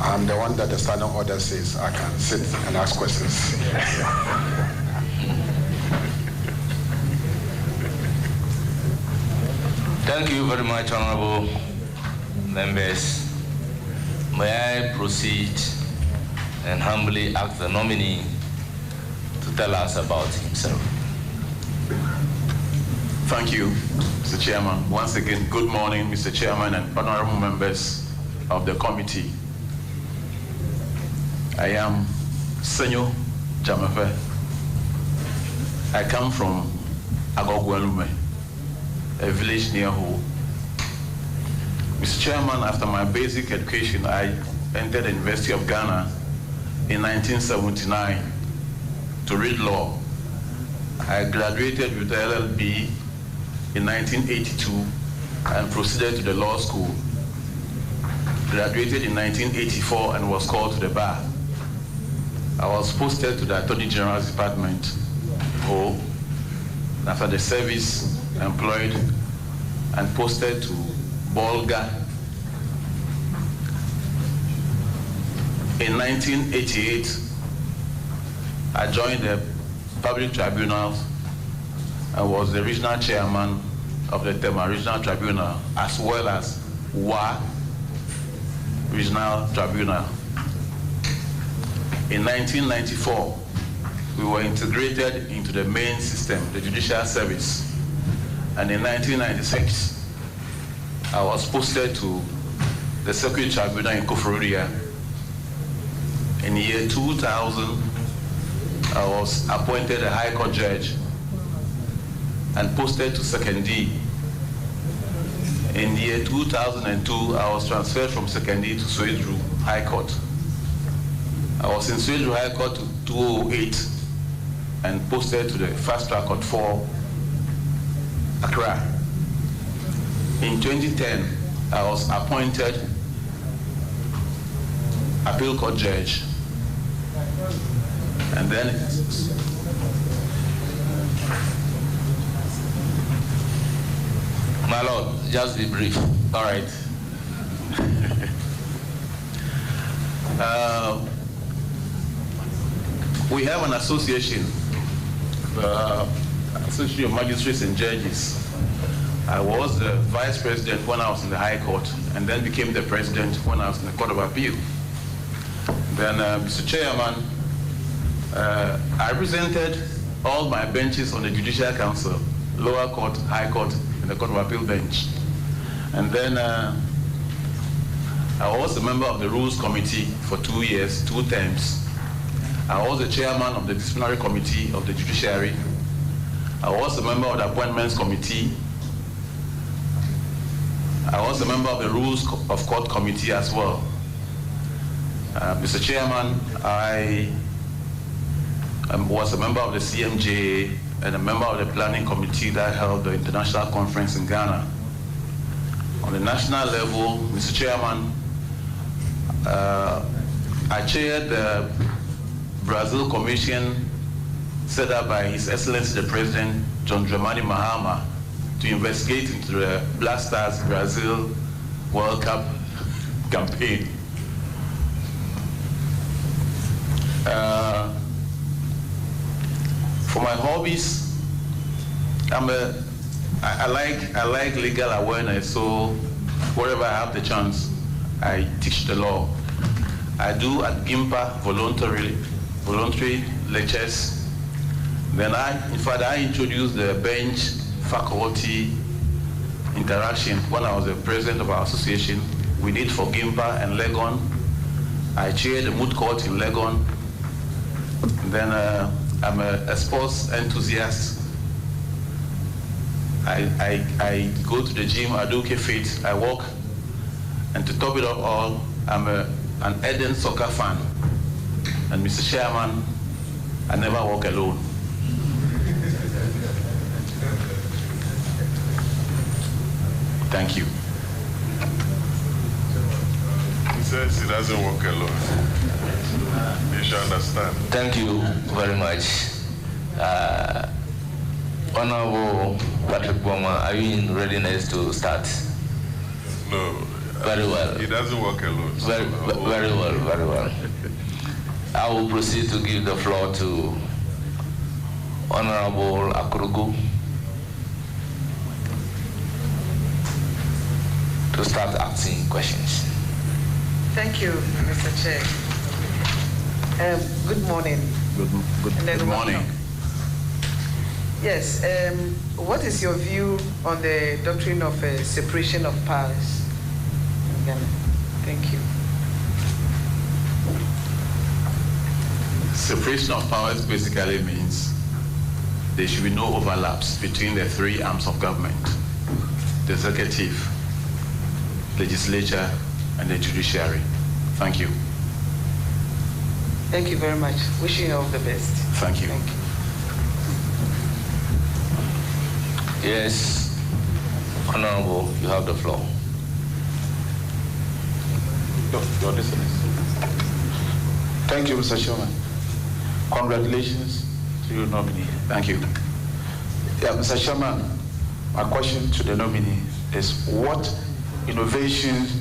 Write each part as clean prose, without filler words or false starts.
I'm the one that the standing order says I can sit and ask questions. Thank you very much, honorable members. May I proceed and humbly ask the nominee to tell us about himself. Thank you, Mr. Chairman. Once again, good morning, Mr. Chairman and honorable members of the committee. I am Senyo Jamefe. I come from Agogwalume, a village near Ho. Mr. Chairman, after my basic education, I entered the University of Ghana in 1979 to read law. I graduated with the LLB in 1982 and proceeded to the law school. Graduated in 1984 and was called to the bar. I was posted to the Attorney General's Department, Ho. After the service, employed and posted to Bolga. In 1988, I joined the public tribunals and was the regional chairman of the Tema Regional Tribunal, as well as WA Regional Tribunal. In 1994, we were integrated into the main system, the judicial service. And in 1996, I was posted to the Circuit Tribunal in Koforidua. In the year 2000, I was appointed a High Court judge and posted to Sekondi. In the year 2002, I was transferred from Sekondi to Swedru High Court. I was in Swedru High Court to 2008 and posted to the Fast Track Court 4, Accra. In 2010, I was appointed Appeal Court judge. And then My Lord, just be brief. all right. We have an association, Association of Magistrates and Judges. I was the vice president when I was in the High Court, and then became the president when I was in the Court of Appeal. Then, Mr. Chairman, I represented all my benches on the Judicial Council, Lower Court, High Court, and the Court of Appeal bench. And then I was a member of the Rules Committee for 2 years, 2 terms. I was the chairman of the Disciplinary Committee of the Judiciary. I was a member of the Appointments Committee. I was a member of the Rules of Court Committee as well. Mr. Chairman, I was a member of the CMJA and a member of the Planning Committee that held the International Conference in Ghana. On the national level, Mr. Chairman, I chaired the Brazil Commission set up by His Excellency the President John Dramani Mahama to investigate into the Black Stars Brazil World Cup campaign. For my hobbies, I like legal awareness, so wherever I have the chance, I teach the law. I do at GIMPA voluntary lectures. Then I introduced the bench faculty interaction when I was the president of our association. We did for GIMPA and Legon. I chaired the moot court in Legon. Then I'm a sports enthusiast. I go to the gym, I do fit, I walk. And to top it up all, I'm an ardent soccer fan. And Mr. Chairman, I never walk alone. Thank you. He says he doesn't walk alone. You should understand. Thank you very much. Honorable Patrick Boma, are you in readiness to start? No, Very well. He doesn't work alone. So Very well, very well. I will proceed to give the floor to Honorable Akurugu to start asking questions. Thank you, Mr. Chair. Good morning. Good morning. Yes, what is your view on the doctrine of separation of powers in Ghana? Thank you. Separation of powers basically means there should be no overlaps between the three arms of government: the executive, legislature, and the judiciary. Thank you. Thank you very much. Wishing you all the best. Thank you. Thank you. Yes, Honorable, you have the floor. Thank you, Mr. Chairman. Congratulations to your nominee. Thank you. Yeah, Mr. Chairman, my question to the nominee is what innovations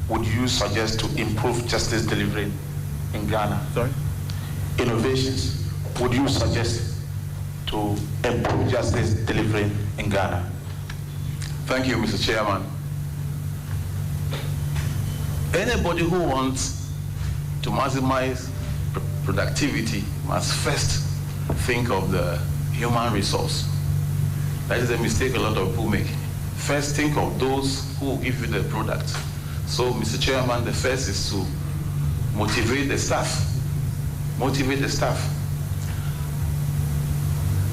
would you suggest to improve justice delivery in Ghana? Sorry? Innovations would you suggest to improve justice delivery in Ghana? Thank you, Mr. Chairman. Anybody who wants to maximize productivity must first think of the human resource. That is a mistake a lot of people make. First think of those who will give you the product. So, Mr. Chairman, the first is to motivate the staff. Motivate the staff.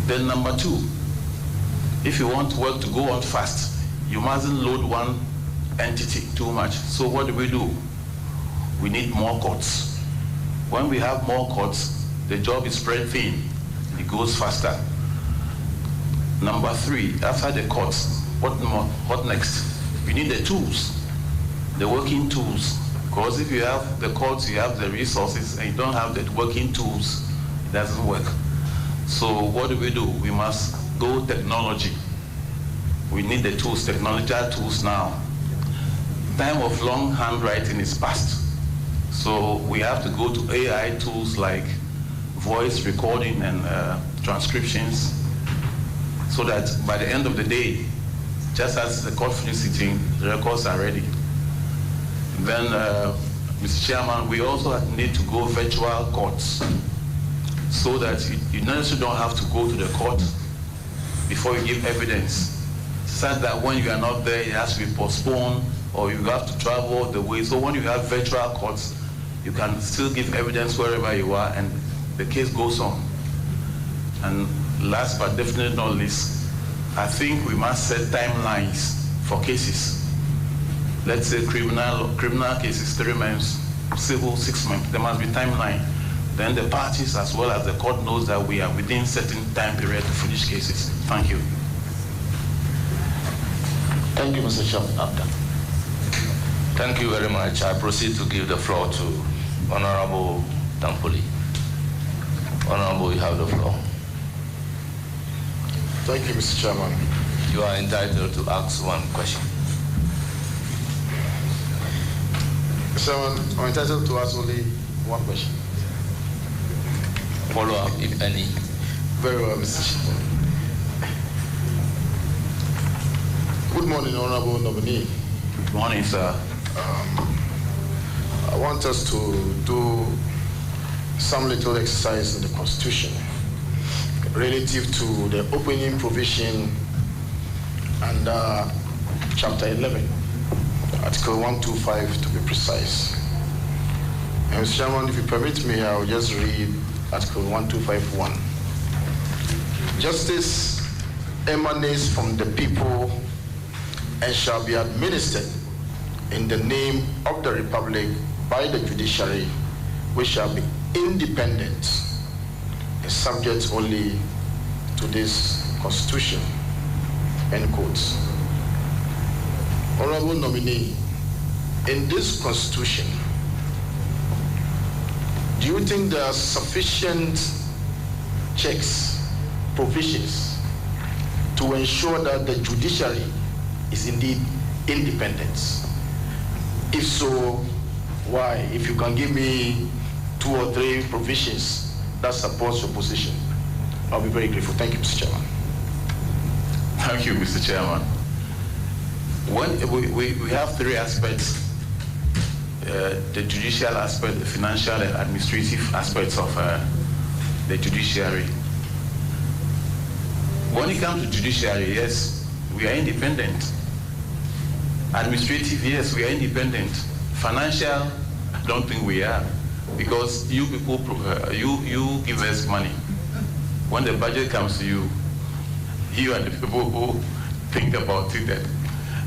Then number two, if you want work to go on fast, you mustn't load one entity too much. So what do? We need more courts. When we have more courts, the job is spread thin. It goes faster. Number three, after the courts, what next? We need the tools, the working tools. Because if you have the courts, you have the resources, and you don't have the working tools, it doesn't work. So what do? We must go technology. We need the tools, technological tools now. Time of long handwriting is past. So we have to go to AI tools like voice recording and transcriptions, so that by the end of the day, just as the court finishes sitting, the records are ready. Then, Mr. Chairman, we also need to go virtual courts, so that you necessarily don't have to go to the court before you give evidence. Such that when you are not there, it has to be postponed, or you have to travel the way. So when you have virtual courts, you can still give evidence wherever you are, and the case goes on. And last but definitely not least, I think we must set timelines for cases. Let's say criminal cases, 3 months, civil 6 months. There must be timeline. Then the parties as well as the court knows that we are within certain time period to finish cases. Thank you. Thank you, Mr. Chairman. Thank you very much. I proceed to give the floor to Honorable Dampoli. Honorable, you have the floor. Thank you, Mr. Chairman. You are entitled to ask one question. Mr. Chairman, I'm entitled to ask only one question. Follow up, if any. Very well, Mr. Chairman. Good morning, Honorable Nominee. Good morning, sir. I want us to do some little exercise in the Constitution relative to the opening provision under Chapter 11, Article 125 to be precise. And Mr. Chairman, if you permit me, I'll just read Article 1251. Justice emanates from the people and shall be administered in the name of the Republic by the judiciary, which shall be independent and subject only to this Constitution. End quotes. Honorable Nominee, in this Constitution, do you think there are sufficient checks, provisions to ensure that the judiciary is indeed independent? If so, why? If you can give me 2 or 3 provisions that supports your position, I'll be very grateful. Thank you, Mr. Chairman. Thank you, Mr. Chairman. We have 3 aspects, the judicial aspect, the financial and administrative aspects of the judiciary. When it comes to judiciary, yes, we are independent. Administrative, yes, we are independent. Financial, I don't think we are, because you people, you give us money. When the budget comes to you, you are the people who think about it and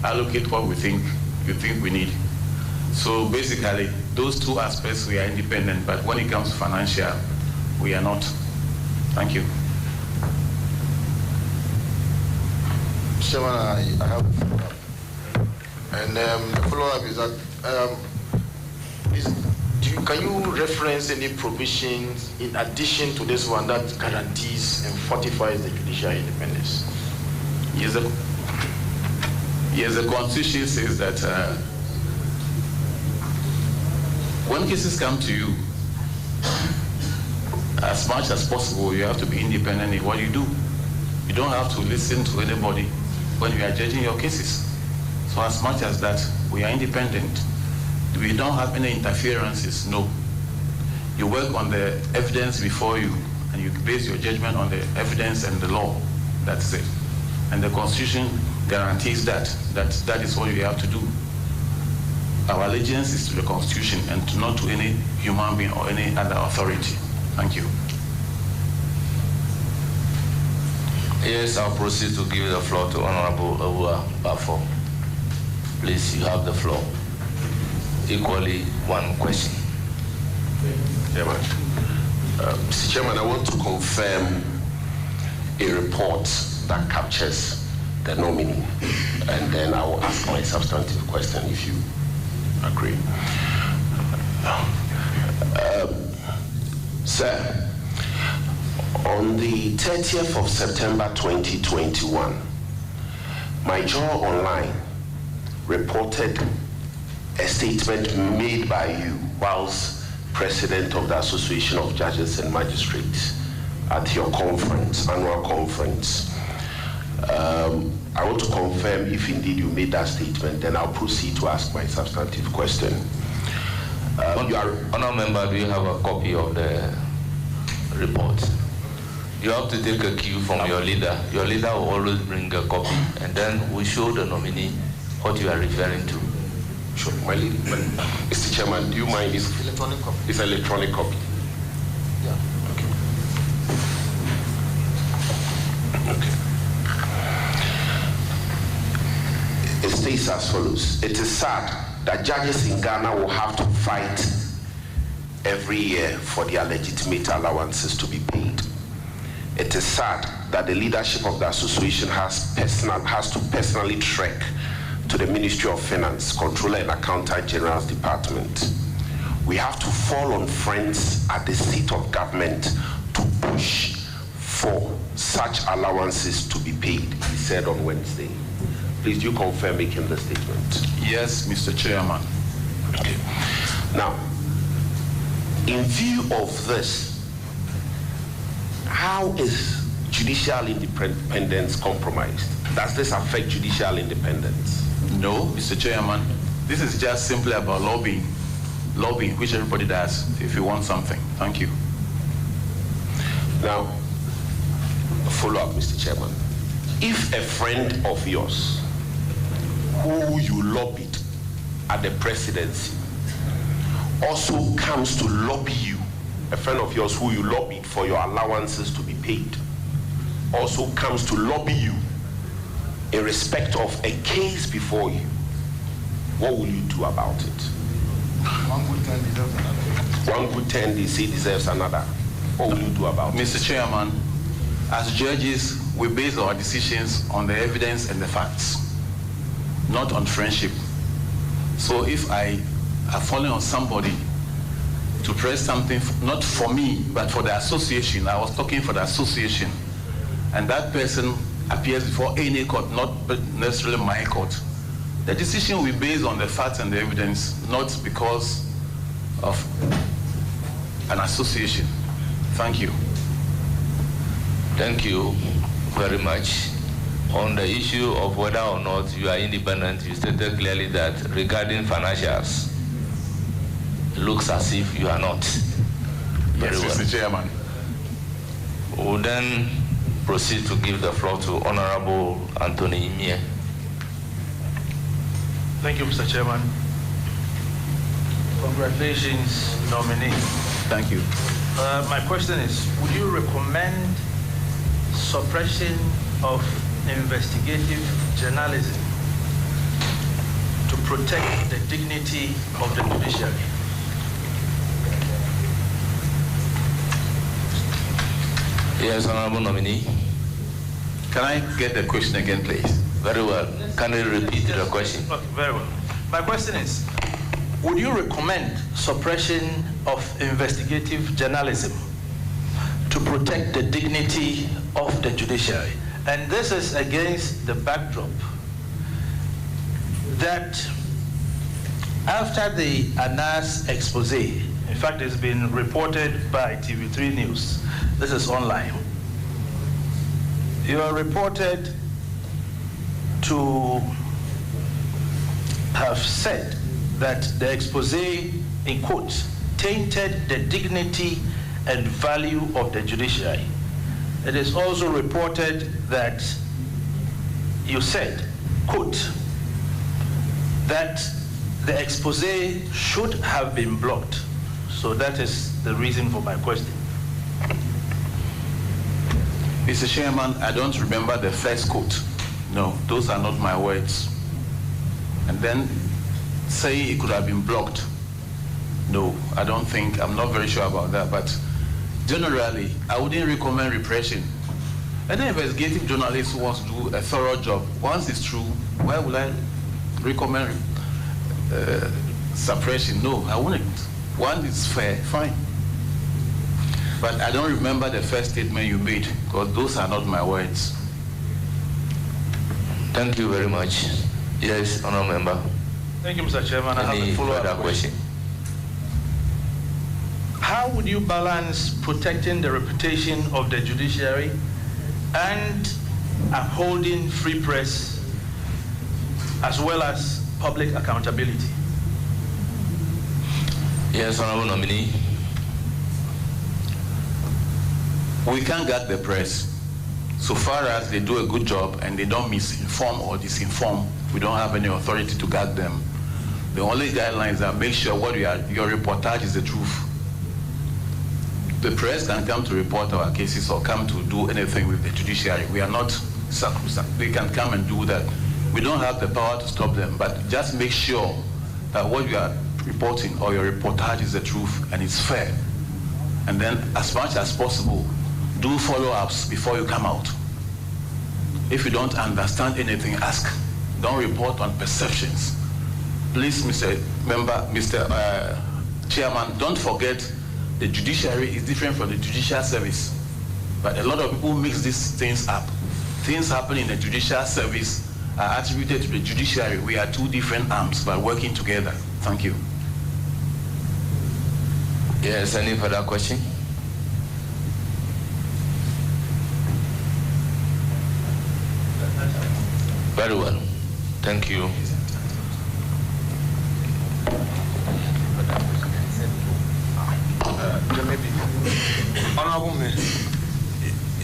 allocate what you think we need. So basically, those 2 aspects we are independent, but when it comes to financial, we are not. Thank you. Chairman, I have a follow-up. And the follow-up is that, can you reference any provisions in addition to this one that guarantees and fortifies the judicial independence? Yes, the Constitution says that when cases come to you, as much as possible, you have to be independent in what you do. You don't have to listen to anybody when you are judging your cases. So as much as that, we are independent. We don't have any interferences, no. You work on the evidence before you, and you base your judgment on the evidence and the law. That's it. And the Constitution guarantees that is what you have to do. Our allegiance is to the Constitution and not to any human being or any other authority. Thank you. Yes, I'll proceed to give the floor to Honorable Awuah Baffour. Please, you have the floor. Equally, 1 question. Chairman. Mr. Chairman, I want to confirm a report that captures the nominee, and then I will ask my substantive question if you agree. Sir, on the 30th of September 2021, Major Online reported a statement made by you whilst President of the Association of Judges and Magistrates at your conference, annual conference. I want to confirm if indeed you made that statement, then I'll proceed to ask my substantive question. Honourable Member, do you have a copy of the report? You have to take a cue from your leader. Your leader will always bring a copy, and then we show the nominee what you are referring to. Sure, my leader. Mr. Chairman, do you mind? It's electronic copy. It's an electronic copy. Yeah. Okay. It states as follows. It is sad that judges in Ghana will have to fight every year for their legitimate allowances to be paid. It is sad that the leadership of the association has to personally trek to the Ministry of Finance, Controller and Accountant General's Department. We have to fall on friends at the seat of government to push for such allowances to be paid, he said on Wednesday. Please, do you confirm making the statement? Yes, Mr. Chairman. Okay. Now, in view of this, how is judicial independence compromised? Does this affect judicial independence? No, Mr. Chairman. This is just simply about lobbying. Lobbying, which everybody does if you want something. Thank you. Now, a follow-up, Mr. Chairman. If a friend of yours who you lobbied at the presidency also comes to lobby you, a friend of yours who you lobbied for your allowances to be paid, also comes to lobby you in respect of a case before you, what will you do about it? One good turn deserves another. One good turn they say deserves another. What will you do about it? Mr. Chairman, as judges, we base our decisions on the evidence and the facts, not on friendship. So if I are falling on somebody to press something, not for me, but for the association, I was talking for the association, and that person appears before any court, not necessarily my court, The decision will be based on the facts and the evidence, not because of an association. Thank you. Thank you very much. On the issue of whether or not you are independent, you stated clearly that regarding financials, it looks as if you are not. Very well. Mr. Chairman. We'll then proceed to give the floor to Honorable Anthony Imie. Thank you, Mr. Chairman. Congratulations, nominee. Thank you. My question is, would you recommend suppression of investigative journalism to protect the dignity of the judiciary? Yes, Honorable Nominee. Can I get the question again, please? Very well. Can you repeat the question? Okay, very well. My question is, would you recommend suppression of investigative journalism to protect the dignity of the judiciary? And this is against the backdrop that after the Anas expose, in fact, it's been reported by TV3 News, this is online, you are reported to have said that the expose, in quotes, tainted the dignity and value of the judiciary. It is also reported that you said, quote, that the expose should have been blocked. So that is the reason for my question. Mr. Chairman, I don't remember the first quote. No, those are not my words. And then say it could have been blocked. No, I don't think, I'm not very sure about that, but generally, I wouldn't recommend repression. Any investigative journalist who wants to do a thorough job, once it's true, why would I recommend suppression? No, I wouldn't. One is fair, fine. But I don't remember the first statement you made, because those are not my words. Thank you very much. Yes, Honourable Member. Thank you, Mr. Chairman. I have Any a follow-up question. How would you balance protecting the reputation of the judiciary and upholding free press as well as public accountability? Yes, Honourable Nominee. We can't guard the press. So far as they do a good job and they don't misinform or disinform, we don't have any authority to guard them. The only guidelines are make sure what your reportage is the truth. The press can come to report our cases or come to do anything with the judiciary. We are not sacrosanct. They can come and do that. We don't have the power to stop them, but just make sure that what you are reporting or your reportage is the truth and it's fair. And then as much as possible, do follow-ups before you come out. If you don't understand anything, ask. Don't report on perceptions. Please, Mr. Chairman, don't forget the judiciary is different from the judicial service. But a lot of people mix these things up. Things happening in the judicial service are attributed to the judiciary. We are two different arms, but working together. Thank you. Yes, any further question? Very well. Thank you. Honorable Mayor,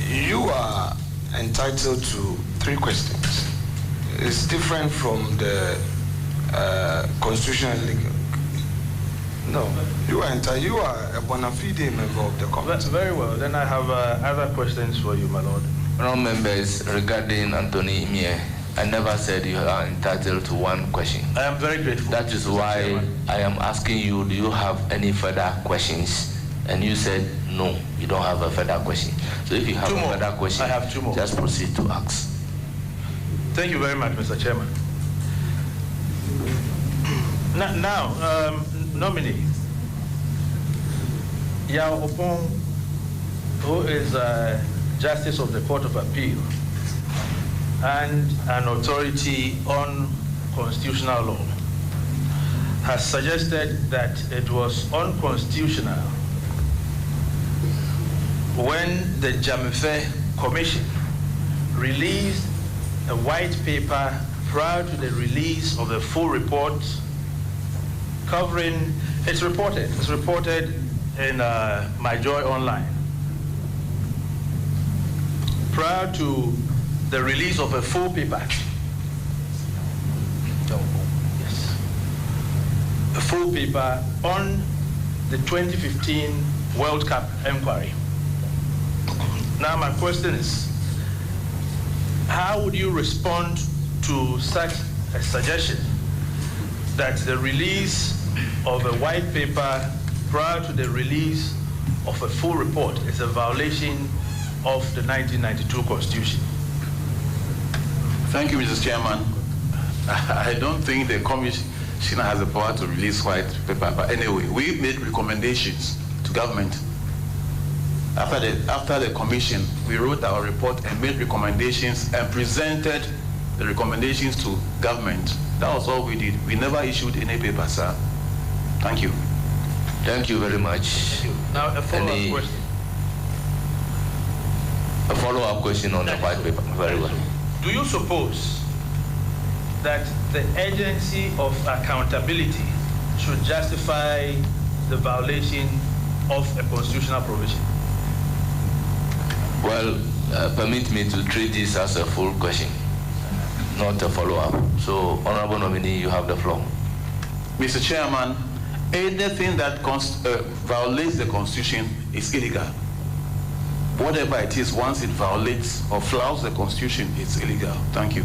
you are entitled to 3 questions. It's different from the constitutional legal. No, you are a bona fide member of the committee. Very well. Then I have other questions for you, my lord. Honourable members, regarding Anthony Imie, I never said you are entitled to 1 question. I am very grateful. That is why I am asking you, do you have any further questions? And you said, no, you don't have a further question. So if you have a further question, I have 2 more. Just proceed to ask. Thank you very much, Mr. Chairman. Now, nominee, Yao Opong, who is Justice of the Court of Appeal and an authority on constitutional law, has suggested that it was unconstitutional when the Jamife Commission released a white paper prior to the release of the full report covering, it's reported in My Joy Online. Prior to the release of a full paper, a full paper on the 2015 World Cup inquiry. Now my question is, how would you respond to such a suggestion that the release of a white paper prior to the release of a full report is a violation of the 1992 Constitution? Thank you, Mr. Chairman. I don't think the commission has the power to release white paper, but anyway, we made recommendations to government. After the commission, we wrote our report and made recommendations and presented the recommendations to government. That was all we did. We never issued any paper, sir. Thank you. Thank you very much. Now a follow-up question. A follow-up question on the white paper. Very well. Do you suppose that the agency of accountability should justify the violation of a constitutional provision? Well, permit me to treat this as a full question, not a follow-up. So, Honorable Nominee, you have the floor. Mr. Chairman, anything that violates the Constitution is illegal. Whatever it is, once it violates or flouts the Constitution, it's illegal. Thank you.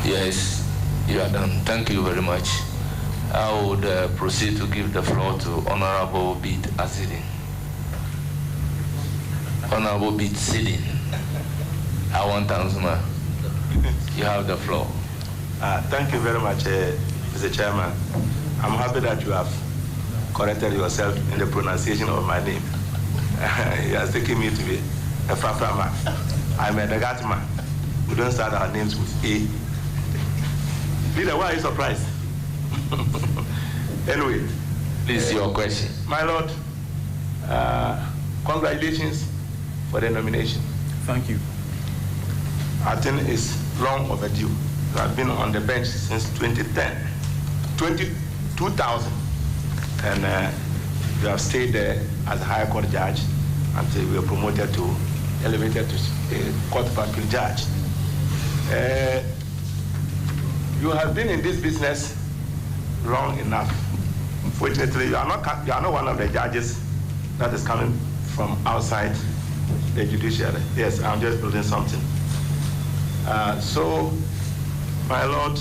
Yes, you are done. Thank you very much. I would proceed to give the floor to Honorable Bid Asidin. Honorable Bid Sidin. I want Tanzuma. You have the floor. Thank you very much, Mr. Chairman. I'm happy that you have corrected yourself in the pronunciation of my name. He has taken me to be a Fafra man. I'm a Dagat man. We don't start our names with A. Leader, why are you surprised? Anyway. Please, your question. My Lord, congratulations for the nomination. Thank you. I think it's long overdue. You have been on the bench since 2010, 2000, and you have stayed there as a High Court judge until you were promoted to, elevated to a Court of Appeal judge. You have been in this business long enough. Fortunately, you are not one of the judges that is coming from outside the judiciary. Yes, I'm just building something. So, my Lord,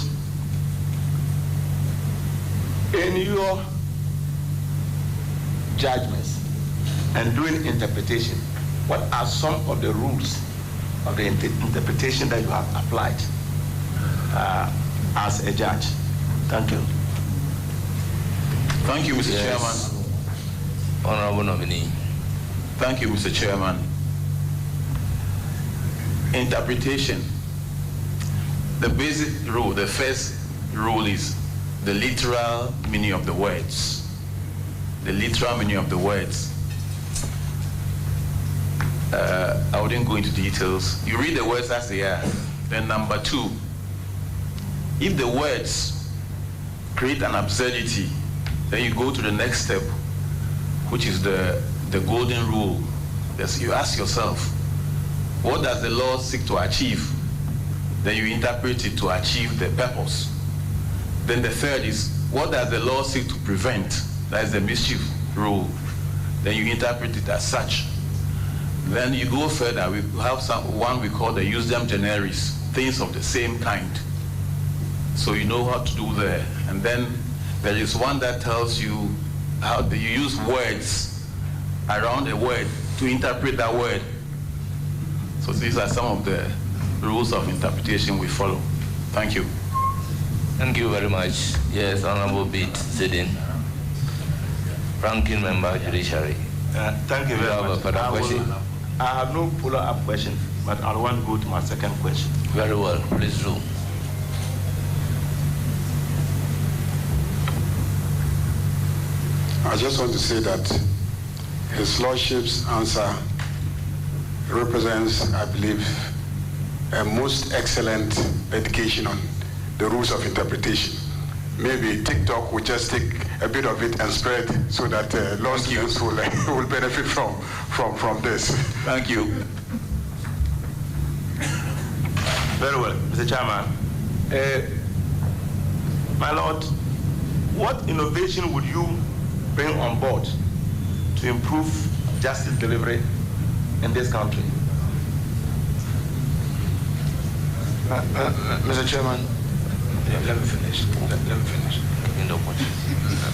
in your judgments and doing interpretation, what are some of the rules of the interpretation that you have applied as a judge? Thank you. Thank you, Mr. Yes. Chairman. Honorable Nominee. Thank you, Mr. Chairman. Interpretation. The basic rule, the first rule is the literal meaning of the words. The literal meaning of the words. I wouldn't go into details. You read the words as they are. Then number two, if the words create an absurdity, then you go to the next step, which is the golden rule. You ask yourself, what does the law seek to achieve? Then you interpret it to achieve the purpose. Then the third is, what does the law seek to prevent? That is the mischief rule. Then you interpret it as such. Then you go further, we have one we call the Jusdem Generis, things of the same kind. So you know what to do there. And then there is one that tells you how you use words around a word to interpret that word. So these are some of the rules of interpretation we follow. Thank you. Thank you very much. Yes, Honorable Bid Sidin. Ranking Member, Judiciary. Thank you very much. I have no follow-up question, but I want to go to my second question. Very well, please do. I just want to say that His Lordship's answer represents, I believe, a most excellent education on the rules of interpretation. Maybe TikTok will just take a bit of it and spread so that law students will benefit from this. Thank you. Very well, Mr. Chairman. My Lord, what innovation would you bring on board to improve justice delivery in this country? Mr. Chairman, let me finish. Let me finish.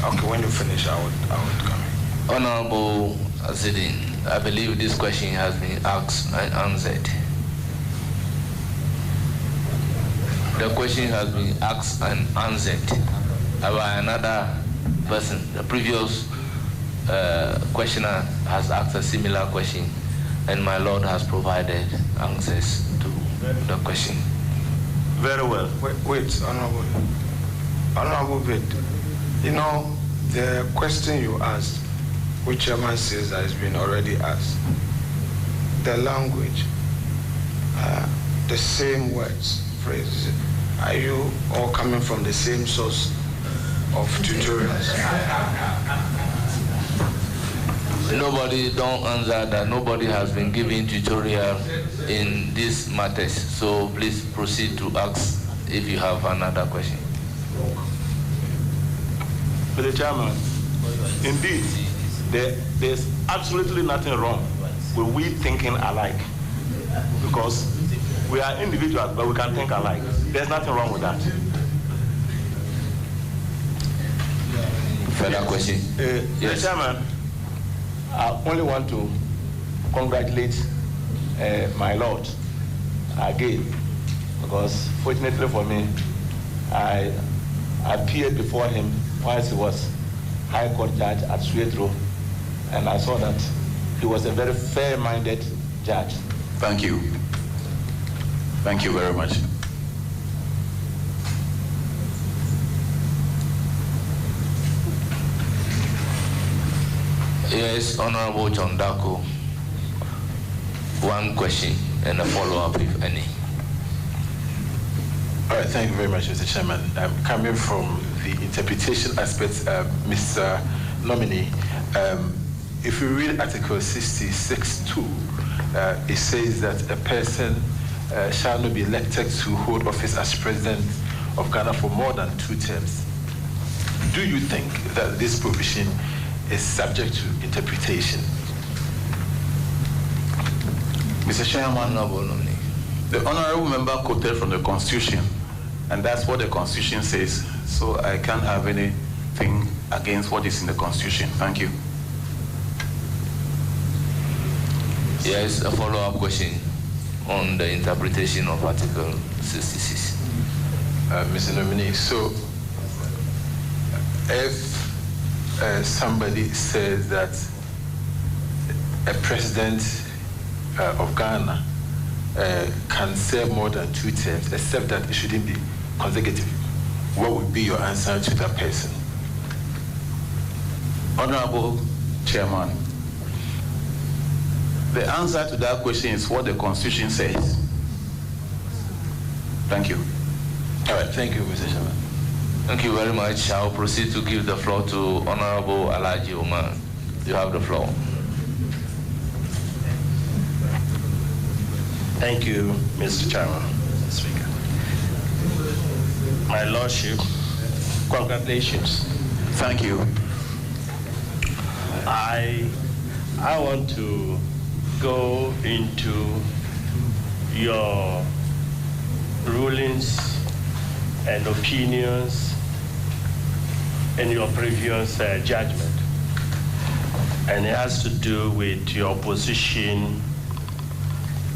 Okay, when you finish, I would come in. Honorable Azedin, I believe this question has been asked and answered. The question has been asked and answered by another person. The previous questioner has asked a similar question, and my Lord has provided answers to the question. Very well. Wait, Honorable Bid. You know, the question you asked, which Chairman says that has been already asked, the language, the same words, phrases, are you all coming from the same source of tutorials? Nobody, don't answer that. Nobody has been giving tutorial in these matters. So please proceed to ask if you have another question. Mr. Chairman, indeed, there's absolutely nothing wrong with we thinking alike, because we are individuals, but we can think alike. There's nothing wrong with that. Further question? Yes. Mr. Chairman, I only want to congratulate my Lord again, because fortunately for me, I appeared before him whilst he was High Court judge at Suedro, and I saw that he was a very fair-minded judge. Thank you. Thank you very much. Yes, Honorable John Dako. One question and a follow-up, if any. All right, thank you very much, Mr. Chairman. Coming from the interpretation aspect, Mr. Nominee, if you read Article 66(2), it says that a person shall not be elected to hold office as President of Ghana for more than 2 terms. Do you think that this provision is subject to interpretation? Mr. Chairman, the honorable member quoted from the Constitution, and that's what the Constitution says, so I can't have anything against what is in the Constitution. Thank you. Yes, a follow-up question on the interpretation of Article 66. Mr. Nominee, so if somebody says that a president of Ghana can serve more than 2 terms, except that it shouldn't be consecutive, what would be your answer to that person? Honorable Chairman, the answer to that question is what the Constitution says. Thank you. All right, thank you, Mr. Chairman. Thank you very much. I'll proceed to give the floor to Honorable Alhaji Omar. You have the floor. Thank you, Mr. Chairman. Speaker. My Lordship, congratulations. Thank you. I want to go into your rulings and opinions in your previous judgment. And it has to do with your position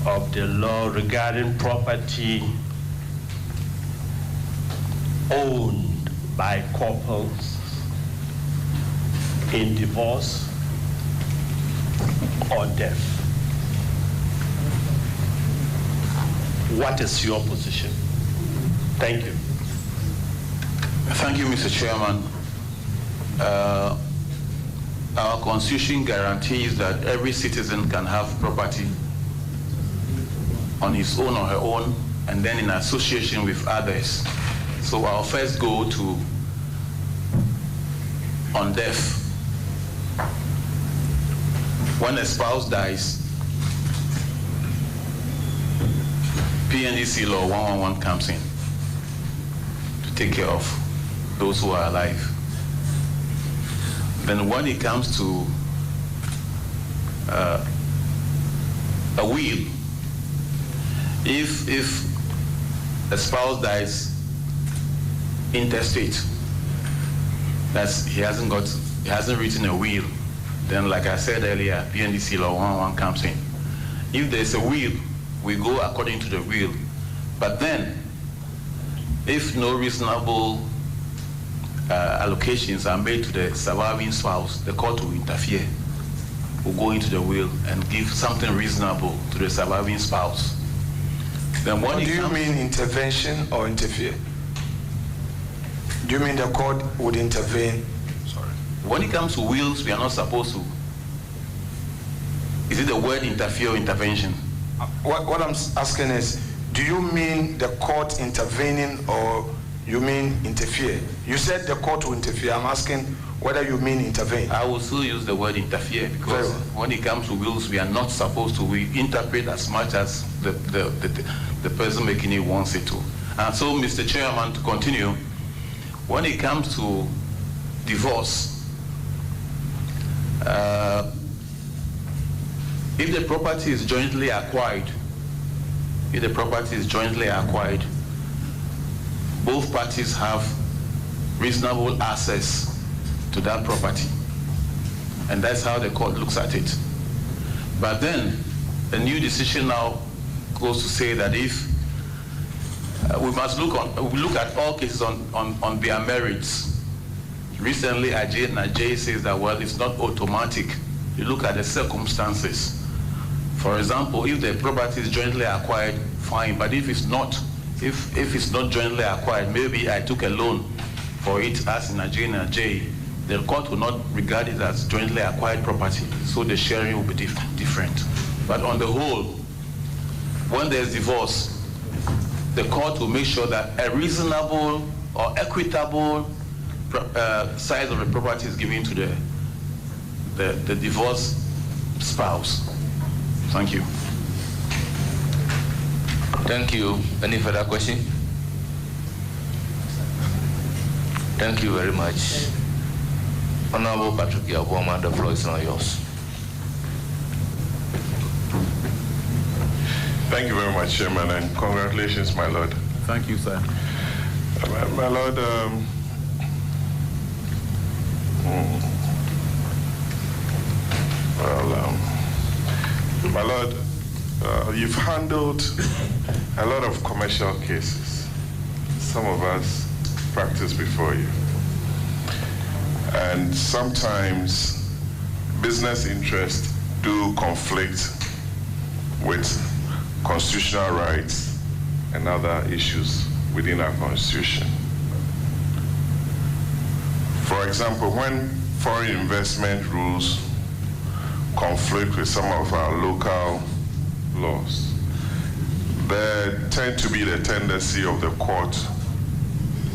of the law regarding property owned by couples in divorce or death. What is your position? Thank you. Thank you, Mr. Chairman. Our constitution guarantees that every citizen can have property on his own or her own, and then in association with others. So I'll first go to on death. When a spouse dies, PNDC law 111 comes in to take care of those who are alive. Then when it comes to a will, if a spouse dies intestate, that's he hasn't written a will, then like I said earlier, PNDC law 111 comes in. If there's a will, we go according to the will. But then, if no reasonable allocations are made to the surviving spouse, the court will interfere. Will go into the will and give something reasonable to the surviving spouse. Then what do you mean intervention or interfere? Do you mean the court would intervene? Sorry. When it comes to wills, we are not supposed to. Is it the word interfere or intervention? What I'm asking is, do you mean the court intervening or you mean interfere? You said the court will interfere. I'm asking whether you mean intervene. I will still use the word interfere because when it comes to wills, we are not supposed to. We interpret as much as the person making it wants it to. And so, Mr. Chairman, to continue, when it comes to divorce, if the property is jointly acquired, both parties have reasonable access to that property. And that's how the court looks at it. But then, a new decision now goes to say that if we must look at all cases on their merits. Recently, Ajay says that, well, it's not automatic. You look at the circumstances. For example, if the property is jointly acquired, fine. But if it's not jointly acquired, maybe I took a loan for it as in Ajay, the court will not regard it as jointly acquired property. So the sharing will be different. But on the whole, when there's divorce, the court will make sure that a reasonable or equitable size of the property is given to the divorced spouse. Thank you. Thank you. Any further question? Thank you very much. Honorable Patrick Yaboma, the floor is now yours. Thank you very much, Chairman, and congratulations, my Lord. Thank you, sir. My Lord, my Lord, you've handled a lot of commercial cases. Some of us practice before you. And sometimes business interests do conflict with constitutional rights and other issues within our constitution. For example, when foreign investment rules conflict with some of our local laws, there tend to be the tendency of the court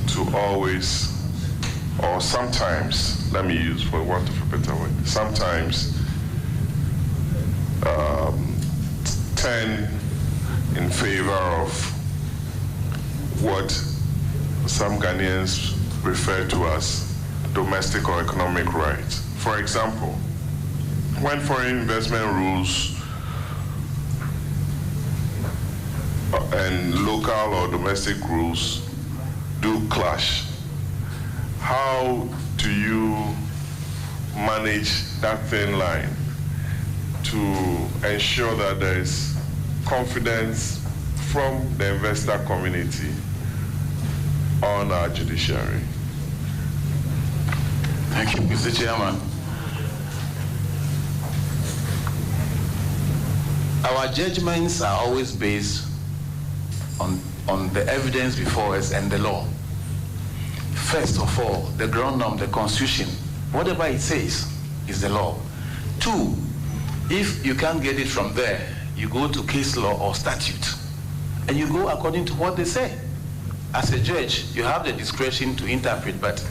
to always, or sometimes, let me use for want of a better word, sometimes tend in favor of what some Ghanaians refer to as domestic or economic rights. For example, when foreign investment rules and local or domestic rules do clash, how do you manage that thin line to ensure that there is confidence from the investor community on our judiciary? Thank you, Mr. Chairman. Our judgments are always based on the evidence before us and the law. First of all, the ground norm, the Constitution, whatever it says is the law. 2, if you can't get it from there, you go to case law or statute, and you go according to what they say. As a judge, you have the discretion to interpret, but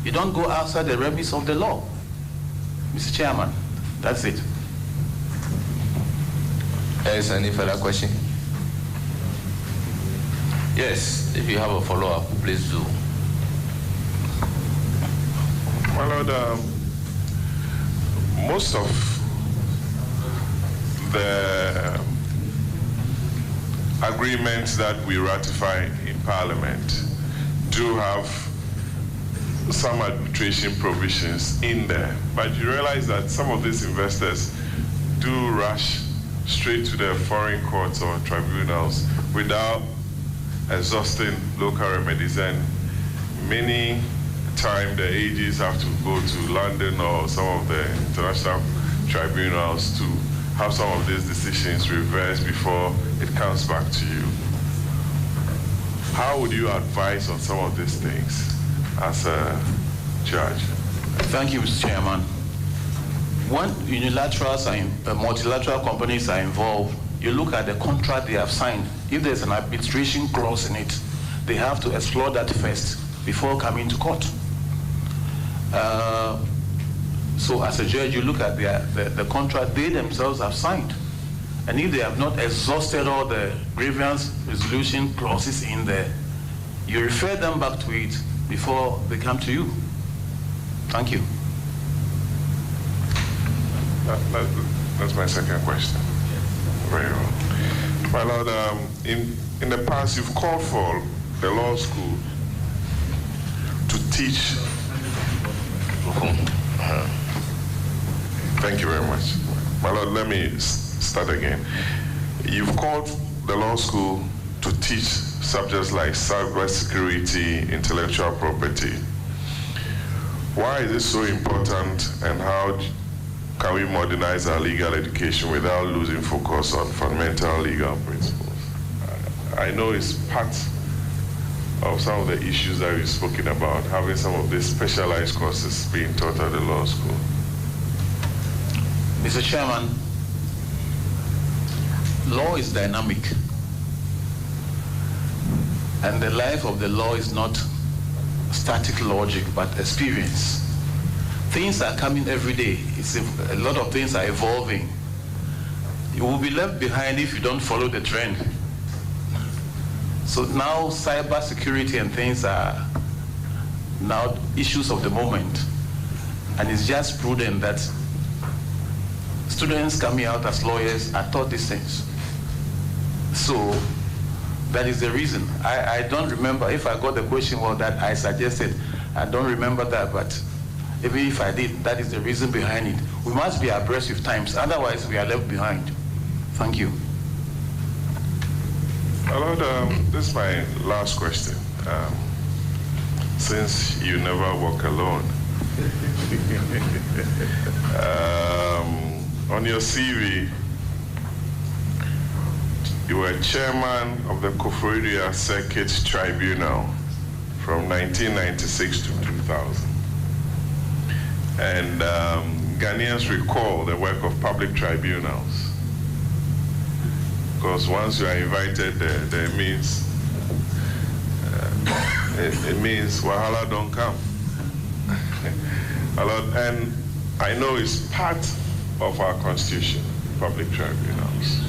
you don't go outside the remits of the law. Mr. Chairman, that's it. Is any further question? Yes, if you have a follow-up, please do. My Lord, most of the agreements that we ratify in Parliament do have some arbitration provisions in there, but you realize that some of these investors do rush straight to the foreign courts or tribunals without exhausting local remedies, and many times the AGs have to go to London or some of the international tribunals to have some of these decisions reversed before it comes back to you. How would you advise on some of these things as a judge? Thank you, Mr. Chairman. When unilaterals and multilateral companies are involved, you look at the contract they have signed. If there's an arbitration clause in it, they have to explore that first before coming to court. So as a judge, you look at the contract they themselves have signed. And if they have not exhausted all the grievance resolution clauses in there, you refer them back to it before they come to you. Thank you. That's my second question. Very well. My Lord, in the past, you've called for the law school to teach. Thank you very much. My Lord, let me start again. You've called the law school to teach subjects like cybersecurity, intellectual property. Why is this so important, and how can we modernize our legal education without losing focus on fundamental legal principles? I know it's part of some of the issues that we've spoken about, having some of these specialized courses being taught at the law school. Mr. Chairman, law is dynamic, and the life of the law is not static logic, but experience. Things are coming every day. A lot of things are evolving. You will be left behind if you don't follow the trend. So now cyber security and things are now issues of the moment. And it's just prudent that students coming out as lawyers are taught these things. So that is the reason. I don't remember if I got the question well that I suggested. I don't remember that, but even if I did, that is the reason behind it. We must be abreast with times, otherwise we are left behind. Thank you. Lord, this is my last question. Since you never walk alone, on your CV, you were chairman of the Koforidua Circuit Tribunal from 1996 to 2000. And Ghanaians recall the work of public tribunals, because once you are invited there means it means wahala don't come. And I know it's part of our constitution, public tribunals.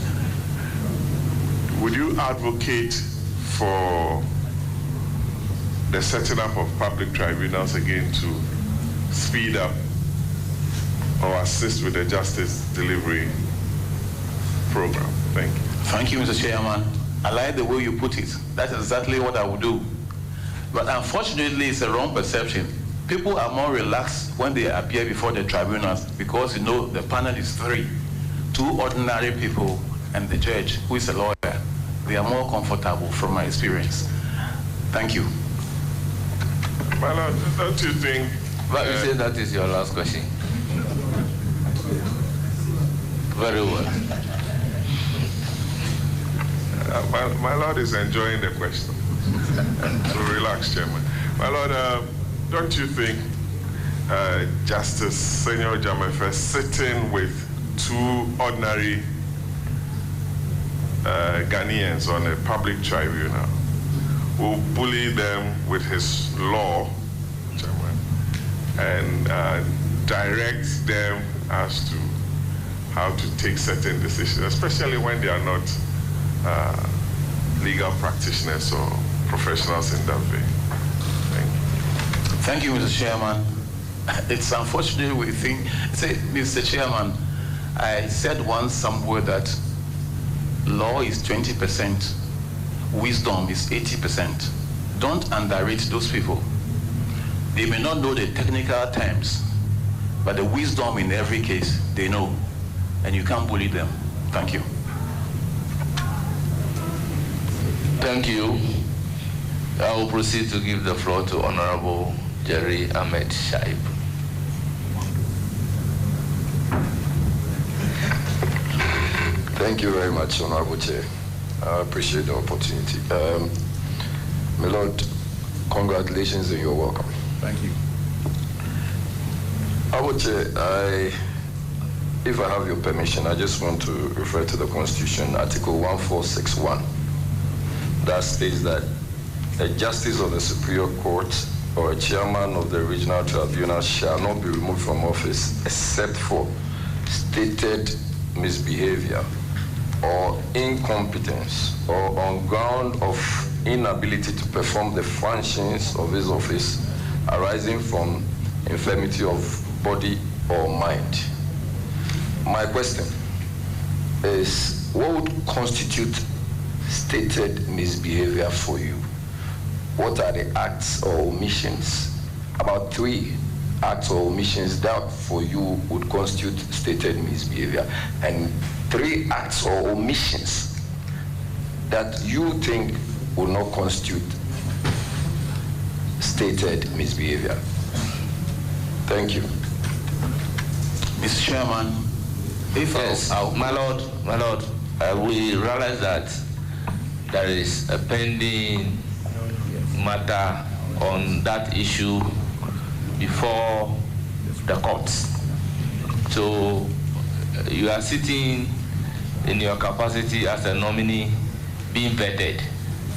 Would you advocate for the setting up of public tribunals again to speed up or assist with the justice delivery program? Thank you. Thank you, Mr. Chairman. I like the way you put it. That's exactly what I would do. But unfortunately, it's a wrong perception. People are more relaxed when they appear before the tribunals because, you know, the panel is 3. 2 ordinary people and the judge, who is a lawyer. They are more comfortable from my experience. Thank you. My Lord, don't you think... But you say that is your last question. Very well. My Lord is enjoying the question. So relax, Chairman. My Lord, don't you think Justice Senior Jamefe sitting with two ordinary Ghanaians on a public tribunal will bully them with his law, Chairman, and direct them as to how to take certain decisions, especially when they are not legal practitioners or professionals in that vein? Thank you, Mr. Chairman. It's unfortunate we think, say, Mr. Chairman, I said once somewhere that law is 20%, wisdom is 80%. Don't underrate those people. They may not know the technical terms, but the wisdom in every case, they know. And you can't bully them. Thank you. Thank you. I will proceed to give the floor to Honorable Jerry Ahmed Shaib. Thank you very much, Honorable Chair. I appreciate the opportunity. My Lord, congratulations and you're welcome. Thank you. Honorable Chair, if I have your permission, I just want to refer to the Constitution, Article 1461. That states that a justice of the Superior Court or a chairman of the regional tribunal shall not be removed from office except for stated misbehavior or incompetence or on ground of inability to perform the functions of his office arising from infirmity of body or mind. My question is, what would constitute stated misbehavior for you? What are the acts or omissions? About 3 acts or omissions that for you would constitute stated misbehavior, and 3 acts or omissions that you think would not constitute stated misbehavior. Thank you. Mr. Chairman, Yes, my Lord, we realize that there is a pending matter on that issue before the courts. So you are sitting in your capacity as a nominee being vetted.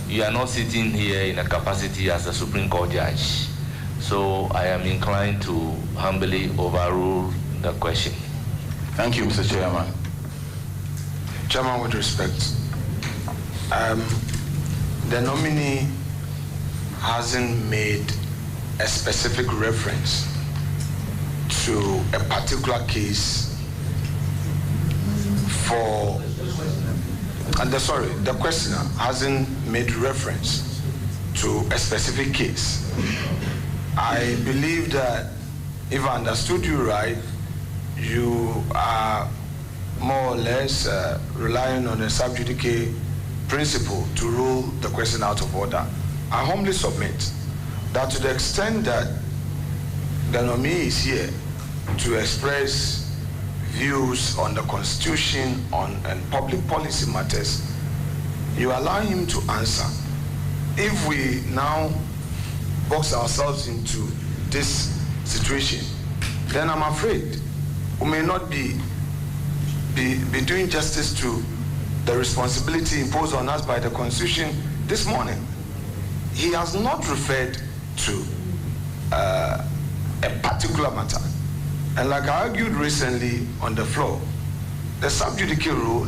You are not sitting here in a capacity as a Supreme Court judge. So I am inclined to humbly overrule the question. Thank you, Mr. Chairman. Chairman, with respect, the nominee hasn't made a specific reference to a particular case for, the questioner hasn't made reference to a specific case. I believe that if I understood you right, you are more or less relying on a sub judice principle to rule the question out of order. I humbly submit that to the extent that the nominee is here to express views on the Constitution and public policy matters, you allow him to answer. If we now box ourselves into this situation, then I'm afraid we may not be doing justice to the responsibility imposed on us by the Constitution this morning. He has not referred to a particular matter. And like I argued recently on the floor, the sub judice rule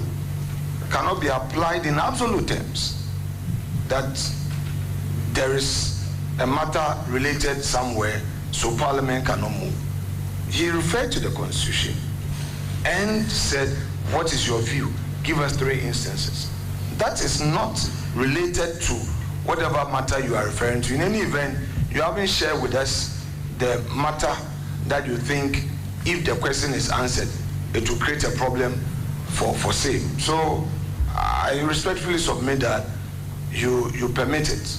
cannot be applied in absolute terms, that there is a matter related somewhere, so Parliament cannot move. He referred to the Constitution and said, what is your view? Give us 3 instances. That is not related to whatever matter you are referring to. In any event, you haven't shared with us the matter that you think, if the question is answered, it will create a problem for same. So I respectfully submit that you permit it.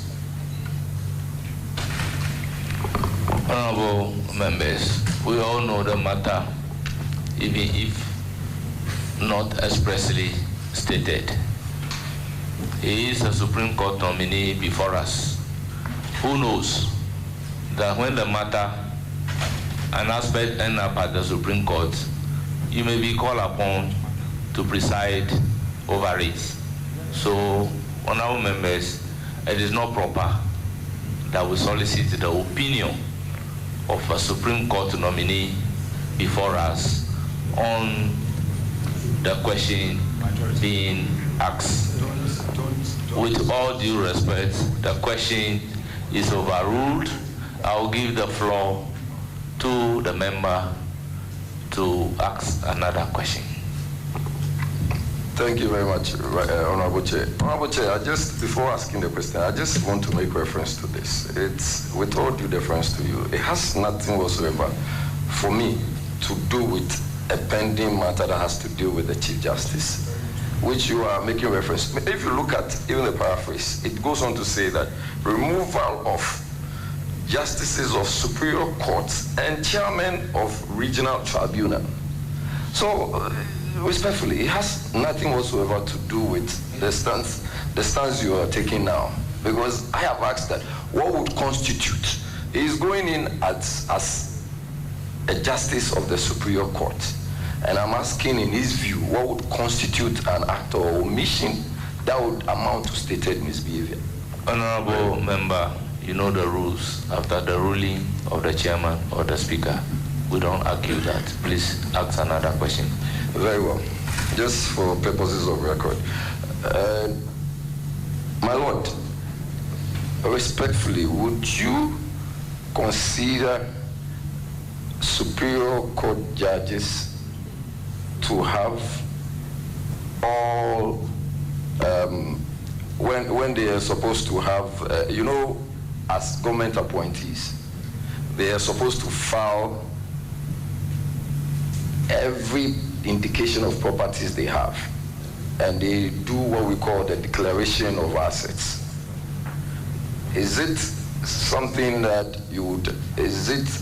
Honorable members, we all know the matter, even if not expressly stated. he is a Supreme Court nominee before us. Who knows that when the matter, an aspect end up at the Supreme Court, you may be called upon to preside over it. So, honorable members, it is not proper that we solicit the opinion of a Supreme Court nominee before us on the question being asked. With all due respect, the question is overruled. I will give the floor to the member to ask another question. Thank you very much, Honorable Chair. Honorable Chair, before asking the question, I just want to make reference to this. It's, with all due deference to you, it has nothing whatsoever for me to do with a pending matter that has to do with the Chief Justice, which you are making reference. If you look at even the paraphrase, it goes on to say that removal of justices of superior courts and chairman of regional tribunal. So, respectfully, it has nothing whatsoever to do with the stance you are taking now. Because I have asked that, what would constitute? He is going in as a justice of the superior court. And I'm asking in his view, what would constitute an act or omission that would amount to stated misbehavior? Honorable member, you know the rules. After the ruling of the chairman or the speaker, we don't argue that. Please ask another question. Very well. Just for purposes of record. My Lord, respectfully, would you consider superior court judges to have all, when they are supposed to have, you know, as government appointees, they are supposed to file every indication of properties they have, and they do what we call the declaration of assets. Is it something that you would, is it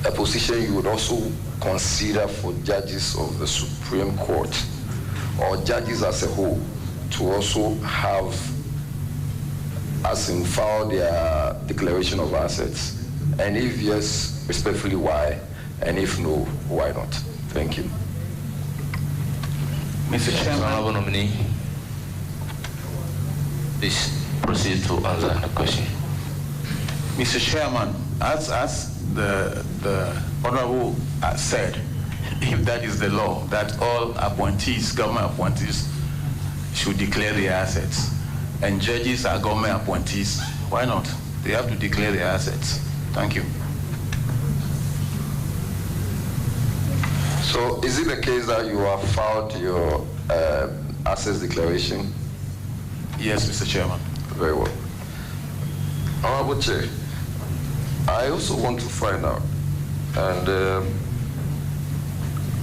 a position you would also consider for judges of the Supreme Court or judges as a whole to also have, as in, file their declaration of assets? And if yes, respectfully, why? And if no, why not? Thank you. Mr. Chairman. Honorable nominee, please proceed to answer the question. Mr. Chairman, as the Honorable said, if that is the law, that all appointees, government appointees, should declare their assets, and judges are government appointees, why not? They have to declare their assets. Thank you. So is it the case that you have filed your assets declaration? Yes, Mr. Chairman. Very well. Honorable Chair, I also want to find out and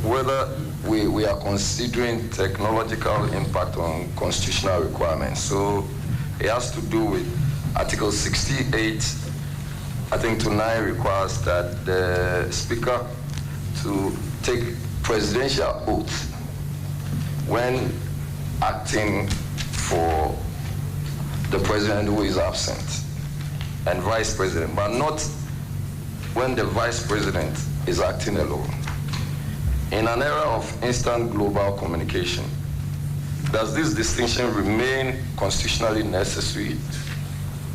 whether we are considering technological impact on constitutional requirements. So it has to do with Article 68, I think, to 9 requires that the Speaker to take presidential oath when acting for the president who is absent and vice president, but not when the vice president is acting alone. In an era of instant global communication, does this distinction remain constitutionally necessary?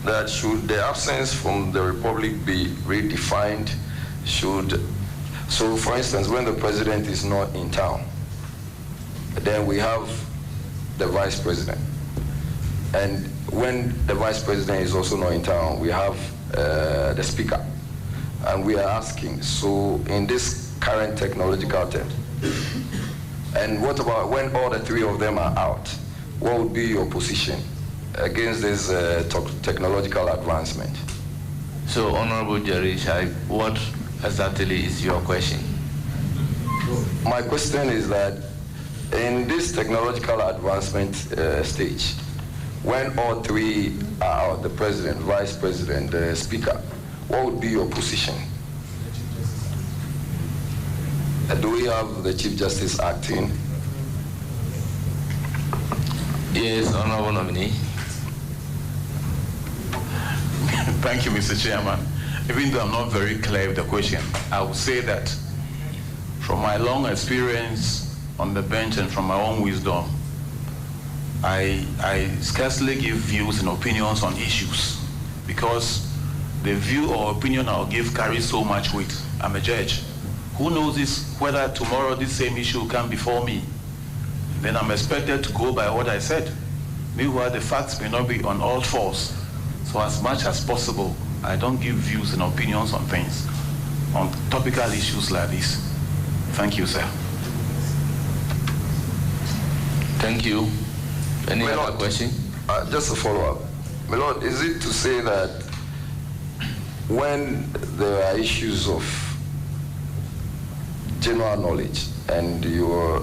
That should the absence from the Republic be redefined? So for instance, when the president is not in town, then we have the vice president. And when the vice president is also not in town, we have the speaker. And we are asking, so in this current technological term, and what about when all the three of them are out? What would be your position against this technological advancement? So, Honorable Jerry Shai, what exactly is your question? My question is that in this technological advancement stage, when all three are out, the president, vice president, the speaker, what would be your position? Do we have the Chief Justice acting? Yes, honorable nominee. Thank you, Mr. Chairman. Even though I'm not very clear with the question, I would say that from my long experience on the bench and from my own wisdom, I scarcely give views and opinions on issues because the view or opinion I'll give carries so much weight. I'm a judge. Who knows whether tomorrow this same issue will come before me? Then I'm expected to go by what I said. Meanwhile, the facts may not be on all fours. So as much as possible, I don't give views and opinions on things, on topical issues like this. Thank you, sir. Thank you. Any other question? Just a follow-up. My Lord, is it to say that when there are issues of general knowledge and you are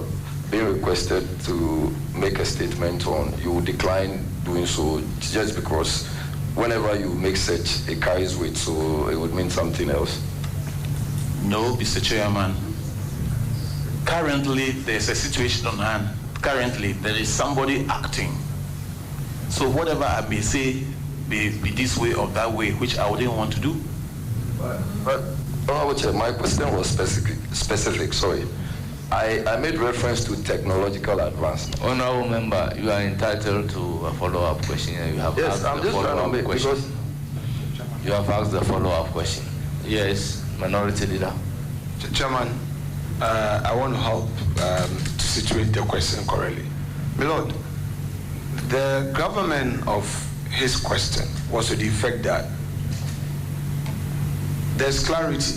being requested to make a statement on, you will decline doing so just because whenever you make such, it carries weight, so it would mean something else? No, Mr. Chairman. Currently, there's a situation on hand. Currently, there is somebody acting. So whatever I may say may be this way or that way, which I wouldn't want to do. But my question was specific, sorry. I made reference to technological advancement. Honorable member, you are entitled to a follow-up question. You have asked the follow-up question. You have asked the follow-up question. Yes, Minority Leader. Chairman, I want to help to situate the question correctly. My Lord, the government of his question was to the effect that there's clarity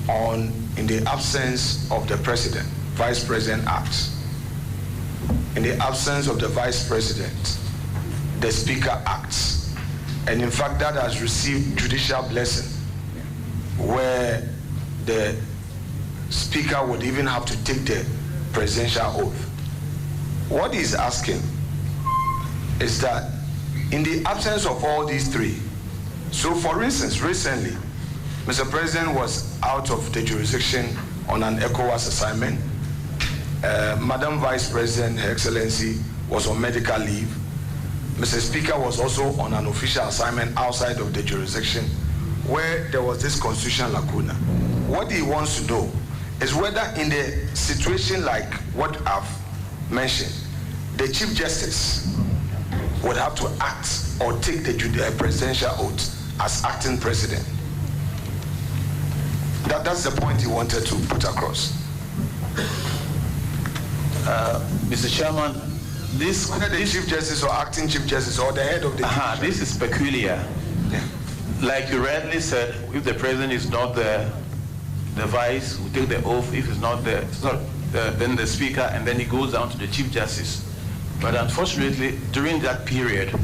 on, in the absence of the president, vice president acts. In the absence of the vice president, the speaker acts. And in fact, that has received judicial blessing, where the speaker would even have to take the presidential oath. What he's asking is that in the absence of all these three, so for instance, recently, Mr. President was out of the jurisdiction on an ECOWAS assignment. Madam Vice President, Her Excellency, was on medical leave. Mr. Speaker was also on an official assignment outside of the jurisdiction where there was this constitutional lacuna. What he wants to know is whether in a situation like what I've mentioned, the Chief Justice would have to act or take the presidential oath as acting president. That's the point he wanted to put across. Mr. Chairman, whether the Chief Justice or acting Chief Justice or the head of the this is peculiar. Yeah. Like you rightly said, if the president is not there, the vice will take the oath. If it's not there, then the speaker, and then it goes down to the Chief Justice. But unfortunately, during that period,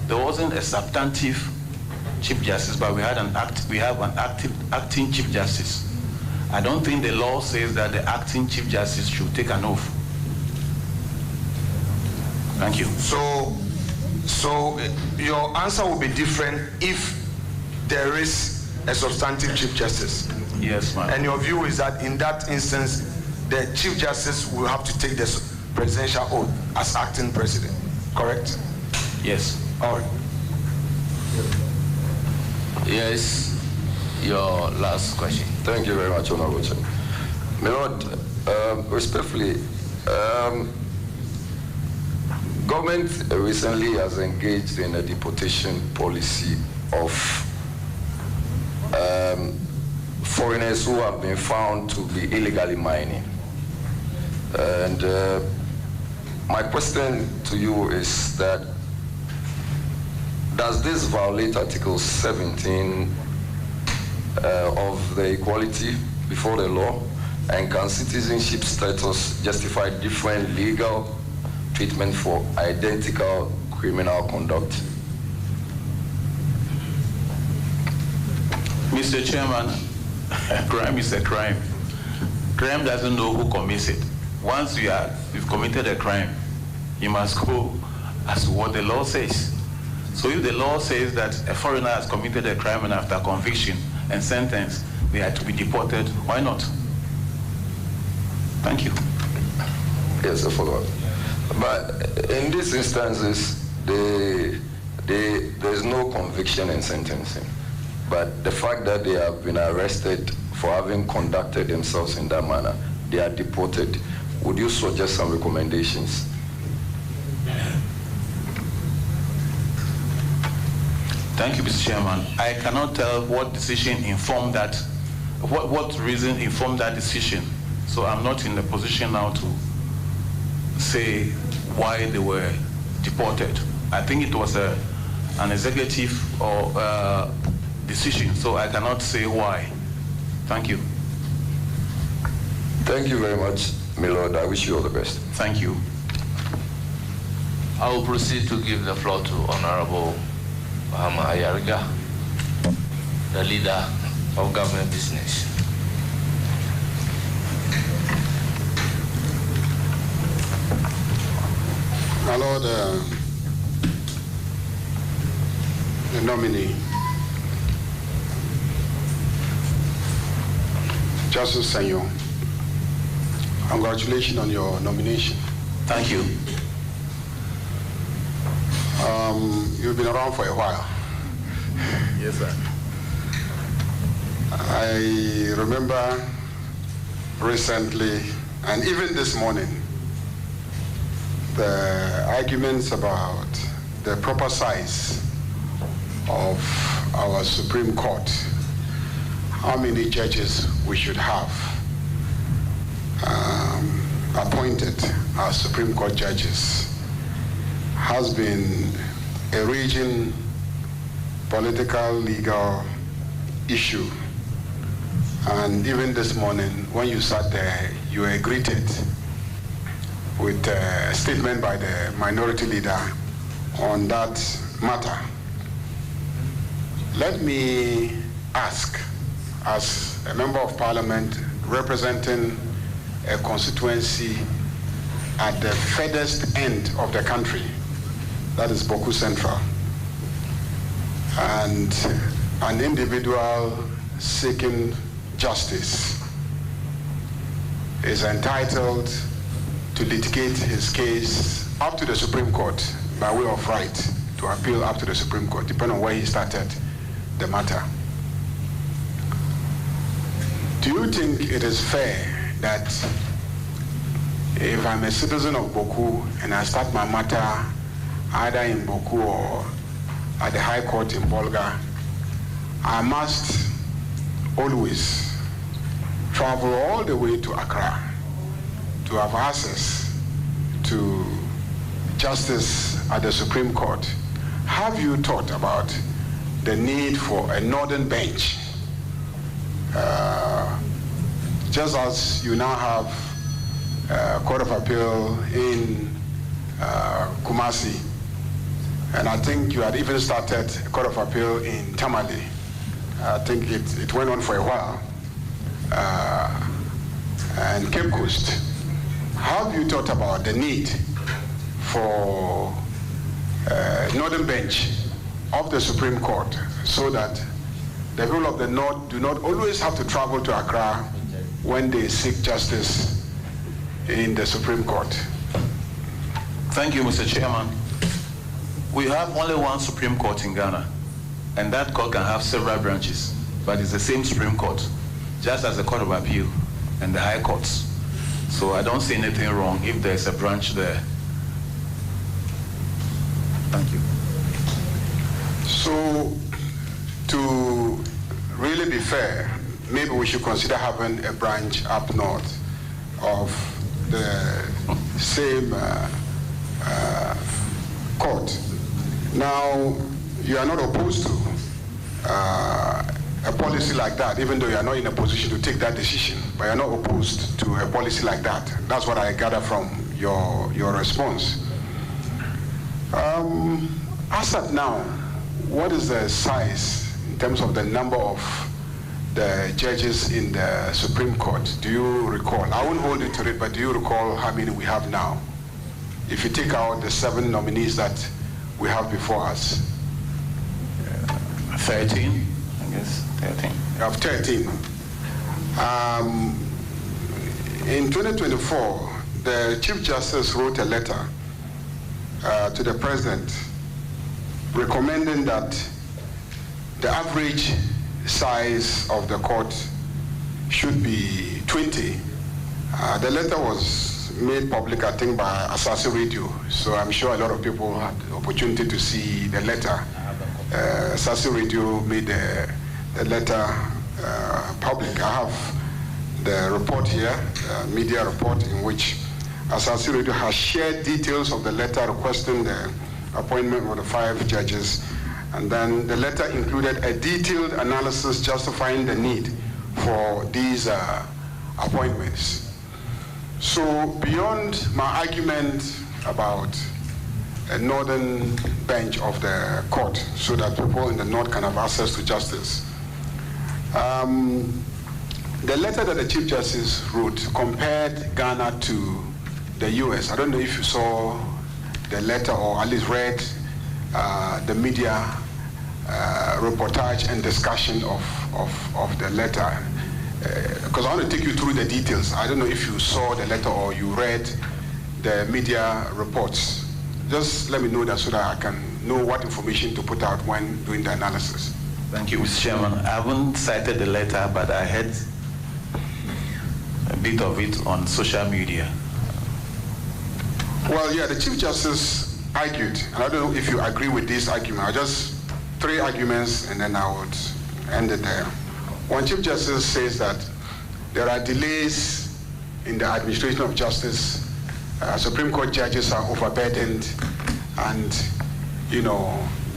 there wasn't a substantive Chief Justice, but we have an acting Chief Justice. I don't think the law says that the acting Chief Justice should take an oath. Thank you. So your answer will be different if there is a substantive Chief Justice. Yes, ma'am. And your view is that in that instance, the Chief Justice will have to take the presidential oath as acting president, correct? Yes. All right. Yes, your last question. Thank you very much, Honorable Chair. My Lord, respectfully, government recently has engaged in a deportation policy of foreigners who have been found to be illegally mining. And my question to you is that, does this violate Article 17 of the Equality Before the Law? And can citizenship status justify different legal treatment for identical criminal conduct? Mr. Chairman, crime is a crime. Crime doesn't know who commits it. Once you've committed a crime, you must go as to what the law says. So if the law says that a foreigner has committed a crime and after conviction and sentence, they are to be deported, why not? Thank you. Yes, a follow-up. But in these instances, there's no conviction and sentencing. But the fact that they have been arrested for having conducted themselves in that manner, they are deported. Would you suggest some recommendations? Thank you, Mr. Chairman. I cannot tell what decision informed that, what reason informed that decision. So I'm not in the position now to say why they were deported. I think it was an executive or decision, so I cannot say why. Thank you. Thank you very much, my Lord. I wish you all the best. Thank you. I will proceed to give the floor to Honorable Bahama Ayariga, the leader of government business. My Lord, the nominee, Justice Senyo, congratulations on your nomination. Thank you. You've been around for a while. Yes, sir. I remember recently, and even this morning, the arguments about the proper size of our Supreme Court, how many judges we should have appointed as Supreme Court judges, has been a raging political, legal issue. And even this morning, when you sat there, you were greeted with a statement by the minority leader on that matter. Let me ask, as a member of parliament representing a constituency at the furthest end of the country, that is Boku Central, and an individual seeking justice is entitled to litigate his case up to the Supreme Court by way of right to appeal up to the Supreme Court, depending on where he started the matter. Do you think it is fair that if I'm a citizen of Boku and I start my matter either in Boku or at the High Court in Bolga, I must always travel all the way to Accra to have access to justice at the Supreme Court? Have you thought about the need for a northern bench? Just as you now have a Court of Appeal in Kumasi, and I think you had even started a Court of Appeal in Tamale. I think it went on for a while. And Cape Coast. Have you thought about the need for northern bench of the Supreme Court so that the people of the North do not always have to travel to Accra when they seek justice in the Supreme Court? Thank you, Mr. Chairman. We have only one Supreme Court in Ghana, and that court can have several branches, but it's the same Supreme Court, just as the Court of Appeal and the High Courts. So I don't see anything wrong if there's a branch there. Thank you. So, to really be fair, maybe we should consider having a branch up north of the same court. Now, you are not opposed to a policy like that, even though you are not in a position to take that decision, but you are not opposed to a policy like that. That's what I gather from your response. As at now, what is the size in terms of the number of the judges in the Supreme Court? Do you recall? I won't hold you to it, but do you recall how many we have now? If you take out the 7 nominees that we have before us. 13, I guess, 13. You have 13. In 2024, the Chief Justice wrote a letter to the President recommending that the average size of the court should be 20. The letter was made public, I think, by Asase Radio, so I'm sure a lot of people had the opportunity to see the letter. Asase Radio made the letter public. I have the report here, media report, in which Asase Radio has shared details of the letter requesting the appointment of the 5 judges, and then the letter included a detailed analysis justifying the need for these appointments. So beyond my argument about a northern bench of the court so that people in the north can have access to justice, the letter that the Chief Justice wrote compared Ghana to the US. I don't know if you saw the letter or at least read the media reportage and discussion of the letter. Because I want to take you through the details. I don't know if you saw the letter or you read the media reports. Just let me know that so that I can know what information to put out when doing the analysis. Thank you, Mr. Chairman. I haven't cited the letter, but I heard a bit of it on social media. Well, yeah, the Chief Justice argued, and I don't know if you agree with this argument. Just 3 arguments, and then I would end it there. One, Chief Justice says that there are delays in the administration of justice. Supreme Court judges are overburdened, and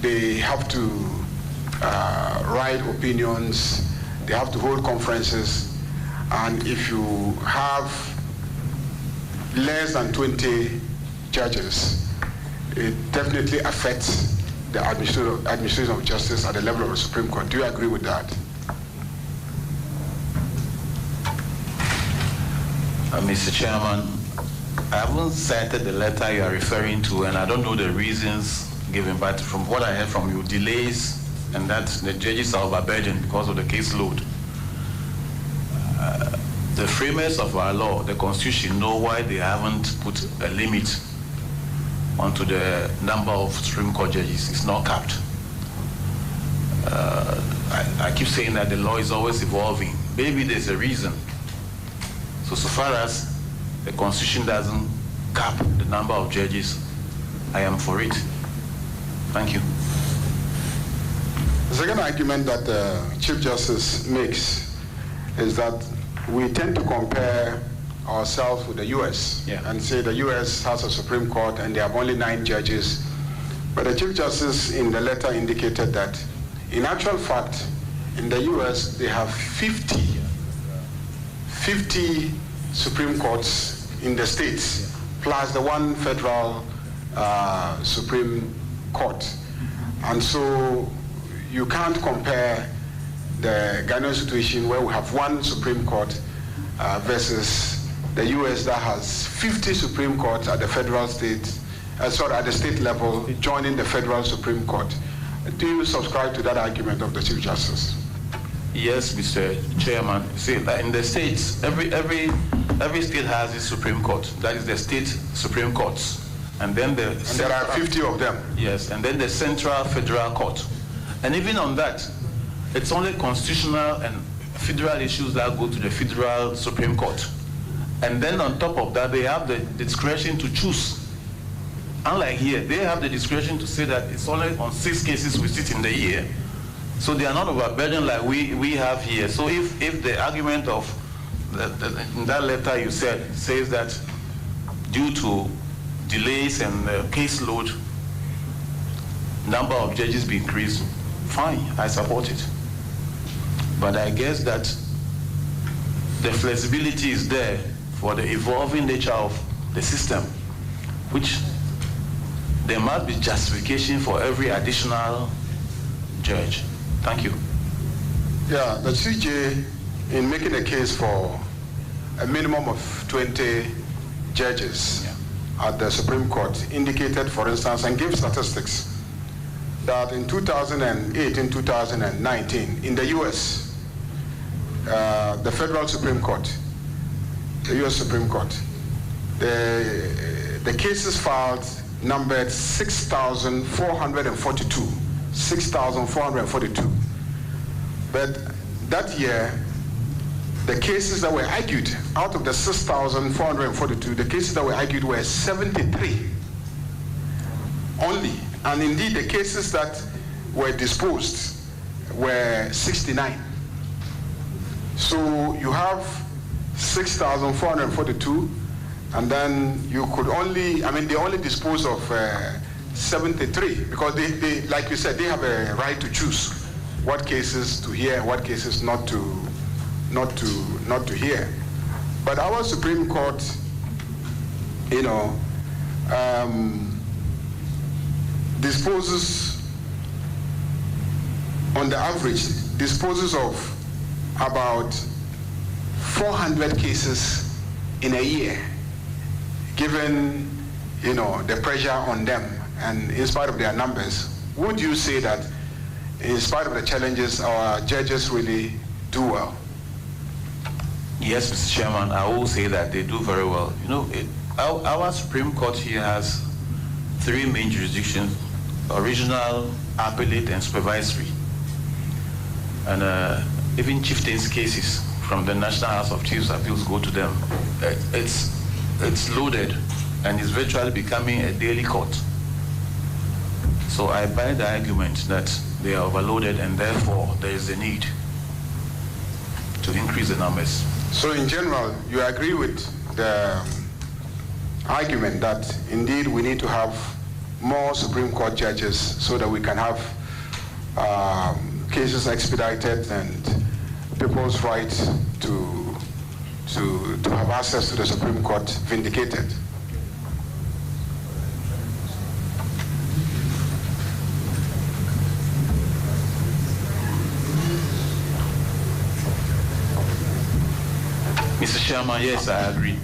they have to write opinions, they have to hold conferences, and if you have less than 20 judges, it definitely affects the administration of justice at the level of the Supreme Court. Do you agree with that? Mr. Chairman, I haven't cited the letter you are referring to, and I don't know the reasons given, but from what I heard from you, delays and that the judges are overburdened because of the caseload. The framers of our law, the Constitution, know why they haven't put a limit onto the number of Supreme Court judges. It's not capped. I keep saying that the law is always evolving. Maybe there's a reason. So far as the Constitution doesn't cap the number of judges, I am for it. Thank you. The second argument that the Chief Justice makes is that we tend to compare ourselves with the US and say the US has a Supreme Court and they have only 9 judges. But the Chief Justice in the letter indicated that in actual fact, in the US, they have 50 Supreme Courts in the states, plus the 1 federal Supreme Court. And so you can't compare the Ghanaian situation where we have 1 Supreme Court versus the US that has 50 Supreme Courts at the federal state, at the state level, joining the federal Supreme Court. Do you subscribe to that argument of the Chief Justice? Yes, Mr. Chairman. See, in the states, every state has its Supreme Court. That is the state Supreme Courts. And then there are 50 of them. Yes, and then the Central Federal Court. And even on that, it's only constitutional and federal issues that go to the Federal Supreme Court. And then on top of that, they have the discretion to choose. Unlike here, they have the discretion to say that it's only on 6 cases we sit in the year. So they are not overburdened like we have here. So if the argument of in that letter you said says that due to delays and caseload, number of judges be increased, fine, I support it. But I guess that the flexibility is there for the evolving nature of the system, which there must be justification for every additional judge. Thank you. Yeah, the CJ, in making a case for a minimum of 20 judges at the Supreme Court, indicated, for instance, and gave statistics that in 2008 and 2019, in the US, the federal Supreme Court, the US Supreme Court, the cases filed numbered 6,442. 6,442. But that year, the cases that were argued, out of the 6,442, the cases that were argued were 73 only. And indeed, the cases that were disposed were 69. So you have 6,442, and then you could only, they only dispose of 73, because they, like you said, they have a right to choose what cases to hear, what cases not to hear. But our Supreme Court, disposes, on the average, disposes of about 400 cases in a year, given, the pressure on them, and in spite of their numbers. Would you say that, in spite of the challenges, our judges really do well? Yes, Mr. Chairman, I will say that they do very well. Our Supreme Court here has three main jurisdictions: original, appellate, and supervisory. And even chieftains' cases from the National House of Chiefs Appeals go to them. It's loaded, and it's virtually becoming a daily court. So I buy the argument that they are overloaded, and therefore there is a need to increase the numbers. So in general, you agree with the argument that indeed we need to have more Supreme Court judges so that we can have cases expedited and people's right to have access to the Supreme Court vindicated? Mr. Chairman, yes, I agree.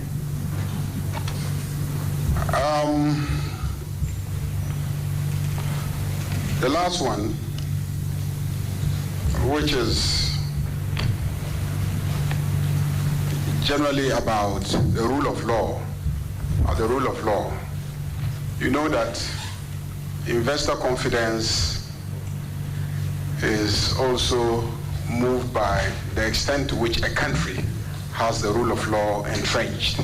The last one, which is generally about the rule of law, You know that investor confidence is also moved by the extent to which a country has the rule of law entrenched.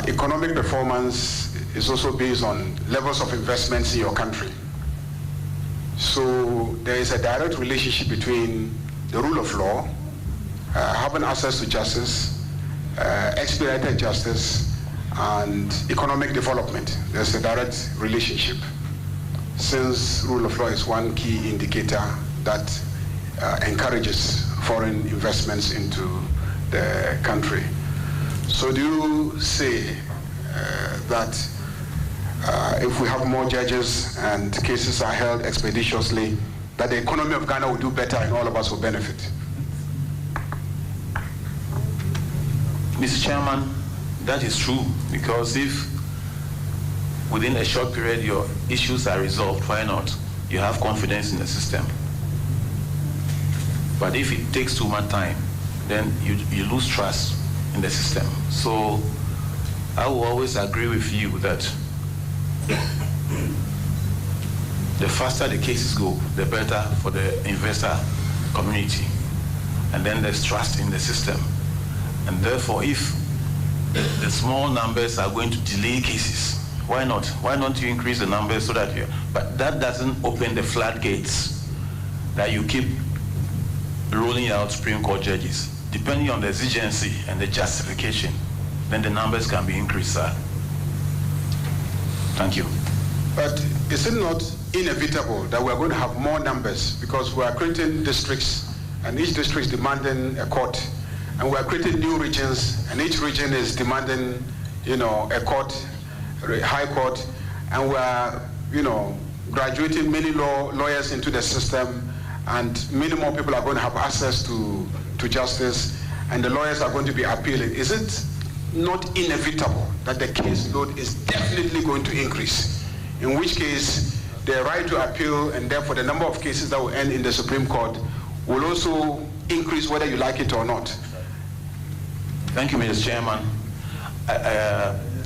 Economic performance is also based on levels of investments in your country. So there is a direct relationship between the rule of law, having access to justice, expedited justice, and economic development. There's a direct relationship, since rule of law is one key indicator that encourages foreign investments into the country. So do you say that if we have more judges and cases are held expeditiously, that the economy of Ghana will do better and all of us will benefit? Mr. Chairman, that is true, because if within a short period your issues are resolved, why not? You have confidence in the system. But if it takes too much time, then you lose trust in the system. So I will always agree with you that the faster the cases go, the better for the investor community. And then there's trust in the system. And therefore, if the small numbers are going to delay cases, why not? Why don't you increase the numbers so that but that doesn't open the floodgates that you keep rolling out Supreme Court judges. Depending on the exigency and the justification, then the numbers can be increased, sir. Thank you. But is it not inevitable that we're going to have more numbers, because we are creating districts and each district is demanding a court, and we are creating new regions and each region is demanding, a court, a high court, and we are, graduating many lawyers into the system, and many more people are going to have access to justice, and the lawyers are going to be appealing. Is it not inevitable that the case load is definitely going to increase? In which case, the right to appeal and therefore the number of cases that will end in the Supreme Court will also increase whether you like it or not. Thank you, Mr. Chairman.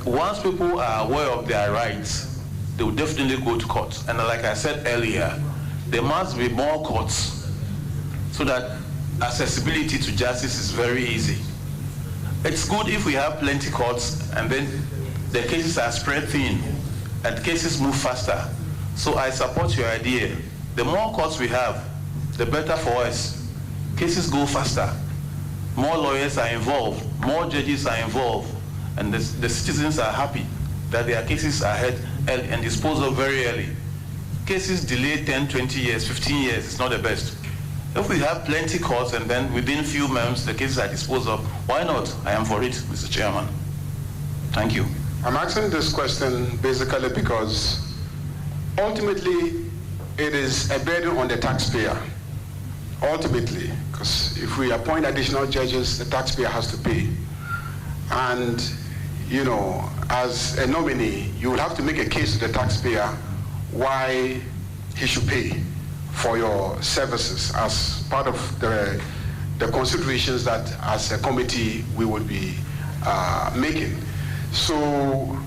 once people are aware of their rights, they will definitely go to court. And like I said earlier, there must be more courts so that accessibility to justice is very easy. It's good if we have plenty courts and then the cases are spread thin and cases move faster. So I support your idea. The more courts we have, the better for us. Cases go faster. More lawyers are involved, more judges are involved, and the citizens are happy that their cases are heard and disposed of very early. Cases delayed 10, 20 years, 15 years is not the best. If we have plenty courts and then within few months the cases are disposed of, why not? I am for it, Mr. Chairman. Thank you. I'm asking this question basically because ultimately it is a burden on the taxpayer. Ultimately, because if we appoint additional judges, the taxpayer has to pay. And, you know, as a nominee, you will have to make a case to the taxpayer why he should pay for your services as part of the considerations that as a committee we will be making. So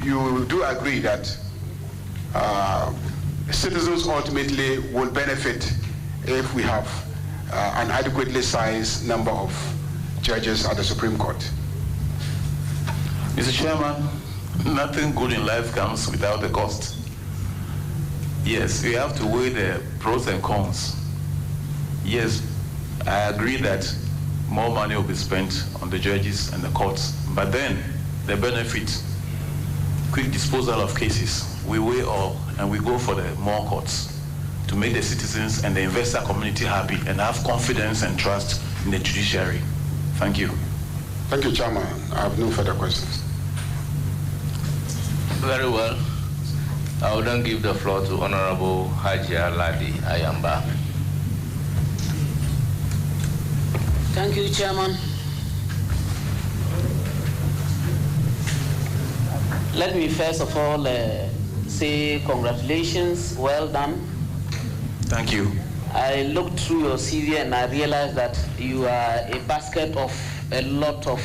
you do agree that citizens ultimately will benefit if we have an adequately sized number of judges at the Supreme Court? Mr. Chairman, nothing good in life comes without a cost. Yes, we have to weigh the pros and cons. Yes, I agree that more money will be spent on the judges and the courts, but then the benefit, quick disposal of cases, we weigh all and we go for the more courts to make the citizens and the investor community happy and have confidence and trust in the judiciary. Thank you. Thank you, Chairman. I have no further questions. Very well. I will then give the floor to Honorable Hajia Ladi Ayamba. Thank you, Chairman. Let me first of all say congratulations, well done. Thank you. I looked through your CV and I realized that you are a basket of a lot of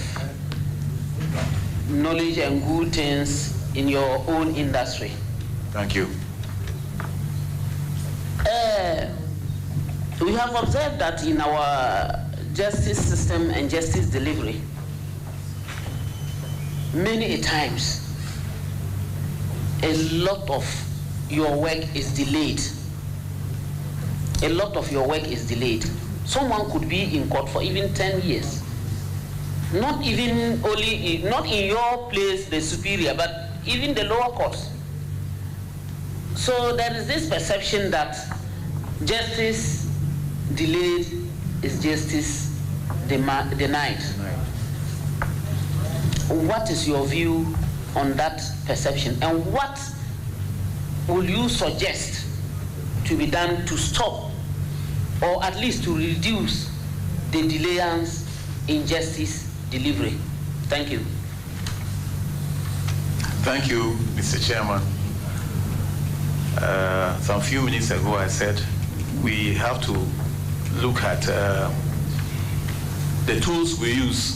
knowledge and good things in your own industry. Thank you. We have observed that in our justice system and justice delivery, many times, a lot of your work is delayed. A lot of your work is delayed. Someone could be in court for even 10 years. Not even only, not in your place, the superior, but even the lower courts. So there is this perception that justice delayed is justice denied. What is your view on that perception? And what will you suggest to be done to stop or at least to reduce the delayance in justice delivery? Thank you. Thank you, Mr. Chairman. Some few minutes ago I said we have to look at the tools we use.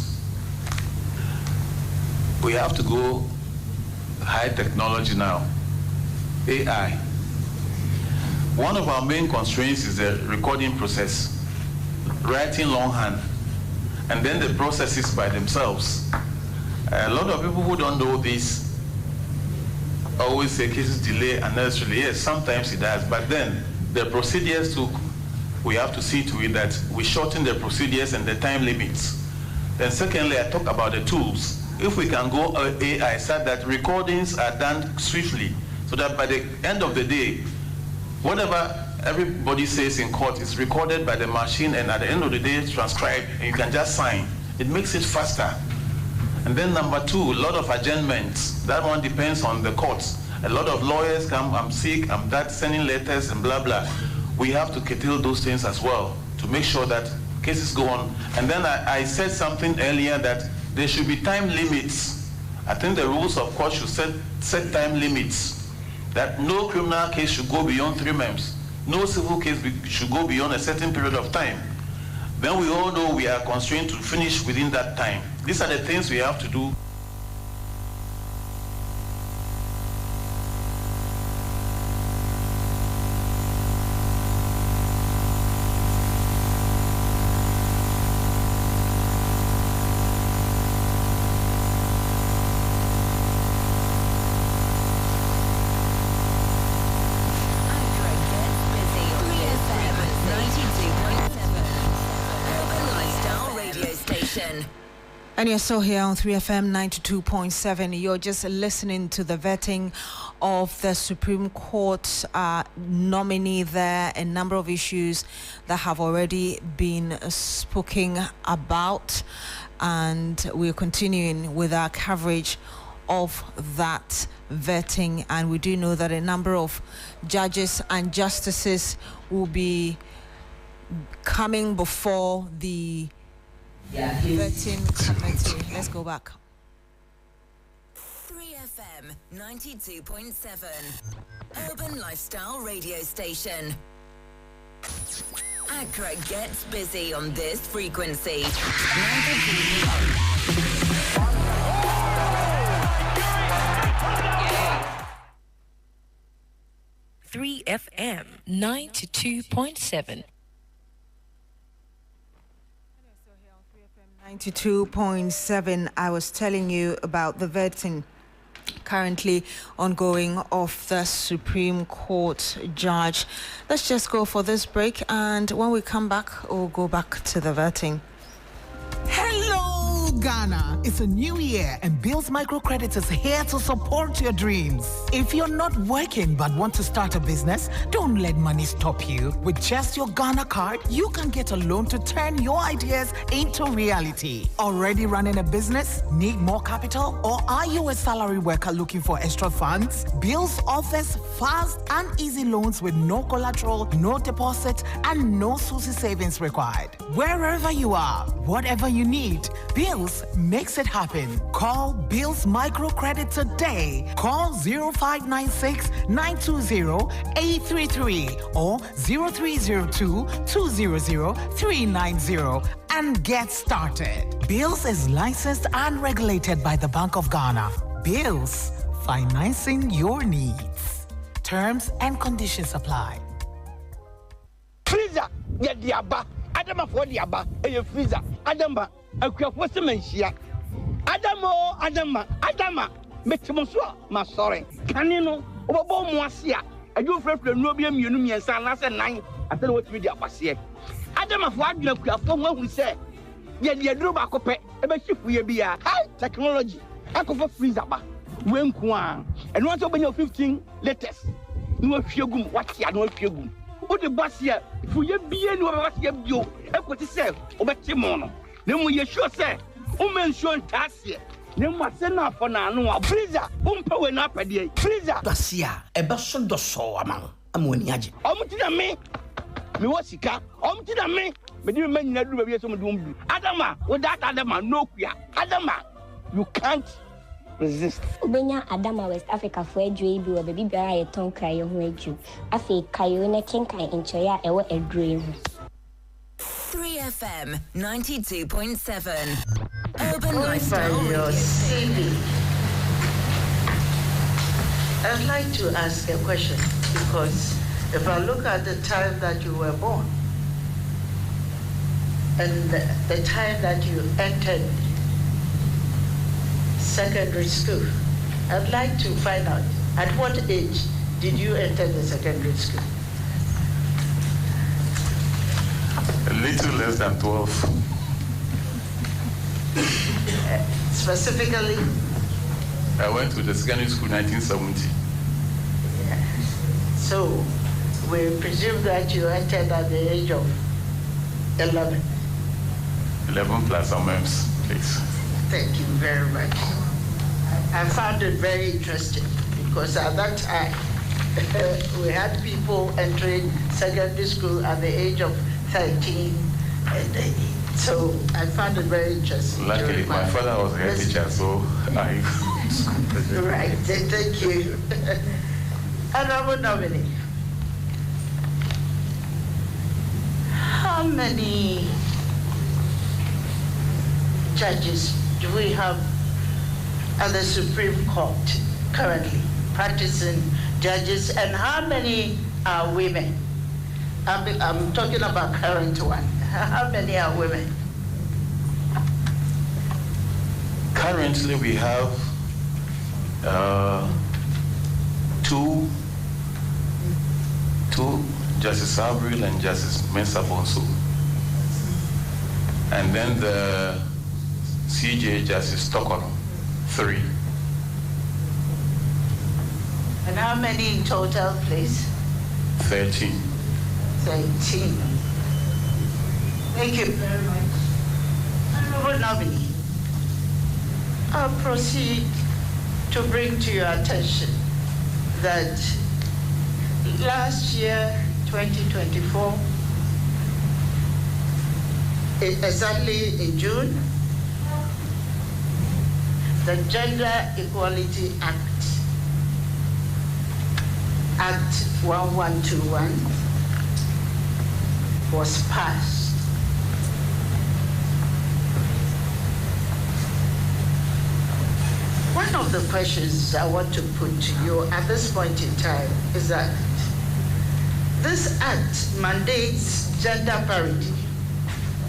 We have to go high technology now, AI. One of our main constraints is the recording process, writing longhand, and then the processes by themselves. A lot of people who don't know this always say cases delay unnecessarily. Yes, sometimes it does, but then the procedures too, we have to see to it that we shorten the procedures and the time limits. Then secondly, I talk about the tools. If we can go AI, so that recordings are done swiftly, so that by the end of the day, whatever everybody says in court is recorded by the machine and at the end of the day it's transcribed and you can just sign. It makes it faster. And then number two, a lot of adjournments. That one depends on the courts. A lot of lawyers come, I'm sick, I'm that, sending letters and blah, blah. We have to curtail those things as well to make sure that cases go on. And then I said something earlier that there should be time limits. I think the rules of court should set time limits. That no criminal case should go beyond 3 months. No civil case should go beyond a certain period of time. Then we all know we are constrained to finish within that time. These are the things we have to do And you're still here on 3FM 92.7. You're just listening to the vetting of the Supreme Court nominee there. A number of issues that have already been spoken about. And we're continuing with our coverage of that vetting. And we do know that a number of judges and justices will be coming before the vetting committee. Let's go back. 3FM 92.7, urban lifestyle radio station. Accra gets busy on this frequency. 3FM 92.7. 92.7. I was telling you about the vetting currently ongoing of the Supreme Court judge. Let's just go for this break, and when we come back, we'll go back to the vetting. Hello, Ghana. It's a new year, and Bills Microcredit is here to support your dreams. If you're not working but want to start a business, don't let money stop you. With just your Ghana card, you can get a loan to turn your ideas into reality. Already running a business? Need more capital? Or are you a salary worker looking for extra funds? Bills offers fast and easy loans with no collateral, no deposit, and no SUSI savings required. Wherever you are, whatever you need, Bills makes it happen. Call Bills Microcredit today. Call 0596 920 833 or 0302 200 390 and get started. Bills is licensed and regulated by the Bank of Ghana. Bills, financing your needs. Terms and conditions apply. Freezer, get the abba. Adama for the abba, a freezer. Adama, a Kwasemensia. Adama, Metimosua, my sorry. Canino, Obo Moasia. I do for Nobium Unum and San last night. I tell what we did was here. Adama for the from what we say. Yet the Drubacope, a bishop will be a high technology. I go for freezer. When Kwan, and once open your 15 letters. No Fiogum, what ya no Fiogum. What the bus here? For your being what you have put yourself over Timono. Then we sure say, sure Tassia. Then what's enough for now? Freezer, when up a day. Freezer, Dacia, a person does so among Ammoniaji. Me, Miwasika, me, but you may not do some doom. Adama, without Adama, no queer. Adama, you can't resist. Ubenya Adama West Africa for a dream, or baby bear a tongue cry on you. I say, Kayona Kinkai in Choya, a dream. 3FM 92.7, urban lifestyle radio station. I'd like to ask a question, because if I look at the time that you were born and the time that you entered secondary school, I'd like to find out at what age did you enter the secondary school? A little less than 12. Specifically? I went to the secondary school in 1970. Yeah. So we presume that you entered at the age of 11. 11 plus or minus, please. Thank you very much. I found it very interesting because at that time we had people entering secondary school at the age of 13 and 18. So I found it very interesting. Luckily, my father was a head teacher, so I... Right, thank you. Honorable nominee, how many judges do we have at the Supreme Court currently, practicing judges, and how many are women? I'm talking about current one. How many are women? Currently, we have two, Justice Abril and Justice Mensah Bonsu. And then the CJ Justice Stockholm, 3. And how many in total, please? 13. 13. Thank you very much. Honorable nominee, I'll proceed to bring to your attention that last year, 2024, exactly in June, the Gender Equality Act, Act 1121, was passed. One of the questions I want to put to you at this point in time is that this act mandates gender parity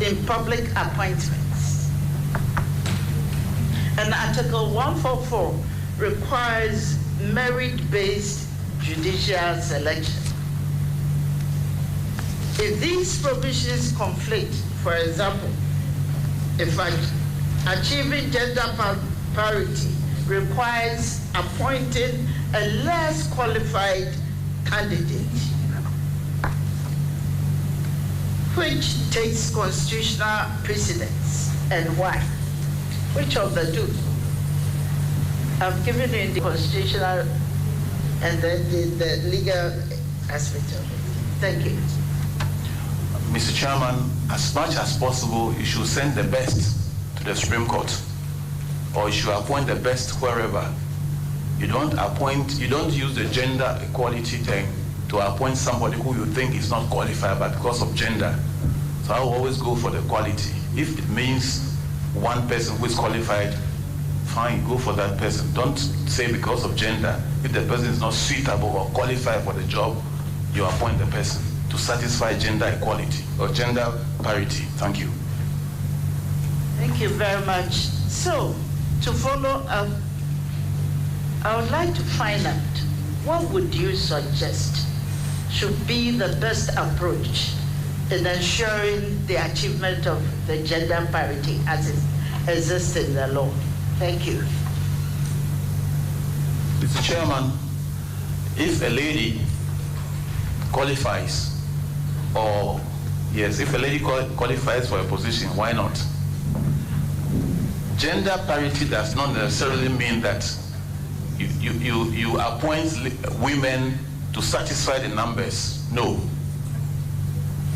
in public appointments. And Article 144 requires merit-based judicial selection. If these provisions conflict, for example, if achieving gender parity requires appointing a less qualified candidate, which takes constitutional precedence and why? Which of the two? I've given you the constitutional and then the legal aspect of it. Thank you. Mr. Chairman, as much as possible, you should send the best to the Supreme Court, or you should appoint the best wherever. You don't use the gender equality thing to appoint somebody who you think is not qualified, but because of gender. So I will always go for the quality. If it means one person who is qualified, fine, go for that person. Don't say because of gender. If the person is not suitable or qualified for the job, you appoint the person to satisfy gender equality or gender parity. Thank you. Thank you very much. So, to follow up, I would like to find out what would you suggest should be the best approach in ensuring the achievement of the gender parity as it exists in the law. Thank you. Mr. Chairman, if a lady qualifies, or yes, if a lady qualifies for a position, why not? Gender parity does not necessarily mean that you appoint women to satisfy the numbers. No.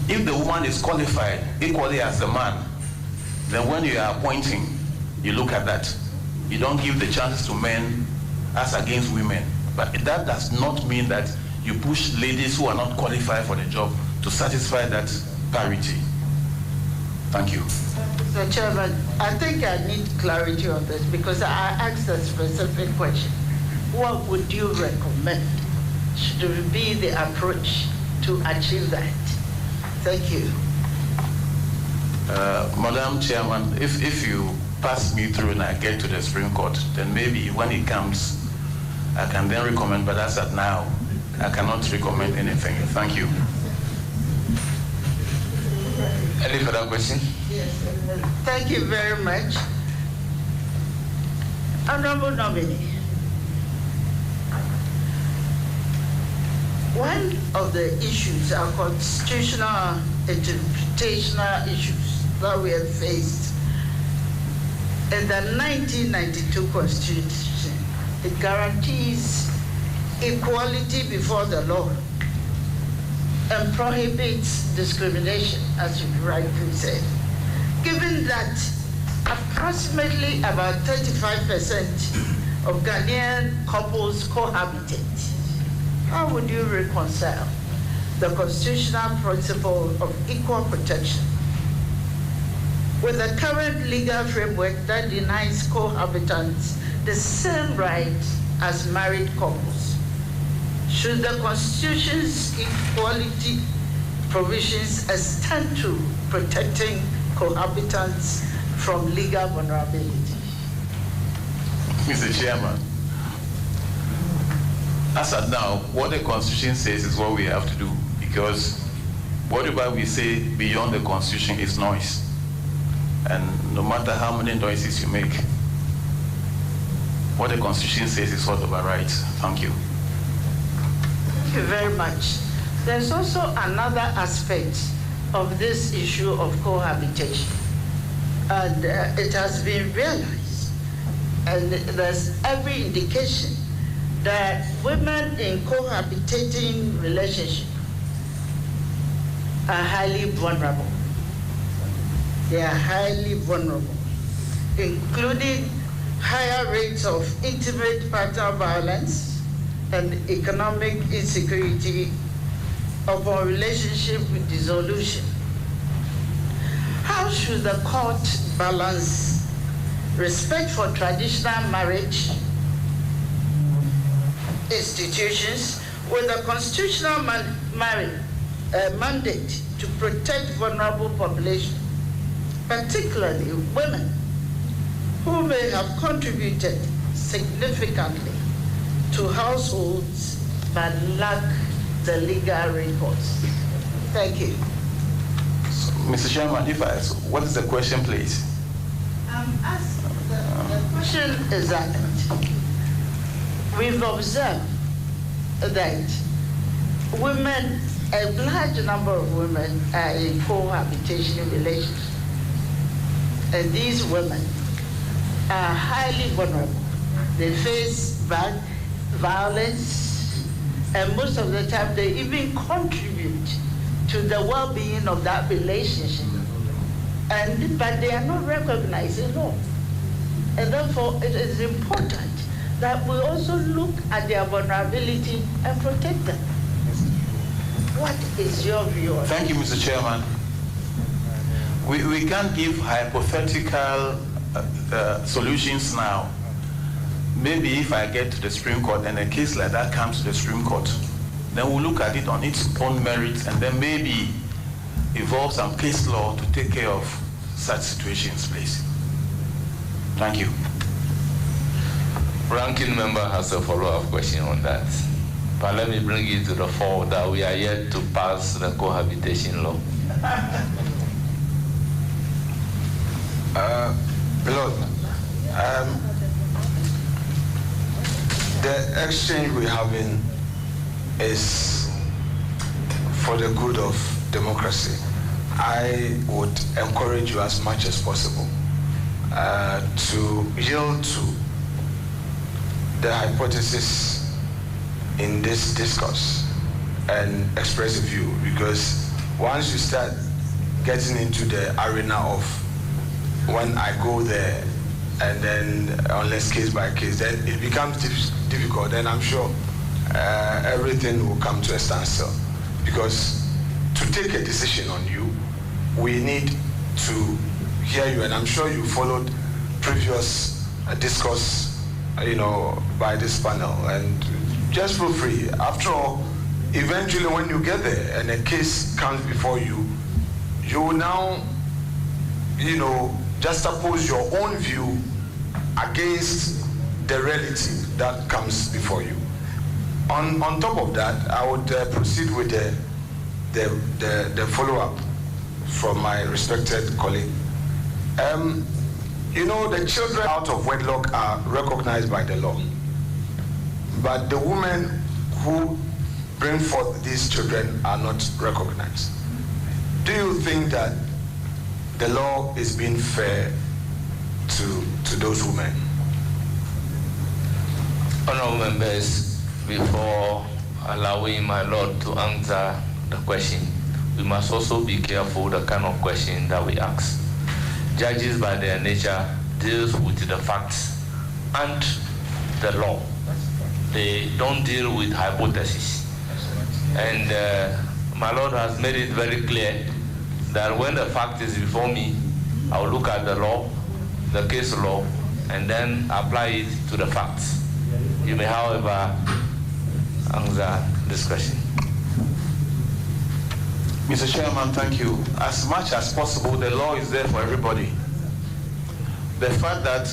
If the woman is qualified equally as the man, then when you are appointing, you look at that. You don't give the chances to men as against women. But that does not mean that you push ladies who are not qualified for the job to satisfy that parity. Thank you. Mr. Chairman, I think I need clarity on this because I asked a specific question. What would you recommend should be the approach to achieve that? Thank you. Madam Chairman, if you pass me through and I get to the Supreme Court, then maybe when it comes, I can then recommend, but as at now, I cannot recommend anything. Thank you. Any further question? Yes, thank you very much. Honorable nominee, one of the issues are constitutional interpretational issues that we have faced in the 1992 Constitution. It guarantees equality before the law and prohibits discrimination, as you rightly said. Given that approximately about 35% of Ghanaian couples cohabitate, how would you reconcile the constitutional principle of equal protection with the current legal framework that denies cohabitants the same rights as married couples? Should the Constitution's equality provisions extend to protecting cohabitants from legal vulnerability? Mr. Chairman, as of now, what the Constitution says is what we have to do, because whatever we say beyond the Constitution is noise. And no matter how many noises you make, what the Constitution says is what overrides. Thank you. Thank you very much. There's also another aspect of this issue of cohabitation. And it has been realized, and there's every indication that women in cohabitating relationships are highly vulnerable. They are highly vulnerable, including higher rates of intimate partner violence and economic insecurity upon relationship with dissolution. How should the court balance respect for traditional marriage institutions with a constitutional mandate to protect vulnerable populations, particularly women who may have contributed significantly to households but lack the legal recourse? Thank you. So, Mr. Chairman, if I ask, what is the question, please? The question is that we've observed that women, a large number of women are in cohabitation relationships. And these women are highly vulnerable. They face violence, and most of the time they even contribute to the well-being of that relationship. But they are not recognized at all. And therefore, it is important that we also look at their vulnerability and protect them. What is your view on Thank you, Mr. Chairman. We can't give hypothetical solutions now. Maybe if I get to the Supreme Court and a case like that comes to the Supreme Court, then we'll look at it on its own merits and then maybe evolve some case law to take care of such situations, please. Thank you. Ranking member has a follow-up question on that. But let me bring it to the fore that we are yet to pass the cohabitation law. Beloved, the exchange we're having is for the good of democracy. I would encourage you as much as possible to yield to the hypothesis in this discourse and express a view, because once you start getting into the arena of when I go there and then unless case by case, then it becomes difficult, and I'm sure everything will come to a standstill. Because to take a decision on you, we need to hear you, and I'm sure you followed previous discourse, by this panel, and just feel free. After all, eventually when you get there and a case comes before you, you will now, just oppose your own view against the reality that comes before you. On top of that, I would proceed with the follow-up from my respected colleague. The children out of wedlock are recognized by the law, but the women who bring forth these children are not recognized. Do you think that the law is being fair to those women? Honorable members, before allowing my Lord to answer the question, we must also be careful the kind of question that we ask. Judges by their nature deals with the facts and the law. They don't deal with hypotheses. And my Lord has made it very clear that when the fact is before me, I will look at the law, the case law, and then apply it to the facts. You may, however, answer this question. Mr. Chairman, thank you. As much as possible, the law is there for everybody. The fact that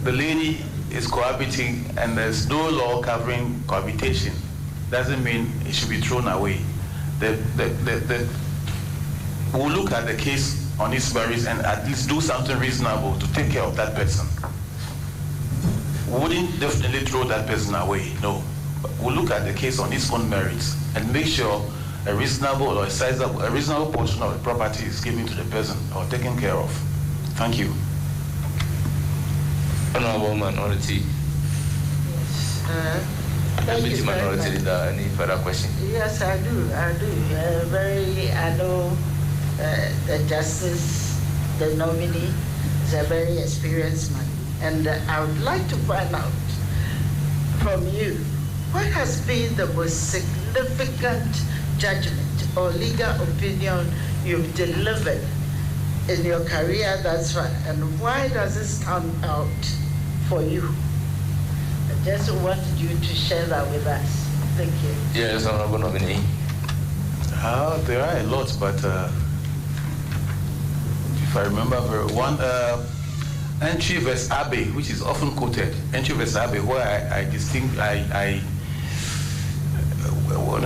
the lady is cohabiting and there's no law covering cohabitation doesn't mean it should be thrown away. We'll look at the case on his merits and at least do something reasonable to take care of that person. We wouldn't definitely throw that person away, no. But we'll look at the case on its own merits and make sure a reasonable or a reasonable portion of the property is given to the person or taken care of. Thank you. Honorable Minority. Thank you Minority Leader, any further question? Yes, I do. I know the justice, the nominee, is a very experienced man. And I would like to find out from you, what has been the most significant judgment or legal opinion you've delivered in your career thus far, and why does it stand out for you? I just wanted you to share that with us. Thank you. Yes, Honorable Nominee. There are a lot, but if I remember very one, Entry vs. Abbey, which is often quoted, Entry vs. Abbey, where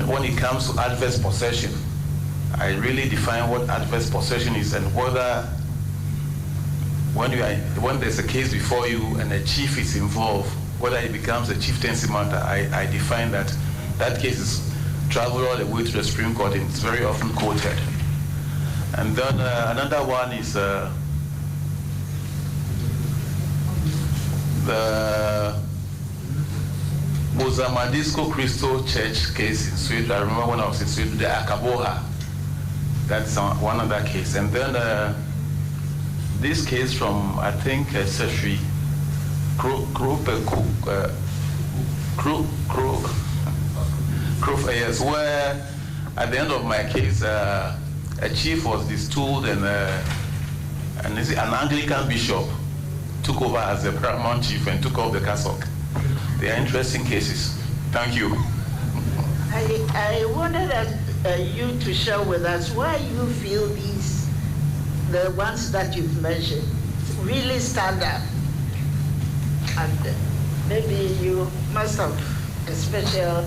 when it comes to adverse possession, I really define what adverse possession is and whether when there's a case before you and a chief is involved, whether it becomes a chieftaincy matter. I define that case is traveled all the way to the Supreme Court and it's very often quoted. And then another one is the Mozamadisco Cristo Church case in Sweden. I remember when I was in Sweden, the Akaboha. That's one other case. And then this case from, I think, Sesri yes, where at the end of my case, a chief was distooled and an Anglican bishop took over as the paramount chief and took off the cassock. They are interesting cases. Thank you. I wanted you to share with us why you feel the ones that you've mentioned, really stand out. And maybe you must have a special...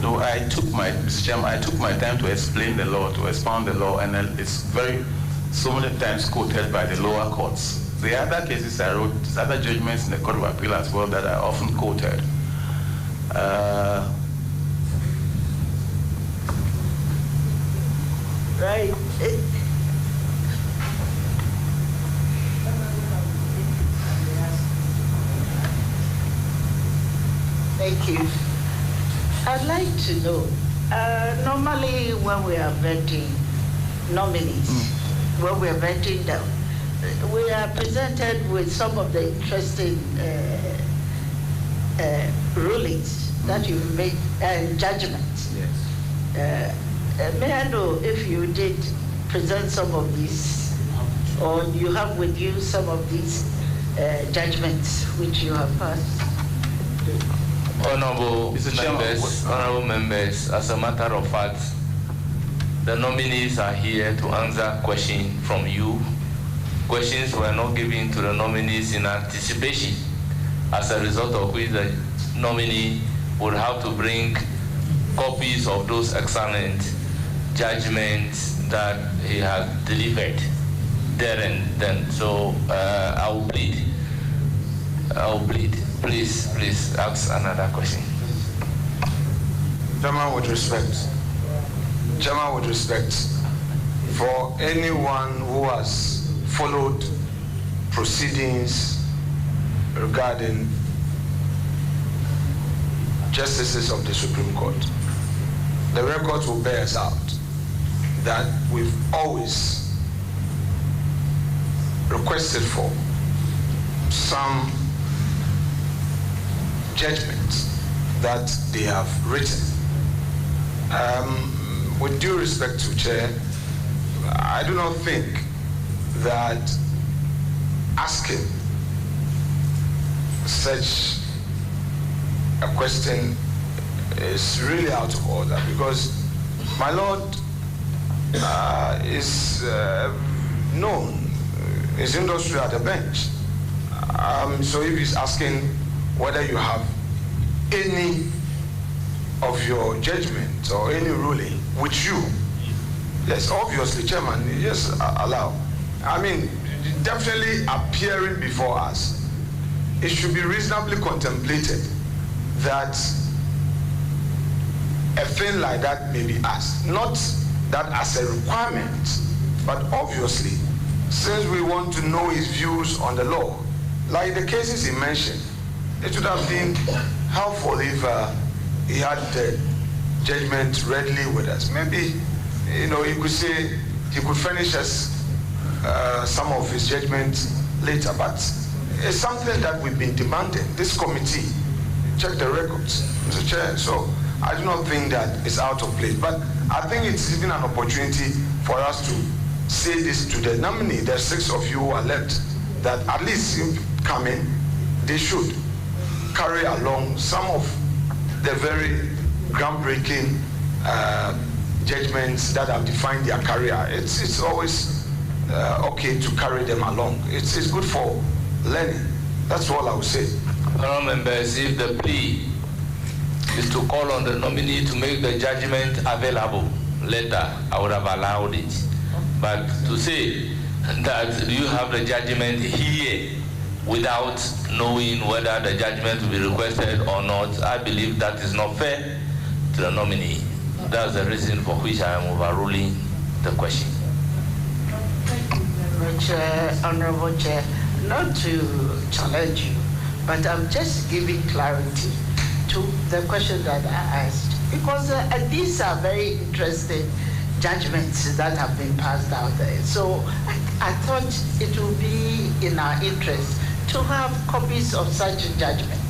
No, Mr. Chairman, I took my time to explain the law, to expound the law, and it's so many times quoted by the lower courts. The other cases I wrote, other judgments in the Court of Appeal as well that are often quoted. Right. Thank you. I'd like to know, normally when we are vetting nominees, when we are vetting them, we are presented with some of the interesting rulings that you've made and judgments. Yes. May I know if you did present some of these, or you have with you some of these judgments which you have passed? Honorable members, as a matter of fact, the nominees are here to answer questions from you. Questions were not given to the nominees in anticipation, as a result of which the nominee would have to bring copies of those excellent judgments that he has delivered there and then. So I will plead. Please ask another question. Chairman, with respect, for anyone who has followed proceedings regarding justices of the Supreme Court, the records will bear us out that we've always requested for some judgments that they have written. With due respect to Chair, I do not think that asking such a question is really out of order, because my Lord is known, his industry at the bench. So if he's asking whether you have any of your judgment or any ruling which you Yes, obviously, Chairman, yes, allow. I mean, definitely appearing before us, it should be reasonably contemplated that a thing like that may be asked. Not that as a requirement, but obviously, since we want to know his views on the law, like the cases he mentioned, it would have been helpful if he had the judgment readily with us. Maybe, you know, he could say he could furnish us some of his judgment later, but it's something that we've been demanding. This committee, check the records, Mr. Chair. So I do not think that it's out of place, but I think it's even an opportunity for us to say this to the nominee. There's 6 of you who are left, that at least come in, they should carry along some of the very groundbreaking judgments that have defined their career. It's always okay to carry them along. It's good for learning. That's all I would say. Honourable members, if the plea is to call on the nominee to make the judgment available later, I would have allowed it. But to say that you have the judgment here without knowing whether the judgment will be requested or not, I believe that is not fair to the nominee. That's the reason for which I am overruling the question. Honorable Chair, not to challenge you, but I'm just giving clarity to the question that I asked, because these are very interesting judgments that have been passed out there. So I thought it would be in our interest to have copies of such judgments.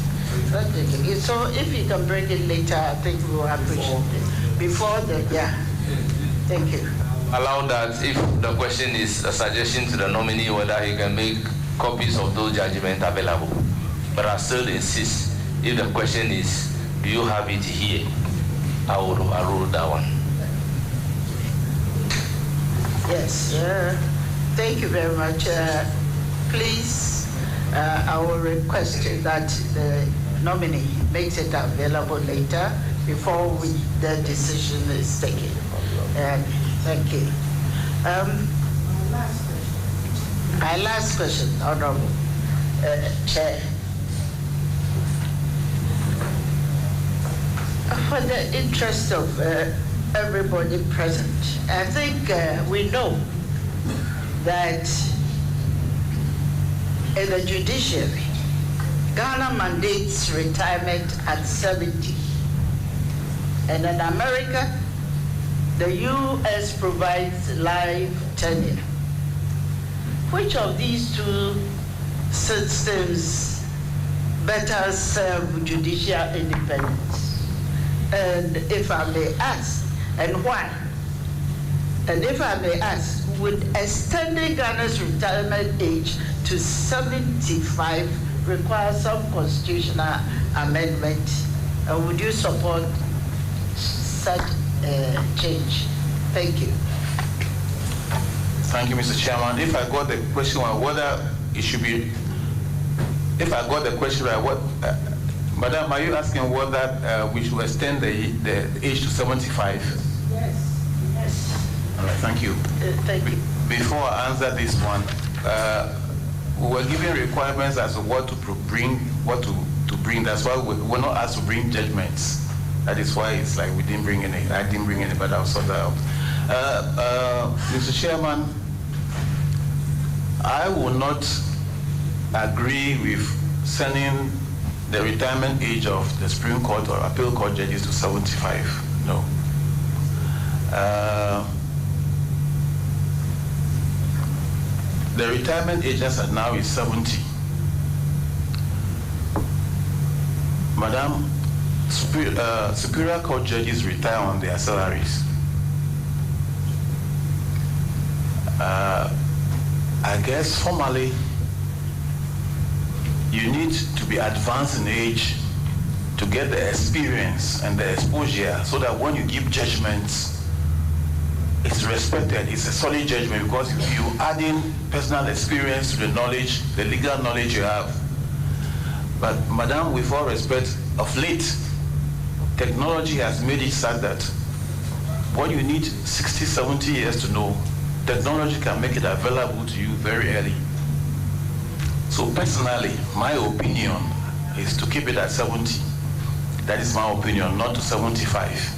So if you can bring it later, I think we will appreciate it. Before the, thank you. Allow that if the question is a suggestion to the nominee whether he can make copies of those judgments available. But I still insist, if the question is, do you have it here? I will rule that one. Yes, thank you very much. Please, I will request that the nominee makes it available later before the decision is taken. Thank you. My last question, Honorable Chair. For the interest of everybody present, I think we know that in the judiciary, Ghana mandates retirement at 70. And in America, the U.S. provides life tenure. Which of these two systems better serve judicial independence? And if I may ask, and why? And if I may ask, would extending Ghana's retirement age to 75 require some constitutional amendment? And would you support such change? Thank you. Thank you, Mr. Chairman. If I got the question on whether it should be, if I got the question right, what, Madam, are you asking whether we should extend the age to 75? Yes. Yes. All right, thank you. Thank you. Before I answer this one, we were given requirements as to what to bring, That's why we're not asked to bring judgments. That is why it's like we didn't bring any. I didn't bring any, but I'll sort that out. Mr. Chairman, I will not agree with sending the retirement age of the Supreme Court or Appeal Court judges to 75. No. The retirement age as of now is 70. Madam, Superior Court judges retire on their salaries. I guess formally, you need to be advanced in age to get the experience and the exposure so that when you give judgments, it's respected. It's a solid judgment because you add in personal experience to the knowledge, the legal knowledge you have. But Madam, with all respect, of late, technology has made it such that what you need 60, 70 years to know, technology can make it available to you very early. So personally, my opinion is to keep it at 70. That is my opinion, not to 75.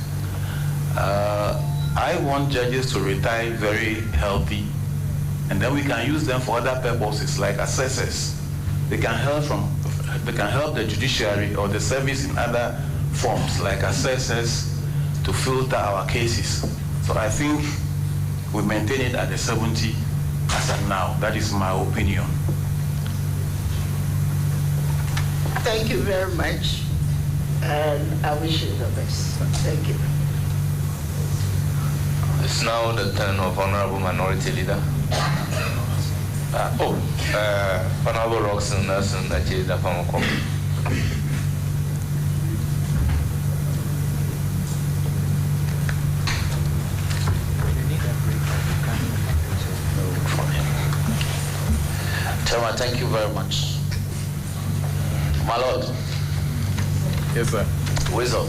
I want judges to retire very healthy, and then we can use them for other purposes like assessors. They can help the judiciary or the service in other forms like assessors to filter our cases. So I think we maintain it at the 70 as of now. That is my opinion. Thank you very much, and I wish you the best. Thank you. It's now the turn of Honorable Minority Leader. Honorable Roxanne Nelson, Ajay Dafamoko. Chairman, thank you very much. My Lord. Yes, sir. Wisdom.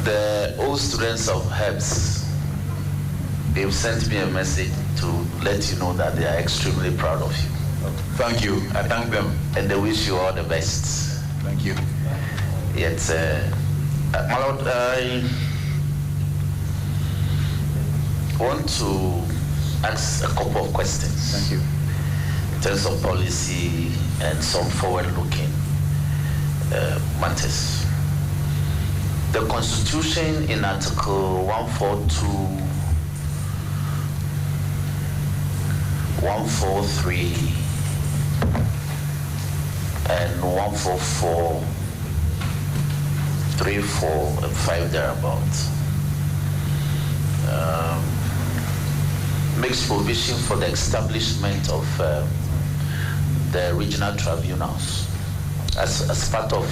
The old students of HEBS, they've sent me a message to let you know that they are extremely proud of you. Thank you. I thank them. And they wish you all the best. Thank you. Yet, my Lord, I want to ask a couple of questions. Thank you. In terms of policy and some forward-looking matters. The Constitution in Article 142, 143, and 144, 3, 4, and 5 thereabouts makes provision for the establishment of the regional tribunals as part of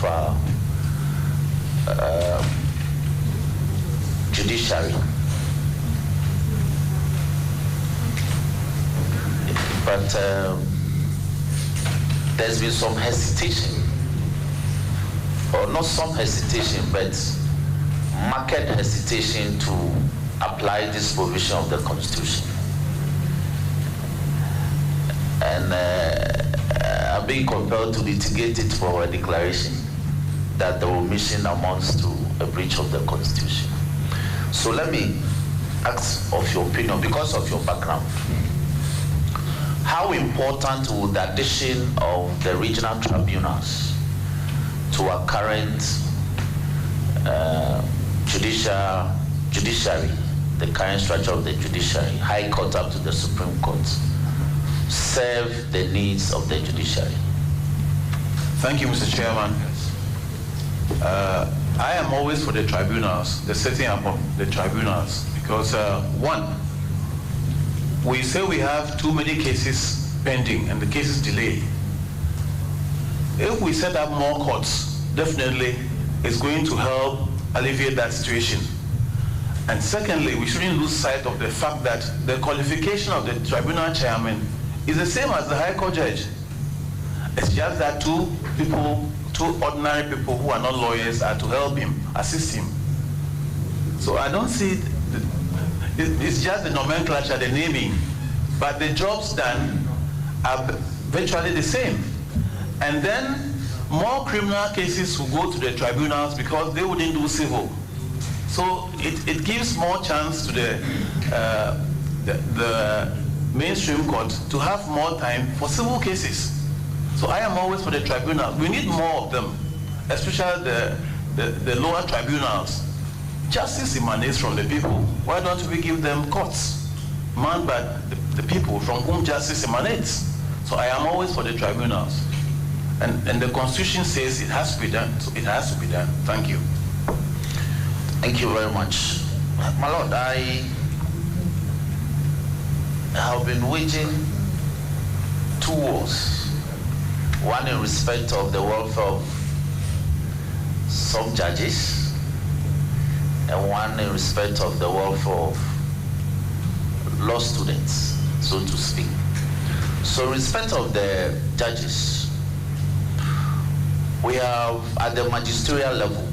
judiciary. But there's been some hesitation, or not some hesitation, but marked hesitation to apply this provision of the Constitution. And I'm being compelled to litigate it for a declaration that the omission amounts to a breach of the Constitution. So let me ask of your opinion, because of your background, how important would the addition of the regional tribunals to our current judiciary, the current structure of the judiciary, High Court up to the Supreme Court, serve the needs of the judiciary? Thank you, Mr. Chairman. I am always for the tribunals, the setting up of the tribunals, because one, we say we have too many cases pending and the cases delay. If we set up more courts, definitely it's going to help alleviate that situation. And secondly, we shouldn't lose sight of the fact that the qualification of the tribunal chairman is the same as the High Court judge. It's just that two ordinary people who are not lawyers are to help him, assist him. So I don't see, it's just the nomenclature, the naming, but the jobs done are virtually the same. And then more criminal cases will go to the tribunals because they wouldn't do civil. So it gives more chance to the mainstream court to have more time for civil cases. So I am always for the tribunal. We need more of them, especially the lower tribunals. Justice emanates from the people. Why don't we give them courts manned by the people from whom justice emanates? So I am always for the tribunals. And the Constitution says it has to be done, so it has to be done. Thank you. Thank you very much. My Lord, I have been waging two wars. One in respect of the welfare of some judges, and one in respect of the welfare of law students, so to speak. So in respect of the judges, We have, at the magisterial level,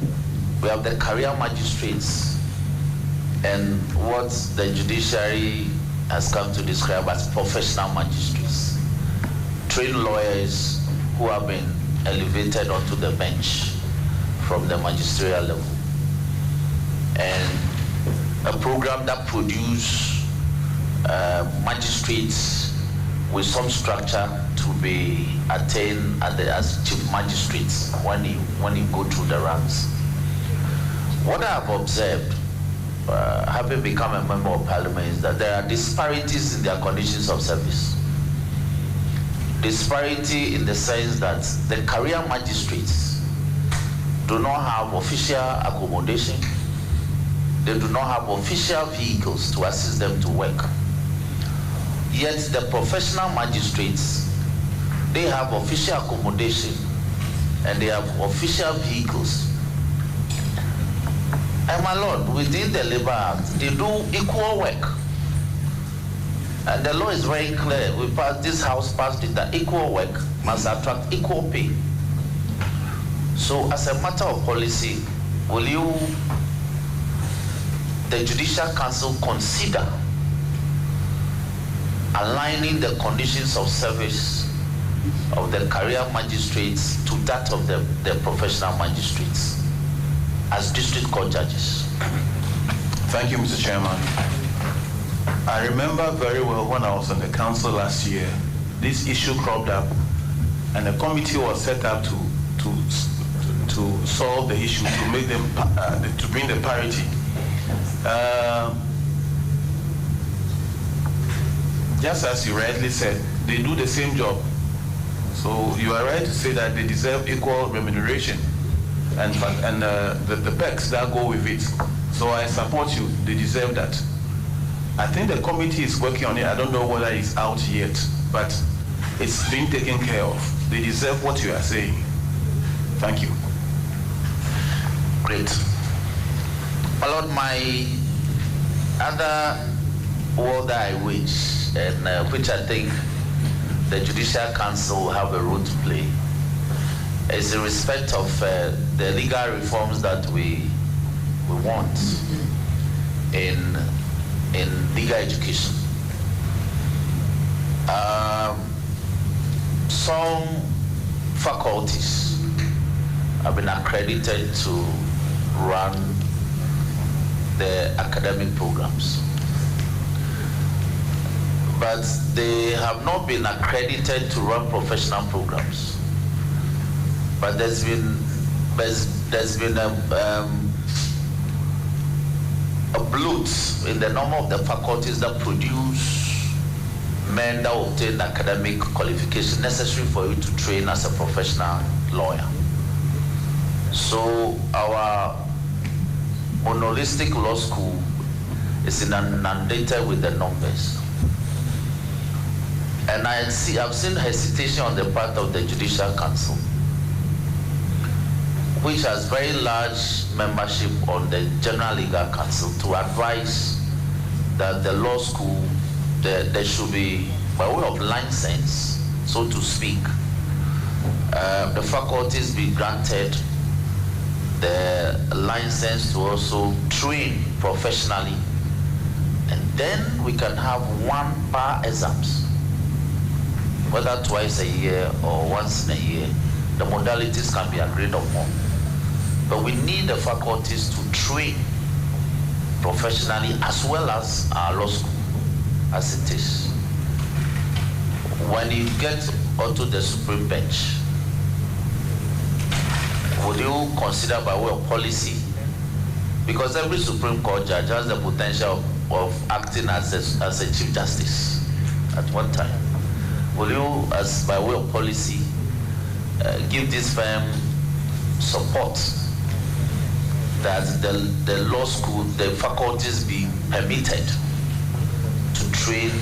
we have the career magistrates and what the judiciary has come to describe as professional magistrates, trained lawyers who have been elevated onto the bench from the magisterial level, and a program that produces magistrates with some structure to be attained as chief magistrates when you go through the ranks. What I have observed, having become a member of parliament, is that there are disparities in their conditions of service. Disparity in the sense that the career magistrates do not have official accommodation. They do not have official vehicles to assist them to work. Yet the professional magistrates, they have official accommodation and they have official vehicles. And my Lord, within the Labour Act, they do equal work. And the law is very clear. This House passed it that equal work must attract equal pay. So as a matter of policy, will you, the Judicial Council, consider aligning the conditions of service of the career magistrates to that of the professional magistrates as district court judges? Thank you, Mr. Chairman. I remember very well when I was on the council last year, this issue cropped up and a committee was set up to solve the issue, to make them, to bring the parity. Just as you rightly said, they do the same job. So you are right to say that they deserve equal remuneration and the perks that go with it. So I support you, they deserve that. I think the committee is working on it. I don't know whether it's out yet, but it's being taken care of. They deserve what you are saying. Thank you. Great. My Lord, my other war that I wish, and which I think the Judicial Council will have a role to play, is in respect of the legal reforms that we want in legal education. Some faculties have been accredited to run the academic programs, but they have not been accredited to run professional programs. But there's been a bloat in the number of the faculties that produce men that obtain academic qualification necessary for you to train as a professional lawyer. So our monolistic law school is inundated with the numbers. And I've seen hesitation on the part of the Judicial Council, which has very large membership on the General Legal Council, to advise that the law school, there should be, by way of license, so to speak, the faculties be granted the license to also train professionally, and then we can have one bar exams, whether twice a year or once in a year. The modalities can be agreed upon. But we need the faculties to train professionally as well as our law school, as it is. When you get onto the Supreme Bench, would you consider by way of policy, because every Supreme Court judge has the potential of acting as a Chief Justice at one time, will you, as by way of policy, give this firm support that the law school, the faculties be permitted to train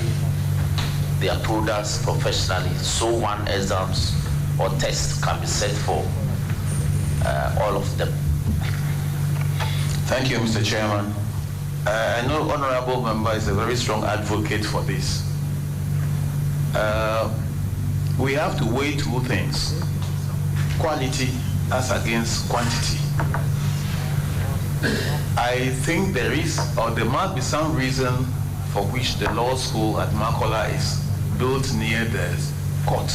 their products professionally, so one exams or test can be set for all of them? Thank you, Mr. Chairman. I know Honorable Member is a very strong advocate for this. We have to weigh two things: quality as against quantity. I think there is, or there must be some reason for which the law school at Makola is built near the court.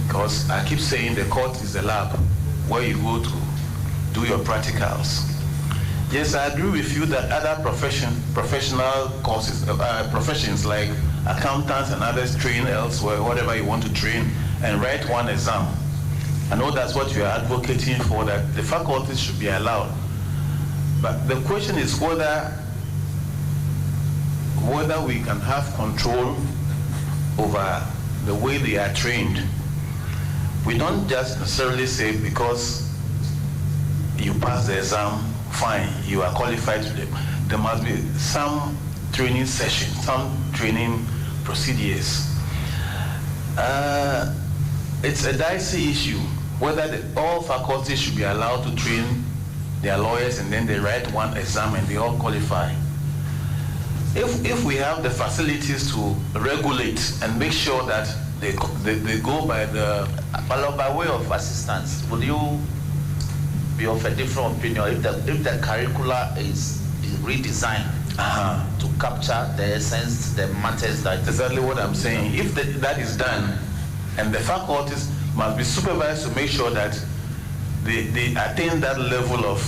Because I keep saying the court is the lab where you go to do your practicals. Yes, I agree with you that other professional courses, professions like accountants and others train elsewhere, whatever you want to train, and write one exam. I know that's what you are advocating for, that the faculties should be allowed. But the question is whether we can have control over the way they are trained. We don't just necessarily say because you pass the exam, fine, you are qualified to them. There must be some training session, some training procedures. It's a dicey issue whether all faculties should be allowed to train their lawyers and then they write one exam and they all qualify. If we have the facilities to regulate and make sure that they go by the... But by way of assistance, would you be of a different opinion if the curricula is redesigned to capture the essence, the matters that... Exactly what I'm saying. If that is done, and the faculties must be supervised to make sure that they attain that level of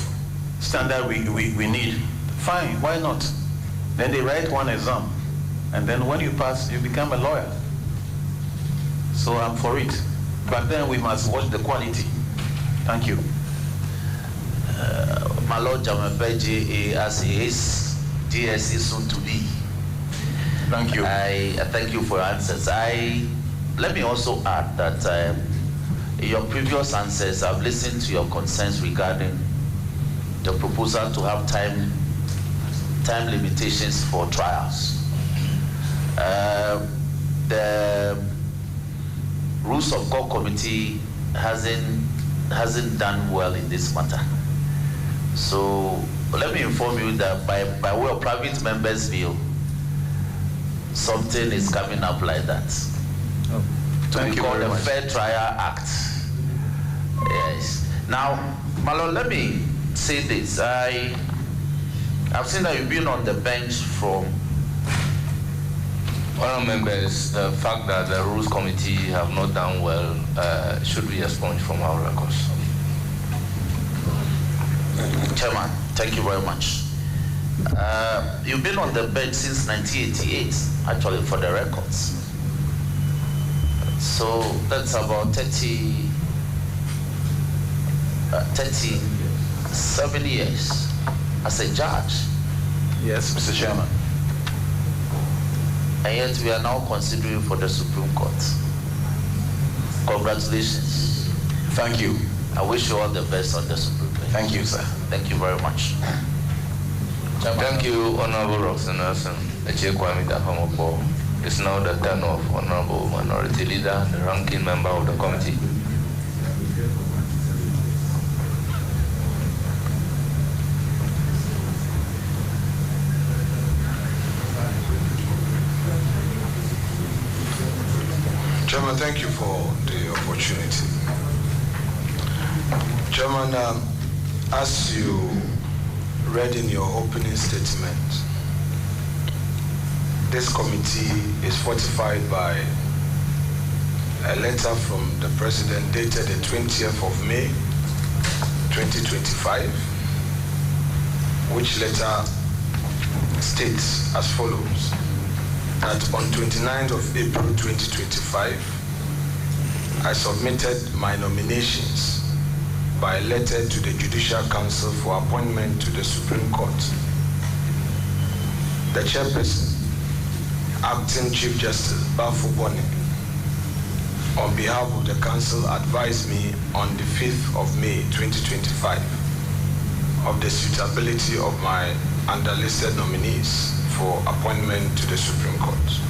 standard we need, fine, why not? Then they write one exam, and then when you pass, you become a lawyer. So I'm for it. But then we must watch the quality. Thank you. My Lord Jamapeji, as he is GSE soon to be. Thank you. I thank you for your answers. Let me also add that in your previous answers, I've listened to your concerns regarding the proposal to have time limitations for trials. The Rules of Court Committee hasn't done well in this matter. So let me inform you that by way of private members' view, something is coming up like that. To be called the Fair Trial Act. Yes. Now, Malo, let me say this. I've seen that you've been on the bench from... Honourable members, the fact that the Rules Committee have not done well should be expunged from our records. Chairman, thank you very much. You've been on the bench since 1988, actually, for the records. So that's about 37 years as a judge. Yes, Mr. Chairman. And yet we are now considering for the Supreme Court. Congratulations. Thank you. I wish you all the best on the Supreme Court. Thank you, sir. Thank you very much. Thank you, Honorable Roxanne Nelson. It's now the turn of Honorable Minority Leader, the ranking member of the committee. Chairman, thank you for the opportunity. Chairman, as you read in your opening statement, this committee is fortified by a letter from the President dated the 20th of May, 2025, which letter states as follows, that on 29th of April 2025, I submitted my nominations by letter to the Judicial Council for appointment to the Supreme Court. The chairperson, Acting Chief Justice Bafo Boni, on behalf of the Council, advised me on the 5th of May 2025 of the suitability of my underlisted nominees for appointment to the Supreme Court.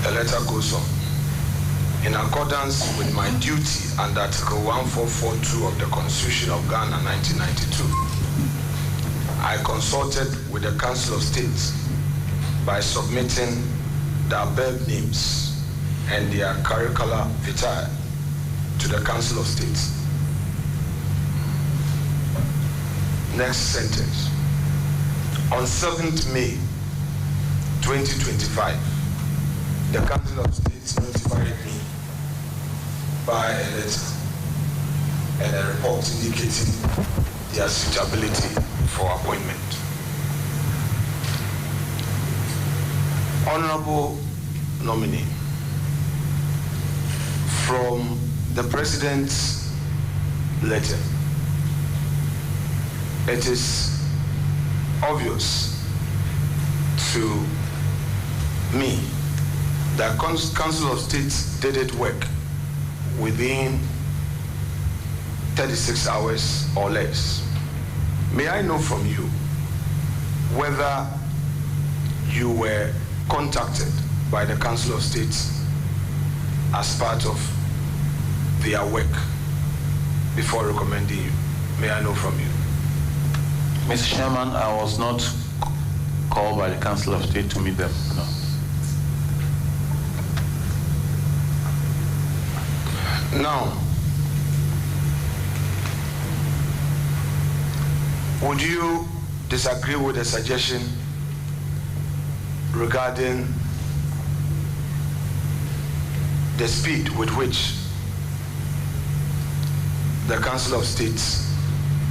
The letter goes on. In accordance with my duty under Article 1442 of the Constitution of Ghana 1992, I consulted with the Council of State by submitting the above names and their curricula vitae to the Council of State. Next sentence. On 7th May 2025, the Council of State notified me by a letter and a report indicating their suitability for appointment. Honorable nominee, from the President's letter, it is obvious to me that Council of State did its work within 36 hours or less. May I know from you whether you were contacted by the Council of State as part of their work before recommending you? May I know from you? Mr. Chairman, I was not called by the Council of State to meet them, no. Now, would you disagree with the suggestion regarding the speed with which the Council of State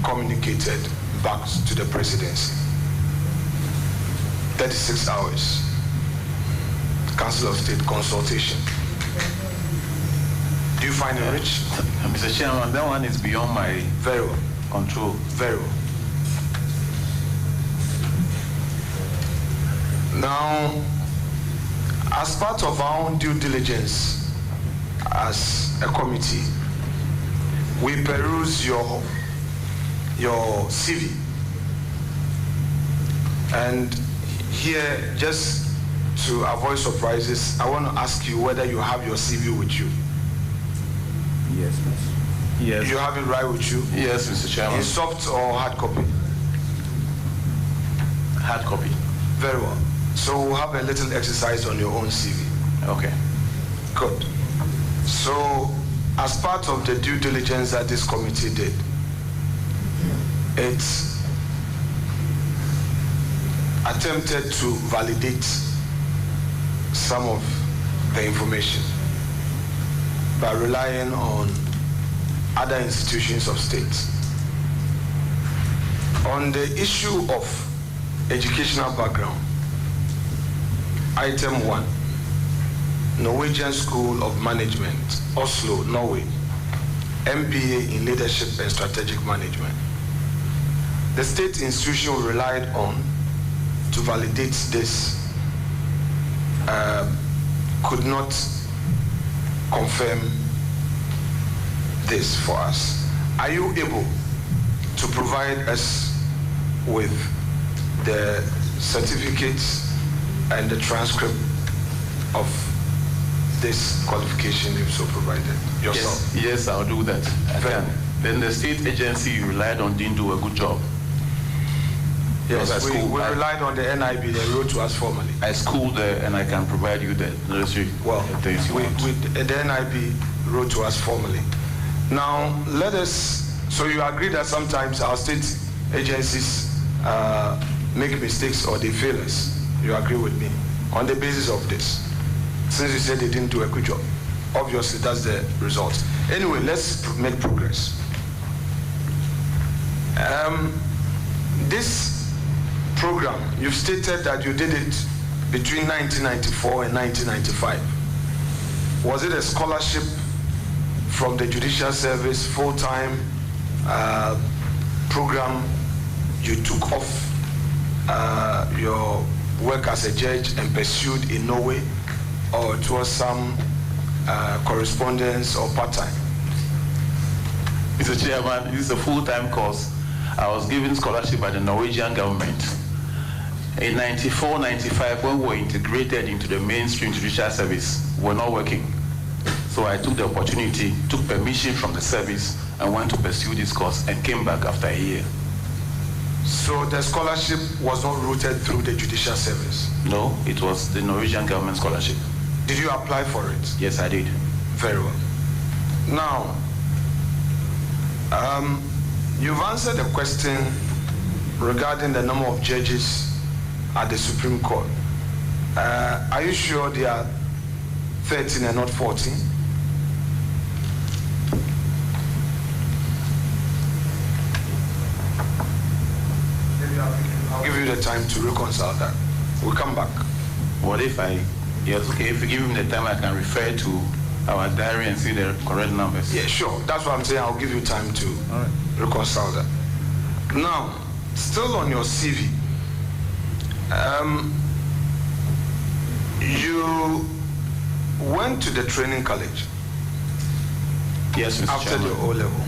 communicated back to the presidency? 36 hours, Council of State consultation. Do you find it rich? Mr. Chairman, that one is beyond my control. Very well. Now, as part of our own due diligence as a committee, we peruse your CV. And here, just to avoid surprises, I want to ask you whether you have your CV with you. Yes, miss. Yes. You have it right with you? Yes, Mr. Chairman. In soft or hard copy? Hard copy. Very well. So we'll have a little exercise on your own CV. Okay. Good. So, as part of the due diligence that this committee did, it attempted to validate some of the information by relying on other institutions of state. On the issue of educational background, item 1, Norwegian School of Management, Oslo, Norway, MBA in Leadership and Strategic Management. The state institution relied on to validate this could not confirm this for us. Are you able to provide us with the certificates and the transcript of this qualification if so provided yourself? Yes, I'll do that. Then the state agency you relied on didn't do a good job. Yes, we relied on the NIB, they wrote to us formally. I schooled there and I can provide you the necessary things you want. The NIB wrote to us formally. Now, so you agree that sometimes our state agencies make mistakes or they fail us. You agree with me on the basis of this? Since you said they didn't do a good job. Obviously, that's the result. Anyway, let's make progress. This program, you've stated that you did it between 1994 and 1995. Was it a scholarship from the Judicial Service, full-time program you took off your work as a judge and pursued in Norway, or it was some correspondence or part-time? Mr. Chairman, this is a full-time course. I was given scholarship by the Norwegian government. In 94, 95, when we were integrated into the mainstream judicial service, we were not working. So I took the opportunity, took permission from the service, and went to pursue this course and came back after a year. So the scholarship was not routed through the judicial service? No, it was the Norwegian government scholarship. Did you apply for it? Yes, I did. Very well. Now, you've answered the question regarding the number of judges at the Supreme Court. Are you sure they are 13 and not 14? I'll give you the time to reconcile that. We'll come back. What if yes, okay, if you give him the time, I can refer to our diary and see the correct numbers. Yeah, sure. That's what I'm saying. I'll give you time to reconcile that. Now, still on your CV, you went to the training college. Yes, Mr. After Chairman. the O-level.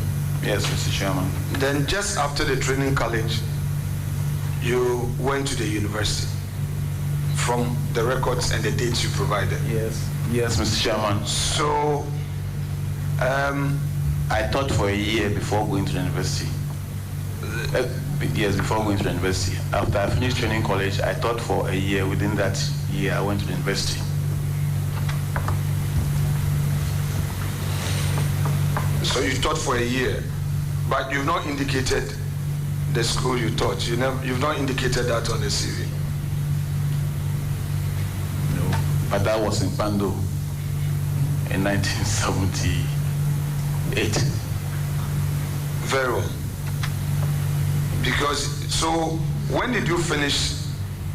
Yes, Mr. Chairman. Then just after the training college, you went to the university from the records and the dates you provided. Yes. Yes, Mr. Chairman. So, I taught for a year before going to the university. Yes, before going to the university. After I finished training college, I taught for a year. Within that year, I went to the university. So you taught for a year, but you've not indicated the school you taught. You've not indicated that on the CV. No, but that was in Pando in 1978. Very well. Because, so when did you finish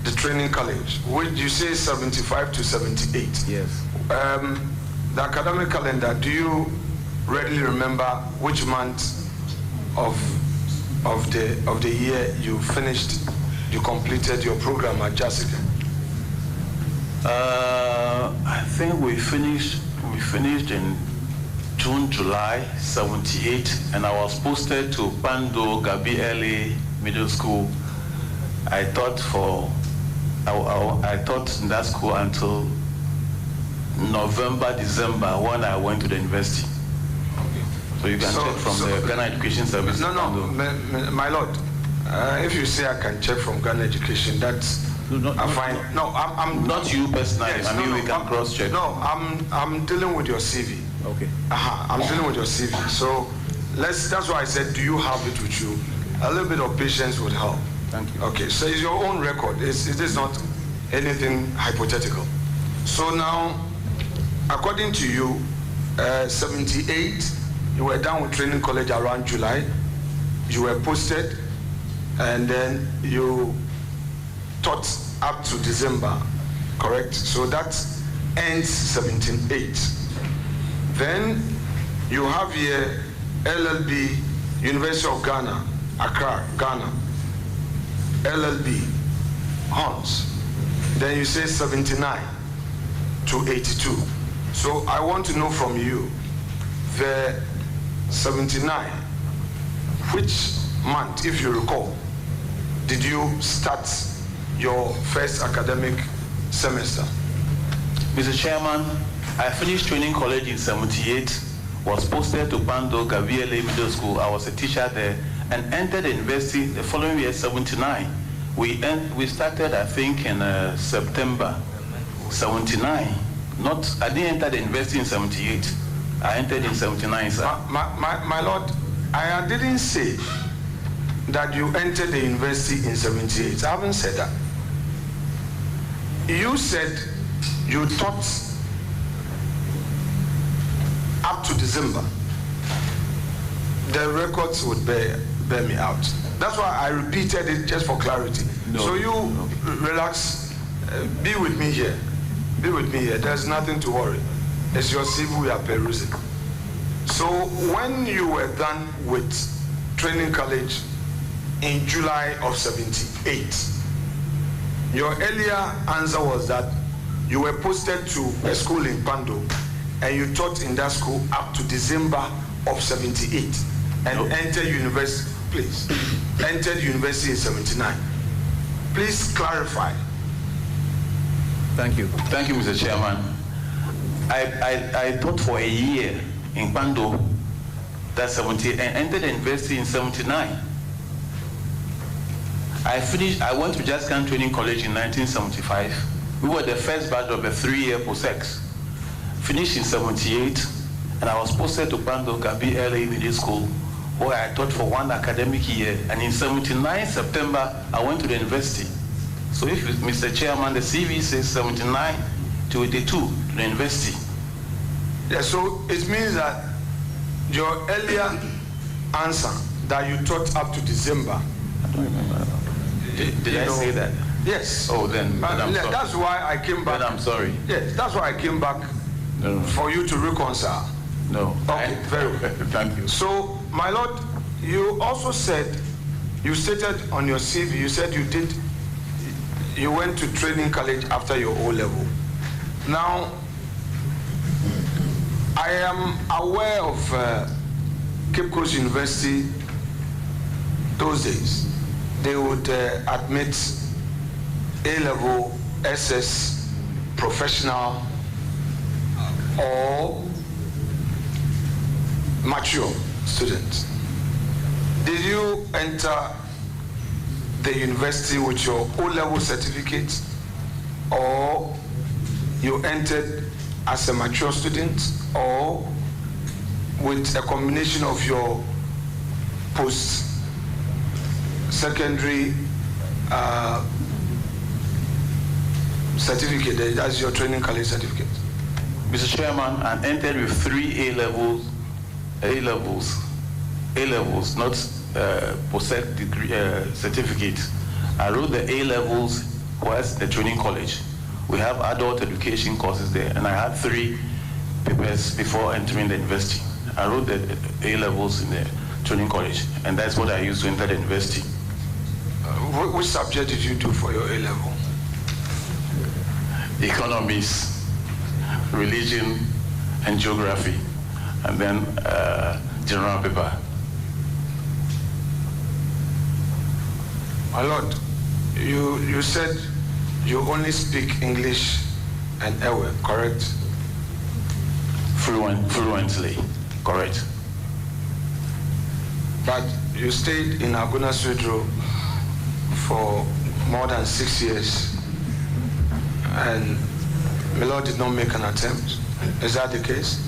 the training college? Would you say 75 to 78? Yes. The academic calendar, do you readily remember which month of the year you completed your program at Jessica? I think we finished in June, July 78, and I was posted to Pando Gabi LA Middle School. I taught in that school until November, December, when I went to the university. So you can check from the Ghana Education Service. No, my lord. If you say I can check from Ghana Education, that's fine. No, I'm not you personally. Yes, we can cross check. No, I'm dealing with your CV. Okay. I'm dealing with your CV. So that's why I said, do you have it with you? A little bit of patience would help. Thank you. Okay, so it's your own record. It is not anything hypothetical. So now, according to you, 78, you were done with training college around July. You were posted, and then you taught up to December, correct? So that ends 78. Then you have here LLB, University of Ghana, Accra, Ghana, LLB, Hans. Then you say 79 to 82. So I want to know from you, the 79, which month, if you recall, did you start your first academic semester? Mr. Chairman, I finished training college in 78, was posted to Pando Gabriele Middle School. I was a teacher there and entered the university the following year, 79. We started, I think, in September 79. I didn't enter the university in 78. I entered in 79, sir. My lord, I didn't say that you entered the university in 78. I haven't said that. You said you taught up to December. The records would bear me out. That's why I repeated it just for clarity. No, so you relax, be with me here. Be with me here. There's nothing to worry. It's your CV we are perusing. So when you were done with training college in July of 78, your earlier answer was that you were posted to a school in Pando and you taught in that school up to December of 78 and entered university, please, entered university in 79. Please clarify. Thank you. Thank you, Mr. Chairman. I taught for a year in Pando, that's 78, and entered the university in 79. I went to Jaskan Training College in 1975. We were the first batch of a 3-year post-ex. Finished in 78, and I was posted to Bando Gabi LA Middle School, where I taught for 1 academic year. And in 79 September, I went to the university. So if Mr. Chairman, the CV says 79 to 82 to the university. Yeah, so it means that your earlier answer that you taught up to December. I don't remember. Did I say that? Yes. Oh, then I'm sorry. That's why I came back. Then I'm sorry. Yes, that's why I came back for you to reconcile. No. Okay, very well. Thank you. So, my Lord, you also said, you stated on your CV, you said you went to training college after your O-level. Now, I am aware of Cape Coast University those days. They would admit A-level, SS, professional, or mature students. Did you enter the university with your O-level certificate, or you entered as a mature student, or with a combination of your post-secondary certificate, that's your training college certificate? Mr. Chairman, I entered with 3 A-levels, not post-sec degree certificate. I wrote the A-levels was the training college. We have adult education courses there, and I had 3 papers before entering the university. I wrote the A-levels in the training college, and that's what I used to enter the university. Which subject did you do for your A-level? Economics, religion, and geography, and then general paper. My Lord, you said you only speak English and Ewe, correct? Fluently, correct. But you stayed in Aguna Sudro for more than 6 years, and my Lord did not make an attempt. Is that the case?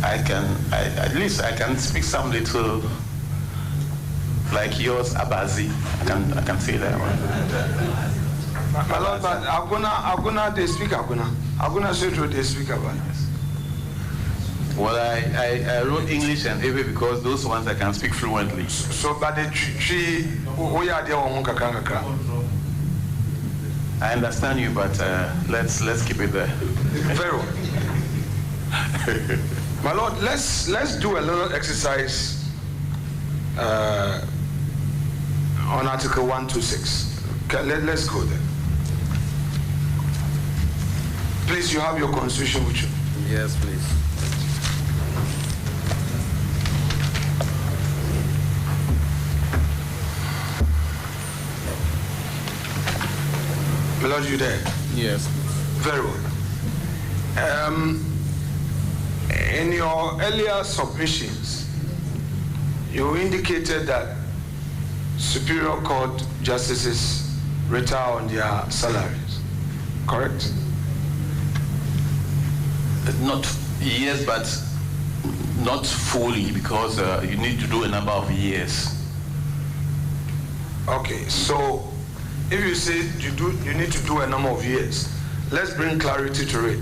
At least I can speak some little, like yours, Abazi. I can say that one. My Lord, but Aguna, they speak Aguna. Aguna Sudro, they speak Aguna. Well, I wrote English and Ewe because those ones I can speak fluently. So, but the tree, I understand you, but let's keep it there. Very well. My Lord, let's do a little exercise on Article 126. Let's go there. Please, you have your constitution with you. Yes, please. My Lord, you there? Yes. Very well. In your earlier submissions, you indicated that Superior Court justices retire on their salaries, correct? Yes, but not fully, because you need to do a number of years. Okay, so if you say you need to do a number of years, let's bring clarity to it.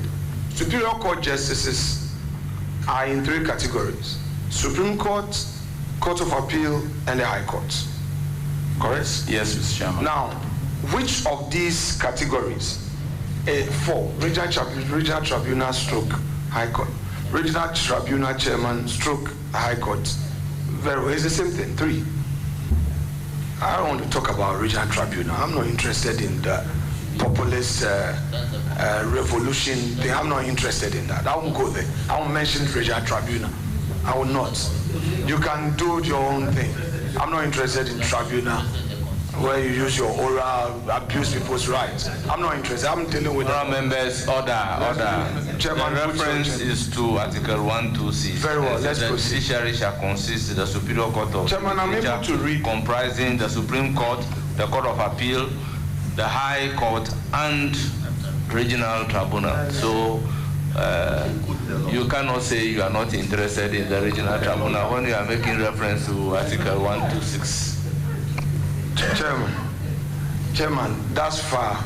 Superior Court justices are in 3 categories: Supreme Court, Court of Appeal, and the High Court. Correct? Yes, Mr. Chairman. Now, which of these categories? 4, Regional Tribunal stroke High Court, Regional Tribunal Chairman stroke High Court. Very well, it's the same thing. 3. I don't want to talk about Regional Tribunal. I'm not interested in the populist revolution thing. I'm not interested in that. I won't go there. I won't mention Regional Tribunal. I will not. You can do your own thing. I'm not interested in tribunal where you use your oral, abuse people's rights. I'm not interested. I'm dealing with members. Order. Chairman, the reference is to Article 126. Very well. Let's the proceed. judiciary shall consist of the Superior Court of Chairman, I'm able to read. Comprising the Supreme Court, the Court of Appeal, the High Court and Regional Tribunal. So you cannot say you are not interested in the Regional Tribunal when you are making reference to Article 126. Chairman, thus far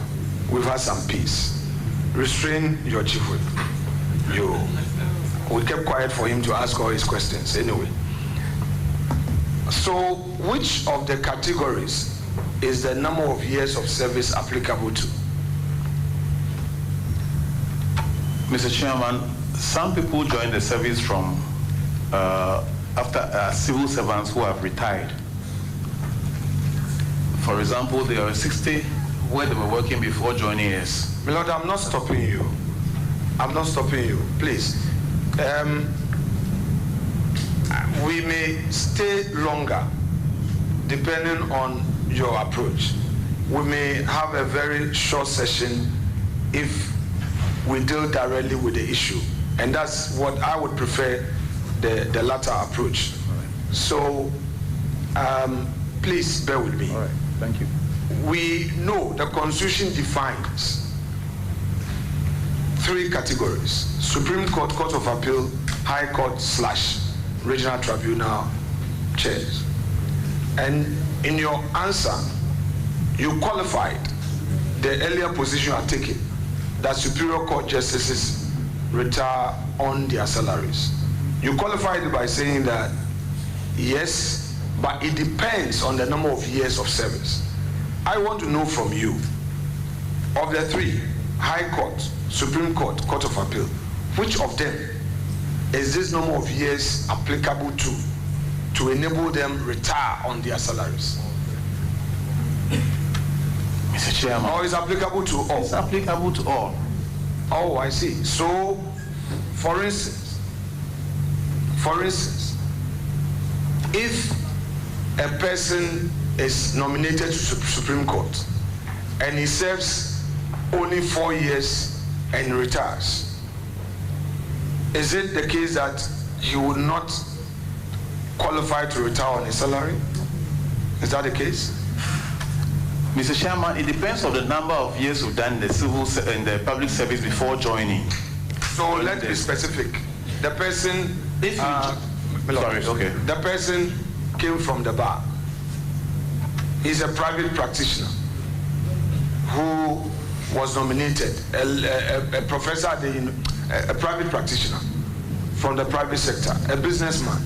we've had some peace. Restrain your chief whip. We kept quiet for him to ask all his questions anyway. So which of the categories is the number of years of service applicable to? Mr. Chairman, some people join the service from after civil servants who have retired. For example, they are 60 where they were working before joining us. My Lord, I'm not stopping you. I'm not stopping you. Please. We may stay longer depending on your approach. We may have a very short session if we deal directly with the issue. And that's what I would prefer, the latter approach. So please bear with me. All right, thank you. We know the Constitution defines 3 categories: Supreme Court, Court of Appeal, High Court / Regional Tribunal chairs. And in your answer, you qualified the earlier position you are taking, that Superior Court justices retire on their salaries. You qualified it by saying that, yes, but it depends on the number of years of service. I want to know from you, of the 3, High Court, Supreme Court, Court of Appeal, which of them is this number of years applicable to enable them retire on their salaries? Mr. Chairman. Or is applicable to all? It's applicable to all. Oh, I see. So, for instance, if a person is nominated to Supreme Court and he serves only 4 years and retires, is it the case that he would not qualify to retire on his salary? Is that the case? Mr. Chairman, it depends on the number of years you've done in the public service before joining. So let's be specific. The person, the person came from the bar. He's a private practitioner who was nominated, a professor, a private practitioner from the private sector, a businessman,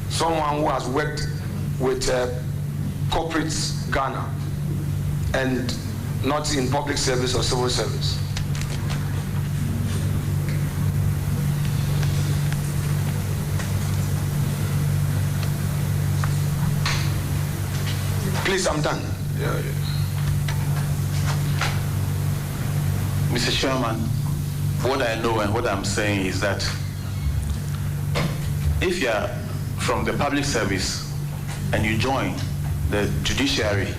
someone who has worked with corporates Ghana and not in public service or civil service. Please, I'm done. Mr. Chairman, what I know and what I'm saying is that if you are from the public service and you join the judiciary,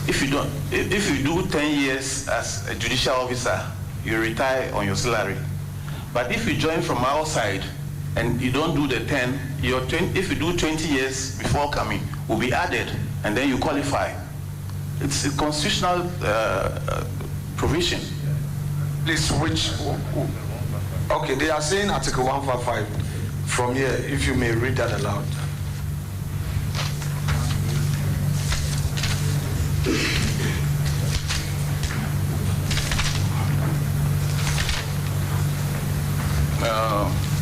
if you do 10 years as a judicial officer, you retire on your salary. But if you join from outside and you don't do the 10, if you do 20 years before coming, will be added, and then you qualify. It's a constitutional provision. Please, okay, they are saying Article 155 from here, if you may read that aloud.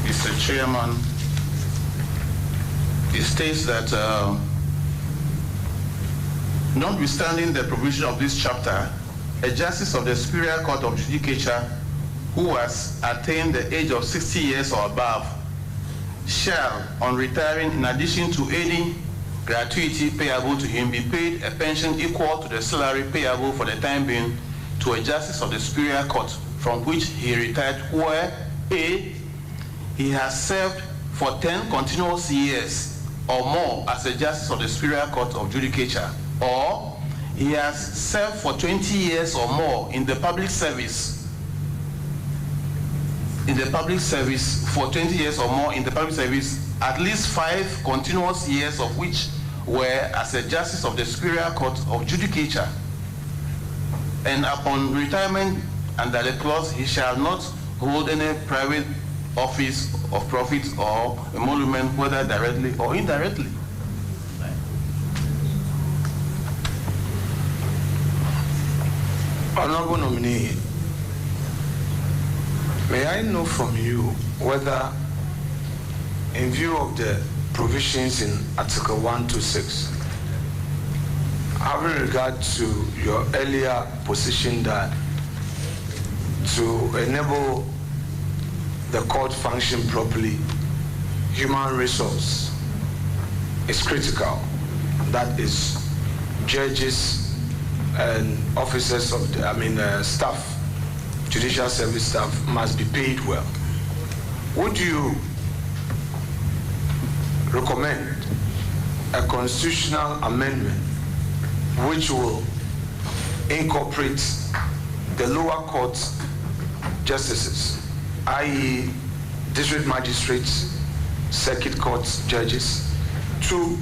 Mr. Chairman, it states that notwithstanding the provision of this chapter, a justice of the Superior Court of Judicature who has attained the age of 60 years or above shall, on retiring, in addition to any gratuity payable to him, be paid a pension equal to the salary payable for the time being to a justice of the Superior Court from which he retired, where A, he has served for 10 continuous years or more as a justice of the Superior Court of Judicature, or he has served for 20 years or more in the public service. For 20 years or more in the public service, at least 5 continuous years of which were as a justice of the Superior Court of Judicature, and upon retirement under the clause, he shall not hold any private office of profit or emolument, whether directly or indirectly. Honorable nominee, may I know from you whether, in view of the provisions in Article 126, having regard to your earlier position that to enable the court function properly, human resource is critical. That is, judges and officers of the, staff, judicial service staff must be paid well. Would you recommend a constitutional amendment which will incorporate the lower court justices, i.e. district magistrates, circuit court judges, to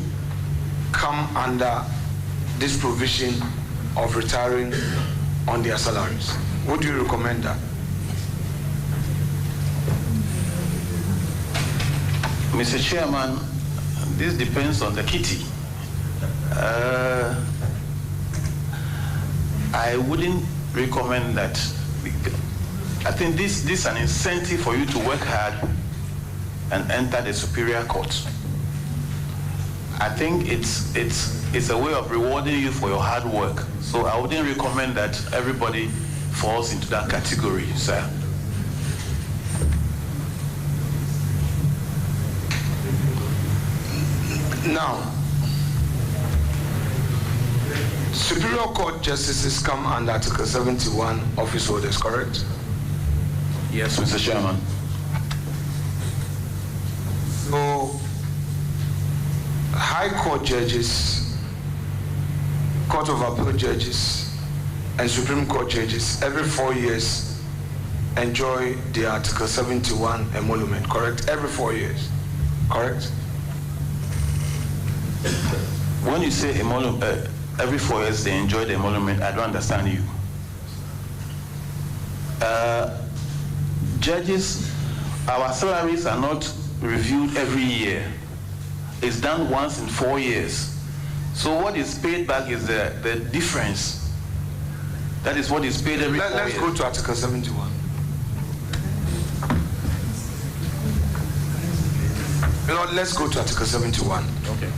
come under this provision of retiring on their salaries? Would you recommend that? Mr. Chairman, this depends on the kitty. I wouldn't recommend that. I think this is an incentive for you to work hard and enter the Superior Court. I think it's a way of rewarding you for your hard work. So I wouldn't recommend that everybody falls into that category, sir. Now, Superior Court justices come under Article 71 office holders, correct? Yes, Mr. Chairman. So, High Court judges, Court of Appeal judges, and Supreme Court judges every 4 years enjoy the Article 71 emolument, correct? Every 4 years, correct? When you say emolument, every 4 years they enjoy the emolument, I don't understand you. Judges, our salaries are not reviewed every year. It's done once in 4 years. So what is paid back is the difference. That is what is paid every 4 years. Let's go to Article 71. Lord, let's go to Article 71. Okay.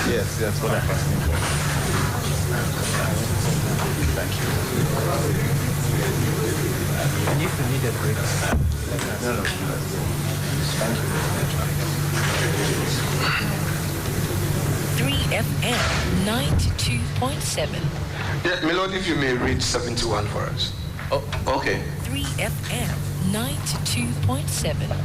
Yes, that's what I'm asking for. Thank you. And if you need a break, no. Thank you. 3FM 92.7. Yeah, Milord, if you may read 71 for us. Oh, okay. 3FM 92.7.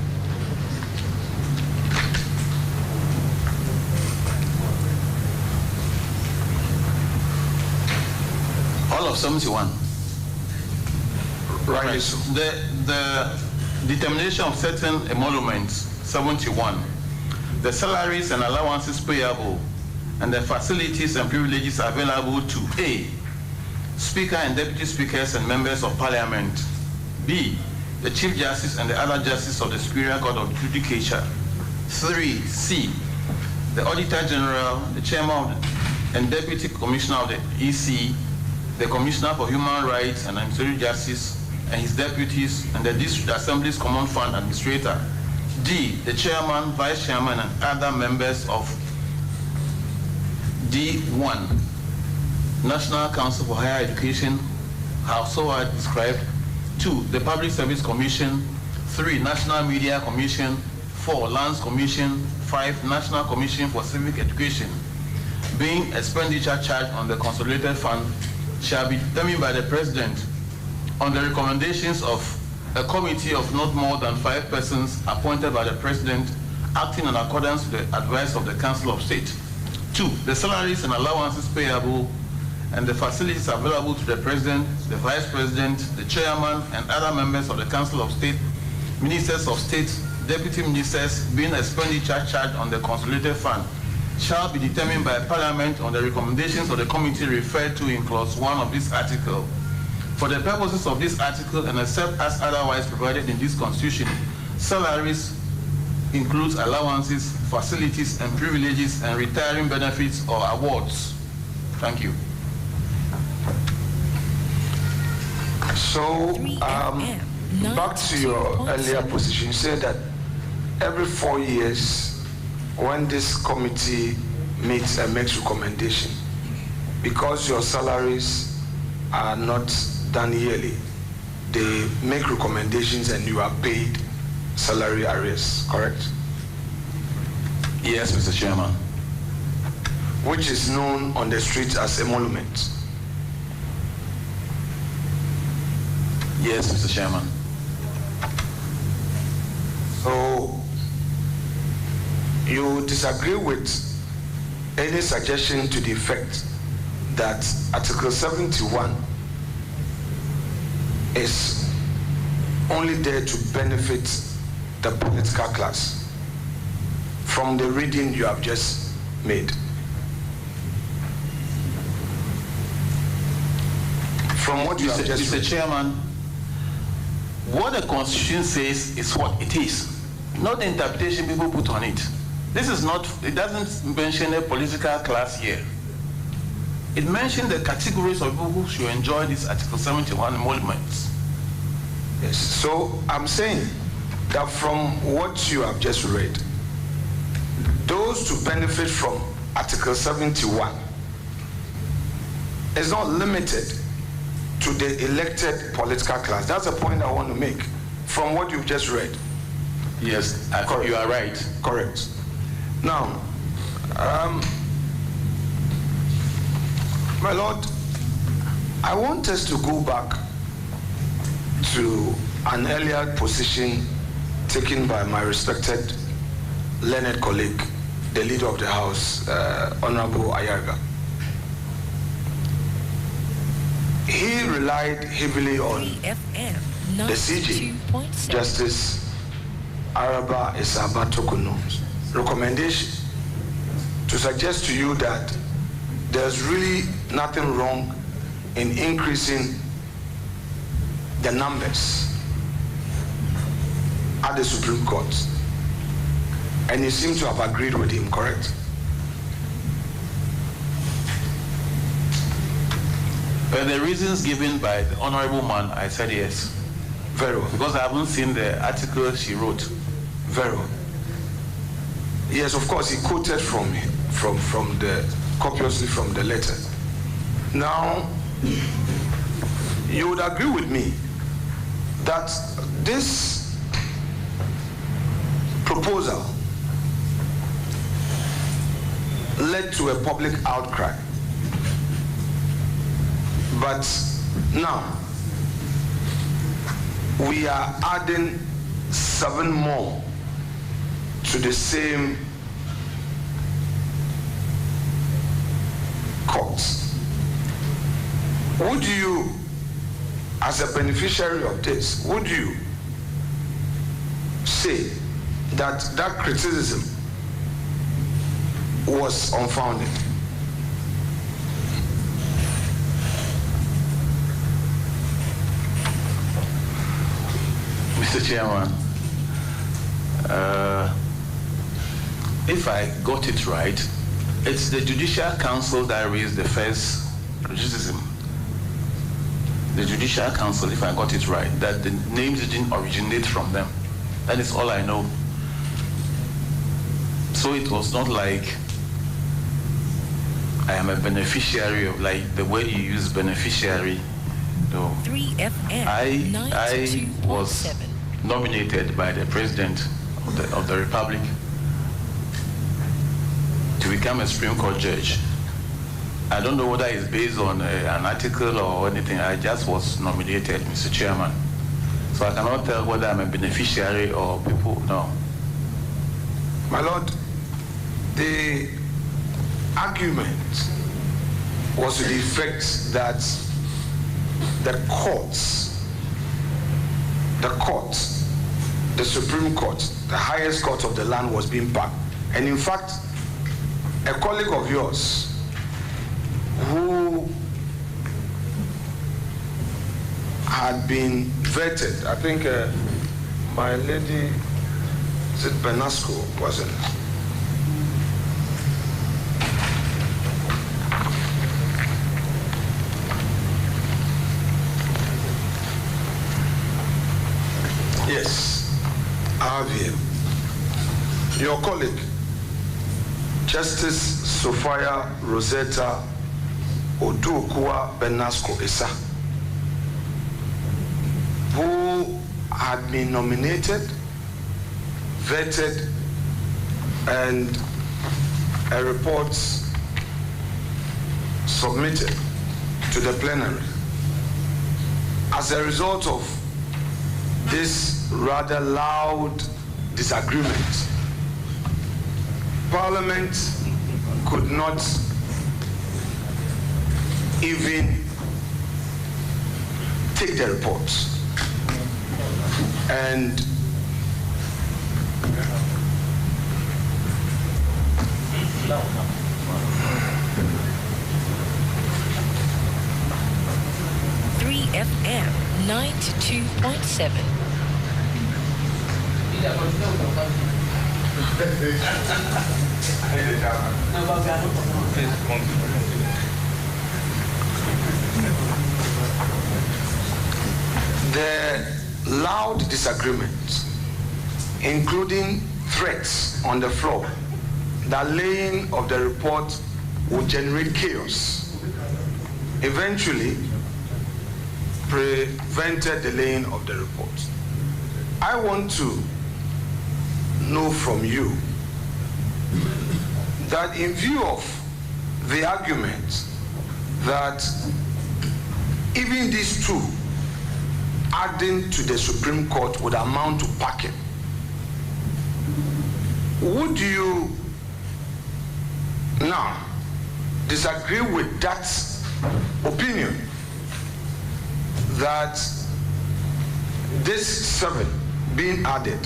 All of 71. Right. The determination of certain emoluments, 71. The salaries and allowances payable and the facilities and privileges available to A, Speaker and Deputy Speakers and Members of Parliament, B, the Chief Justice and the other Justices of the Superior Court of Judicature, 3, C, the Auditor General, the Chairman and Deputy Commissioner of the EC, the Commissioner for Human Rights and Administrative Justice and his deputies, and the District Assembly's Common Fund Administrator. D, the Chairman, Vice Chairman, and other members of D1, National Council for Higher Education, so I described. 2, the Public Service Commission. 3, National Media Commission. 4, Lands Commission. 5, National Commission for Civic Education. Being expenditure charged on the consolidated fund shall be determined by the President on the recommendations of a committee of not more than 5 persons appointed by the President, acting in accordance with the advice of the Council of State. 2, the salaries and allowances payable and the facilities available to the President, the Vice President, the Chairman, and other members of the Council of State, Ministers of State, Deputy Ministers, being expenditure charged on the consolidated fund, shall be determined by Parliament on the recommendations of the committee referred to in Clause 1 of this article. For the purposes of this article, and except as otherwise provided in this Constitution, salaries includes allowances, facilities, and privileges, and retiring benefits or awards. Thank you. So, back to your earlier position, you said that every 4 years, when this committee meets and makes recommendation, because your salaries are not done yearly, they make recommendations and you are paid salary arrears, correct? Yes, Mr. Chairman. Which is known on the street as emolument. Yes, Mr. Chairman. So, you disagree with any suggestion to the effect that Article 71 is only there to benefit the political class from the reading you have just made? From what you have just Mr. Chairman, what the Constitution says is what it is, not the interpretation people put on it. This is not, it doesn't mention a political class here. It mentions the categories of people who should enjoy this Article 71 emoluments. Yes, so I'm saying that from what you have just read, those to benefit from Article 71 is not limited to the elected political class. That's the point I want to make from what you've just read. Yes, I think you are right. Correct. Now, my Lord, I want us to go back to an earlier position taken by my respected learned colleague, the leader of the House, Honorable Ayarga. He relied heavily on the CJ, Justice Araba Isaba Tokuno's recommendation to suggest to you that there's really nothing wrong in increasing the numbers at the Supreme Court. And you seem to have agreed with him, correct? But the reasons given by the honorable man, I said yes. Very well. Because I haven't seen the article she wrote. Very well. Yes, of course, he quoted copiously from the letter. Now, you would agree with me that this proposal led to a public outcry. But now, we are adding 7 more to the same courts. Would you, as a beneficiary of this, would you say that that criticism was unfounded? Mr. Chairman, if I got it right, it's the Judicial Council that raised the first criticism. The Judicial Council, if I got it right, that the names didn't originate from them. That is all I know. So it was not like I am a beneficiary of, like the word you use, beneficiary, No. 3FM I was nominated by the President of the Republic to become a Supreme Court judge. I don't know whether it's based on an article or anything. I just was nominated, Mr. Chairman. So I cannot tell whether I'm a beneficiary or people, no. My Lord, the argument was to the effect that the Supreme Court, the highest court of the land, was being packed. And in fact, a colleague of yours who had been vetted, I think my lady, is it Benasco, wasn't it? Yes, I have here. Your colleague, Justice Sophia Rosetta Odukwa Benasco Issa, who had been nominated, vetted, and a report submitted to the plenary. As a result of this rather loud disagreement, Parliament could not even take the report. And FM 92.7. The loud disagreement, including threats on the floor, the laying of the report would generate chaos, eventually prevented the laying of the report. I want to know from you that in view of the argument that even these two adding to the Supreme Court would amount to packing, would you now disagree with that opinion that this 7 being added,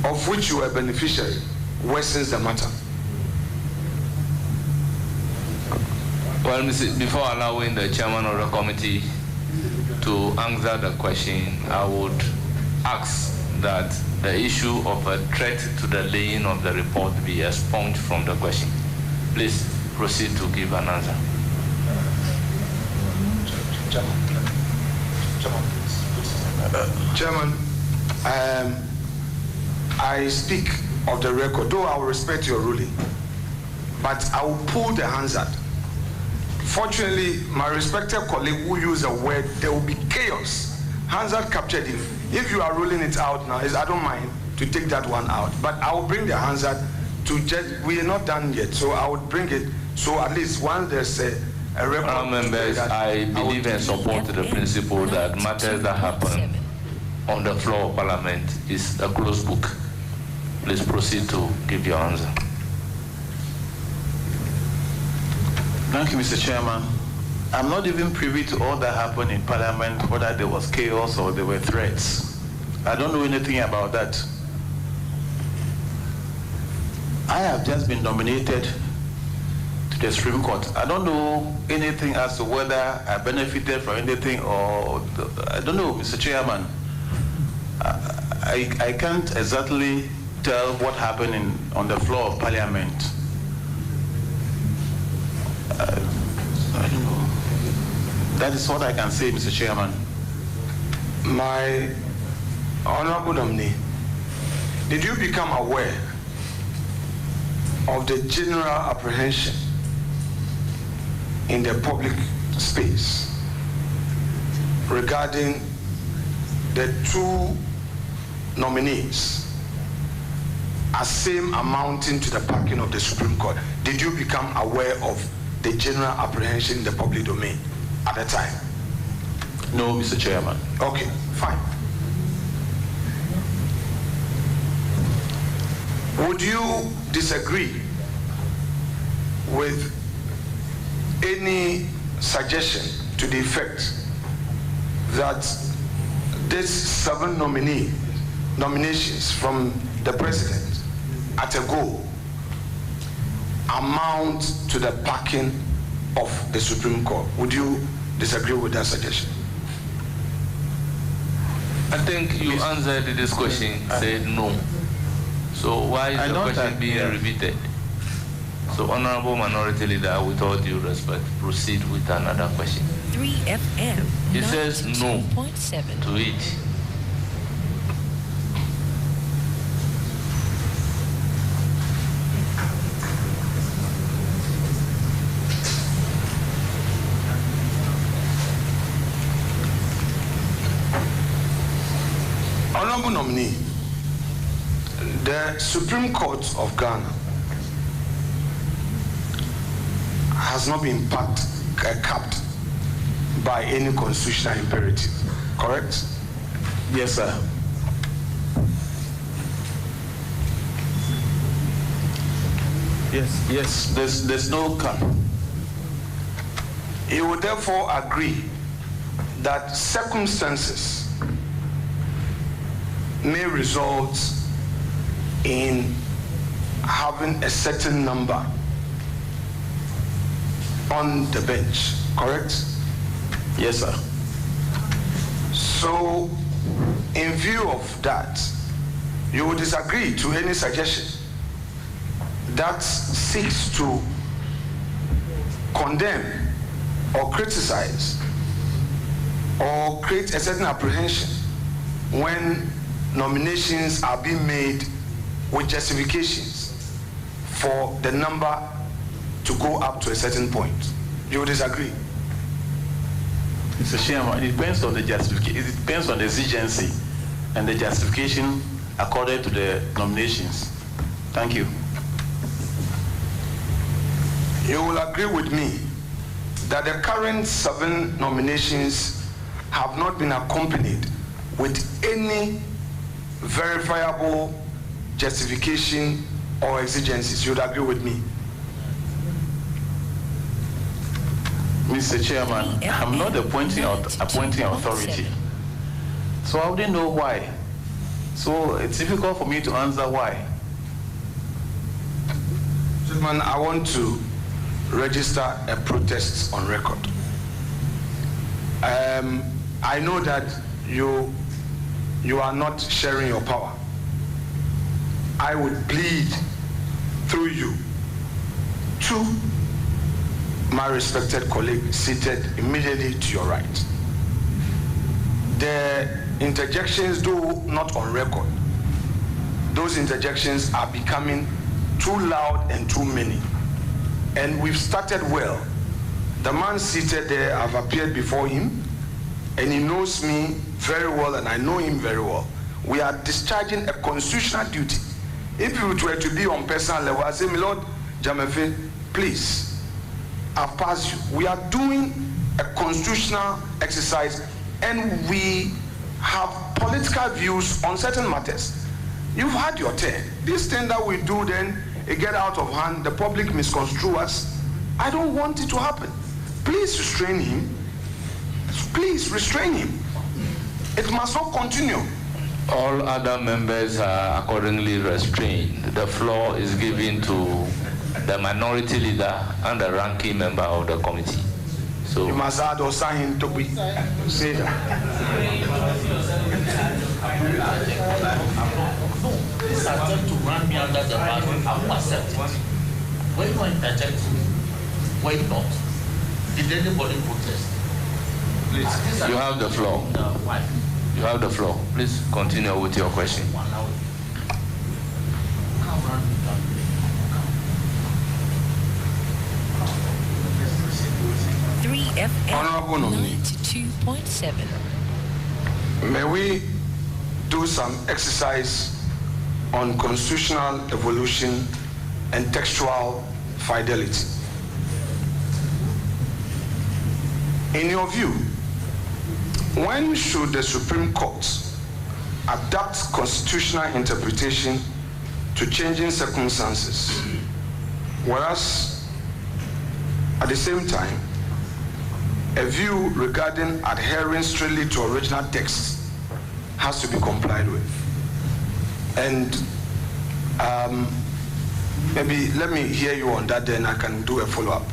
of which you are a beneficiary, worsens the matter? Well, before allowing the chairman of the committee to answer the question, I would ask that the issue of a threat to the laying of the report be expunged from the question. Please proceed to give an answer. Chairman, I speak of the record, though I will respect your ruling, but I will pull the Hansard. Fortunately, my respected colleague who used a word, there will be chaos. Hansard captured him. If you are ruling it out now, I don't mind to take that one out, but I will bring the Hansard to judge. We are not done yet, so I would bring it, so at least once there's a record. Members, I believe and support the principle that matters that happen on the floor of Parliament is a closed book. Please proceed to give your answer. Thank you, Mr. Chairman. I'm not even privy to all that happened in Parliament, whether there was chaos or there were threats. I don't know anything about that. I have just been nominated to the Supreme Court. I don't know anything as to whether I benefited from anything or I don't know, Mr. Chairman. I can't exactly tell what happened on the floor of Parliament. I don't know. That is what I can say, Mr. Chairman. My Honorable nominee, did you become aware of the general apprehension in the public space regarding the two nominees as same amounting to the packing of the Supreme Court, did you become aware of the general apprehension in the public domain at the time? No, Mr. Chairman. Okay, fine. Would you disagree with any suggestion to the effect that these 7 nominations from the president at a go amount to the packing of the Supreme Court? Would you disagree with that suggestion? I think you answered this question, said no. So why is the question being repeated? So Honorable Minority Leader, with all due respect, proceed with another question. 3FM. He says no to it. Honorable nominee, the Supreme Court of Ghana has not been capped by any constitutional imperative, correct? Yes, sir. Yes, there's no cap. You would therefore agree that circumstances may result in having a certain number on the bench, correct? Yes, sir. So, in view of that, you would disagree to any suggestion that seeks to condemn or criticize or create a certain apprehension when nominations are being made with justifications for the number to go up to a certain point. You would disagree? Mr. Chairman, it depends on the justification. It depends on the exigency and the justification according to the nominations. Thank you. You will agree with me that the current 7 nominations have not been accompanied with any verifiable justification or exigencies. You would agree with me? Mr. Chairman, I'm not appointing authority. So I wouldn't know why. So it's difficult for me to answer why. Gentlemen, I want to register a protest on record. I know that you are not sharing your power. I would plead through you to my respected colleague seated immediately to your right. The interjections, though not on record, those interjections are becoming too loud and too many. And we've started well. The man seated there, I've appeared before him, and he knows me very well, and I know him very well. We are discharging a constitutional duty. If it were to be on personal level, I say, my Lord Jamefe, please, I've passed you. We are doing a constitutional exercise, and we have political views on certain matters. You've had your turn. This thing that we do, then it get out of hand, the public misconstrue us. I don't want it to happen. Please restrain him. Please restrain him. It must not continue. All other members are accordingly restrained. The floor is given to the minority leader and the ranking member of the committee. So you must add or sign to be say that. This attempt to run me under the bus, I won't accept it. When you interject, why not? Did anybody protest? Please. You have the floor. You have the floor. Please continue with your question. 3 3FM nominee. 92.7. May we do some exercise on constitutional evolution and textual fidelity. In your view, when should the Supreme Court adapt constitutional interpretation to changing circumstances, whereas at the same time, a view regarding adhering strictly to original text has to be complied with? And maybe let me hear you on that, then I can do a follow-up.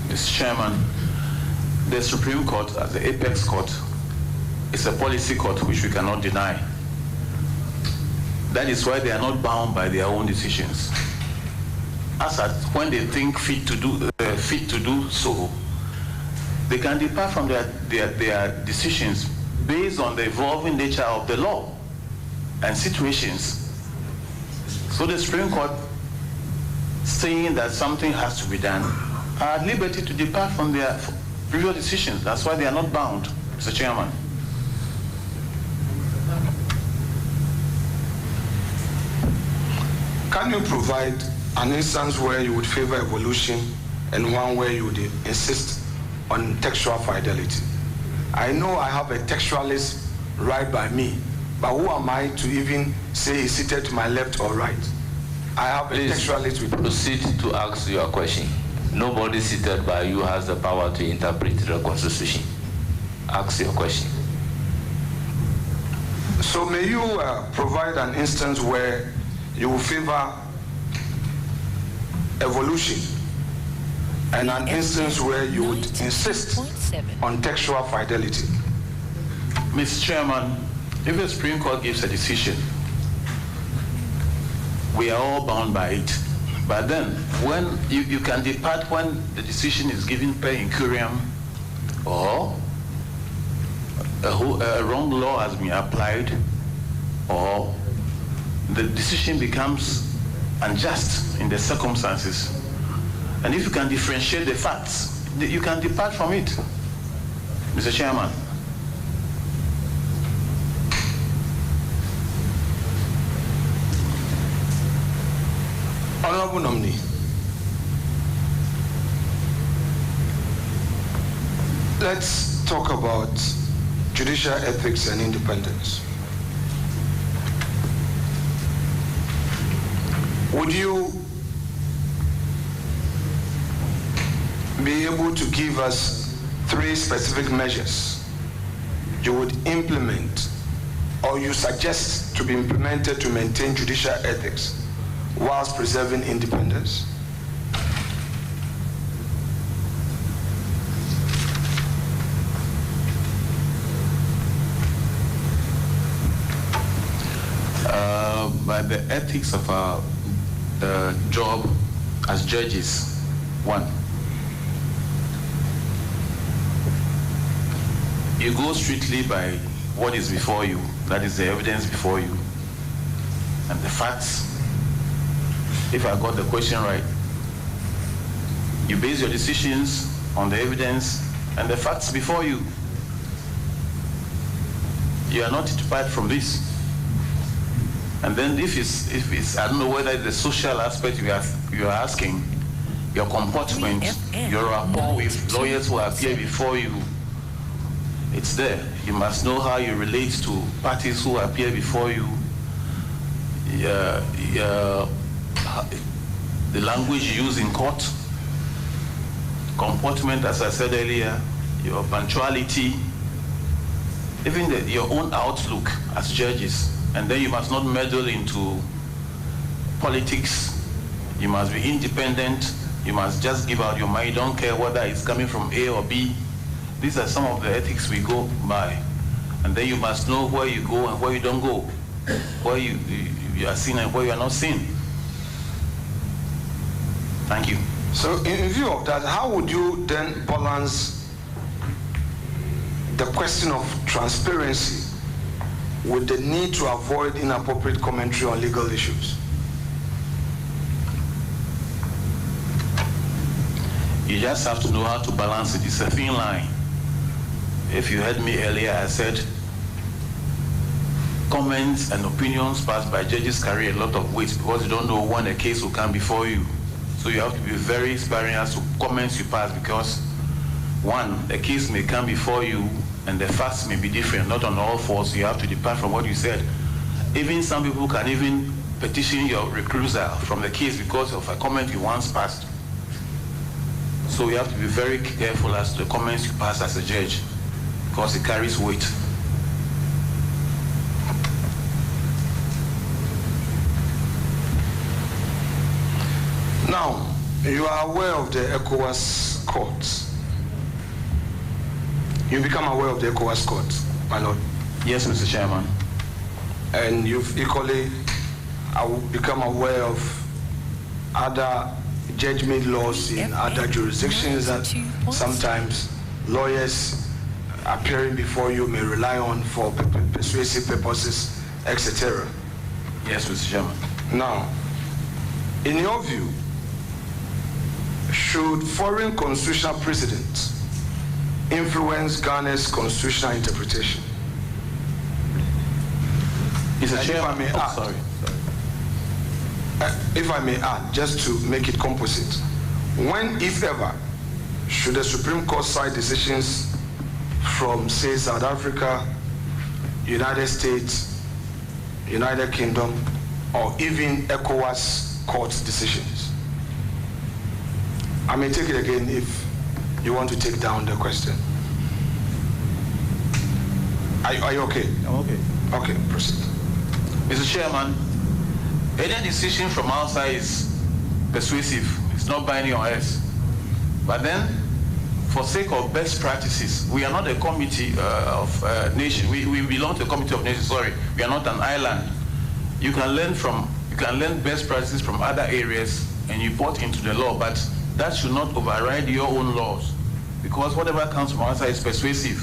Mr. Chairman, the Supreme Court, as the apex court, is a policy court which we cannot deny. That is why they are not bound by their own decisions. As at when they think fit to do so, they can depart from their decisions based on the evolving nature of the law and situations. So the Supreme Court, saying that something has to be done, are at liberty to depart from their previous decisions. That's why they are not bound, Mr. Chairman. Can you provide an instance where you would favor evolution and one where you would insist on textual fidelity? I know I have a textualist right by me, but who am I to even say he's seated to my left or right? I have a textualist with me. Proceed to ask your question. Nobody seated by you has the power to interpret the Constitution. Ask your question. So may you provide an instance where you will favor evolution and an instance where you would insist on textual fidelity? Mr. Chairman, if the Supreme Court gives a decision, we are all bound by it. But then, when you can depart when the decision is given per incuriam, or a wrong law has been applied, or the decision becomes unjust in the circumstances. And if you can differentiate the facts, you can depart from it, Mr. Chairman. Honorable nominee, let's talk about judicial ethics and independence. Would you be able to give us 3 specific measures you would implement or you suggest to be implemented to maintain judicial ethics whilst preserving independence? By the ethics of our job as judges, 1, you go strictly by what is before you, that is the evidence before you, and the facts. If I got the question right, you base your decisions on the evidence and the facts before you. You are not to depart from this. And then if it's I don't know whether it's the social aspect you are asking, your comportment, your rapport with lawyers who appear before you, it's there. You must know how you relate to parties who appear before you. The language you use in court, comportment, as I said earlier, your punctuality, even your own outlook as judges. And then you must not meddle into politics. You must be independent. You must just give out your mind. You don't care whether it's coming from A or B. These are some of the ethics we go by. And then you must know where you go and where you don't go, where you are seen and where you are not seen. Thank you. So in view of that, how would you then balance the question of transparency with the need to avoid inappropriate commentary on legal issues? You just have to know how to balance it. It's a thin line. If you heard me earlier, I said comments and opinions passed by judges carry a lot of weight because you don't know when a case will come before you. So you have to be very sparing as to comments you pass because, one, a case may come before you and the facts may be different, not on all fours. You have to depart from what you said. Even some people can even petition your recusal from the case because of a comment you once passed. So you have to be very careful as to the comments you pass as a judge because it carries weight. Now, you are aware of the ECOWAS courts. You become aware of the ECOWAS courts, my lord? Yes, Mr. Chairman. And you've equally become aware of other judgment laws in other jurisdictions that sometimes lawyers appearing before you may rely on for persuasive purposes, etc. Yes, Mr. Chairman. Now, in your view, should foreign constitutional precedents influence Ghana's constitutional interpretation? Mr. Chairman, if I may add, sorry. If I may add, just to make it composite, when, if ever, should the Supreme Court cite decisions from, say, South Africa, United States, United Kingdom, or even ECOWAS court decisions? I may take it again if you want to take down the question. Are you okay? I'm okay. Okay, proceed. Mr. Chairman, any decision from outside is persuasive. It's not binding on us. But then, for sake of best practices, we are not a committee of nation. We belong to a committee of nations. Sorry, we are not an island. You can learn best practices from other areas and import into the law, but that should not override your own laws, because whatever comes from outside is persuasive.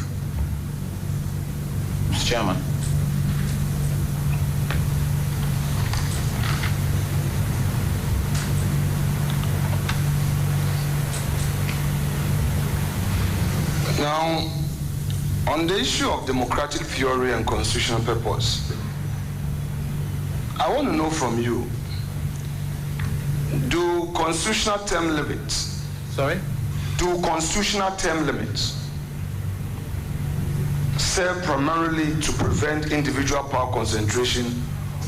Mr. Chairman. Now, on the issue of democratic theory and constitutional purpose, I want to know from you, do constitutional term limits, do constitutional term limits serve primarily to prevent individual power concentration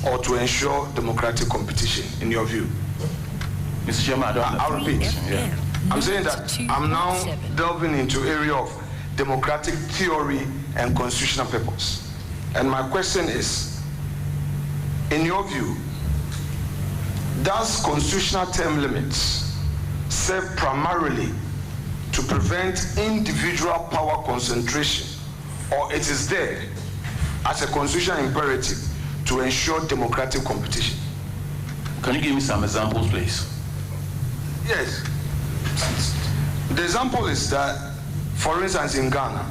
or to ensure democratic competition, in your view? Mr. Chairman, I'll repeat. Yeah. I'm saying that I'm now delving into area of democratic theory and constitutional purpose. And my question is, in your view, does constitutional term limits serve primarily to prevent individual power concentration, or it is there as a constitutional imperative to ensure democratic competition? Can you give me some examples, please? Yes. The example is that, for instance, in Ghana,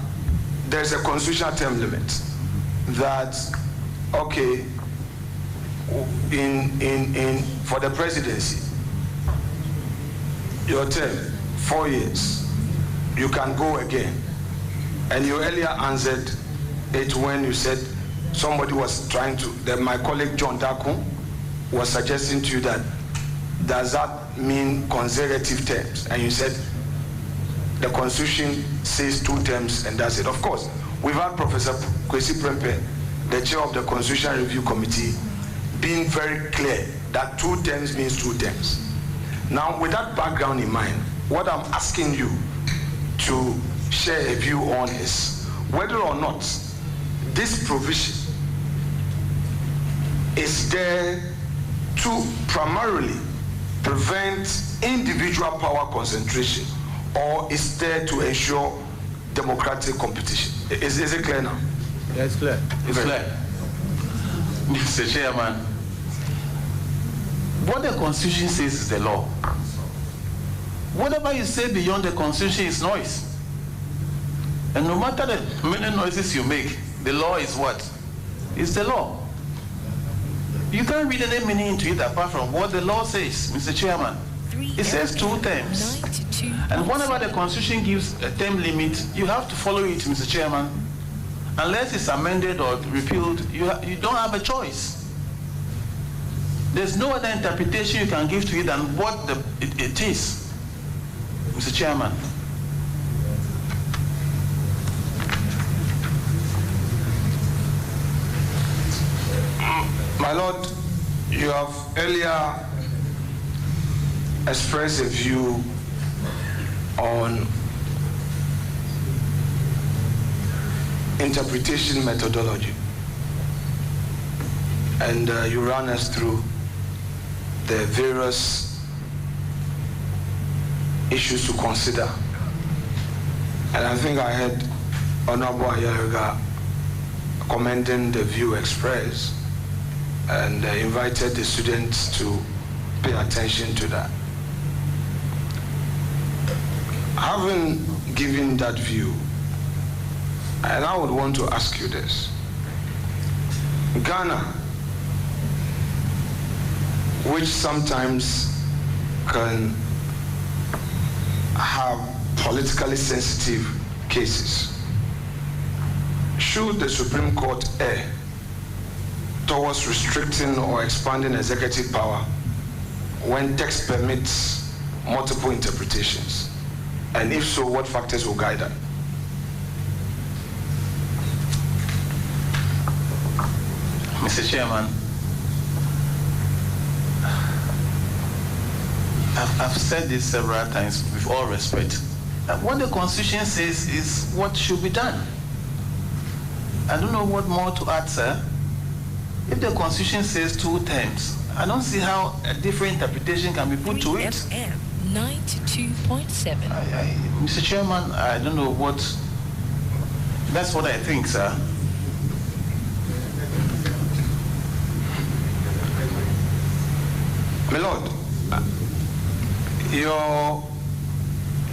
there's a constitutional term limit that, okay, for the presidency, your term, 4 years, you can go again. And you earlier answered it when you said somebody was trying to, that my colleague John Dakun was suggesting to you that, does that mean consecutive terms? And you said the Constitution says 2 terms and that's it. Of course, we've had Professor Kwesi Prempeh, the chair of the Constitutional Review Committee, being very clear that 2 terms means 2 terms. Now, with that background in mind, what I'm asking you to share a view on is whether or not this provision is there to primarily prevent individual power concentration, or is there to ensure democratic competition? Is it clear now? Yeah, it's clear. It's clear. Mr. Chairman, what the Constitution says is the law. Whatever you say beyond the Constitution is noise. And no matter the many noises you make, the law is what? It's the law. You can't read any meaning into it apart from what the law says, Mr. Chairman. It says 2 terms. And whenever the Constitution gives a term limit, you have to follow it, Mr. Chairman. Unless it's amended or repealed, you don't have a choice. There's no other interpretation you can give to it than what it is, Mr. Chairman. My Lord, you have earlier expressed a view on interpretation methodology, and you ran us through the various issues to consider. And I think I heard Honorable Ayariga commending the view expressed and invited the students to pay attention to that. Having given that view, and I would want to ask you this. Ghana, which sometimes can have politically sensitive cases, should the Supreme Court err towards restricting or expanding executive power when text permits multiple interpretations? And if so, what factors will guide that? Mr. Chairman, I've said this several times with all respect. What the Constitution says is what should be done. I don't know what more to add, sir. If the Constitution says 2 terms, I don't see how a different interpretation can be put to it. FM 92.7. Mr. Chairman, I don't know what. That's what I think, sir. My Lord,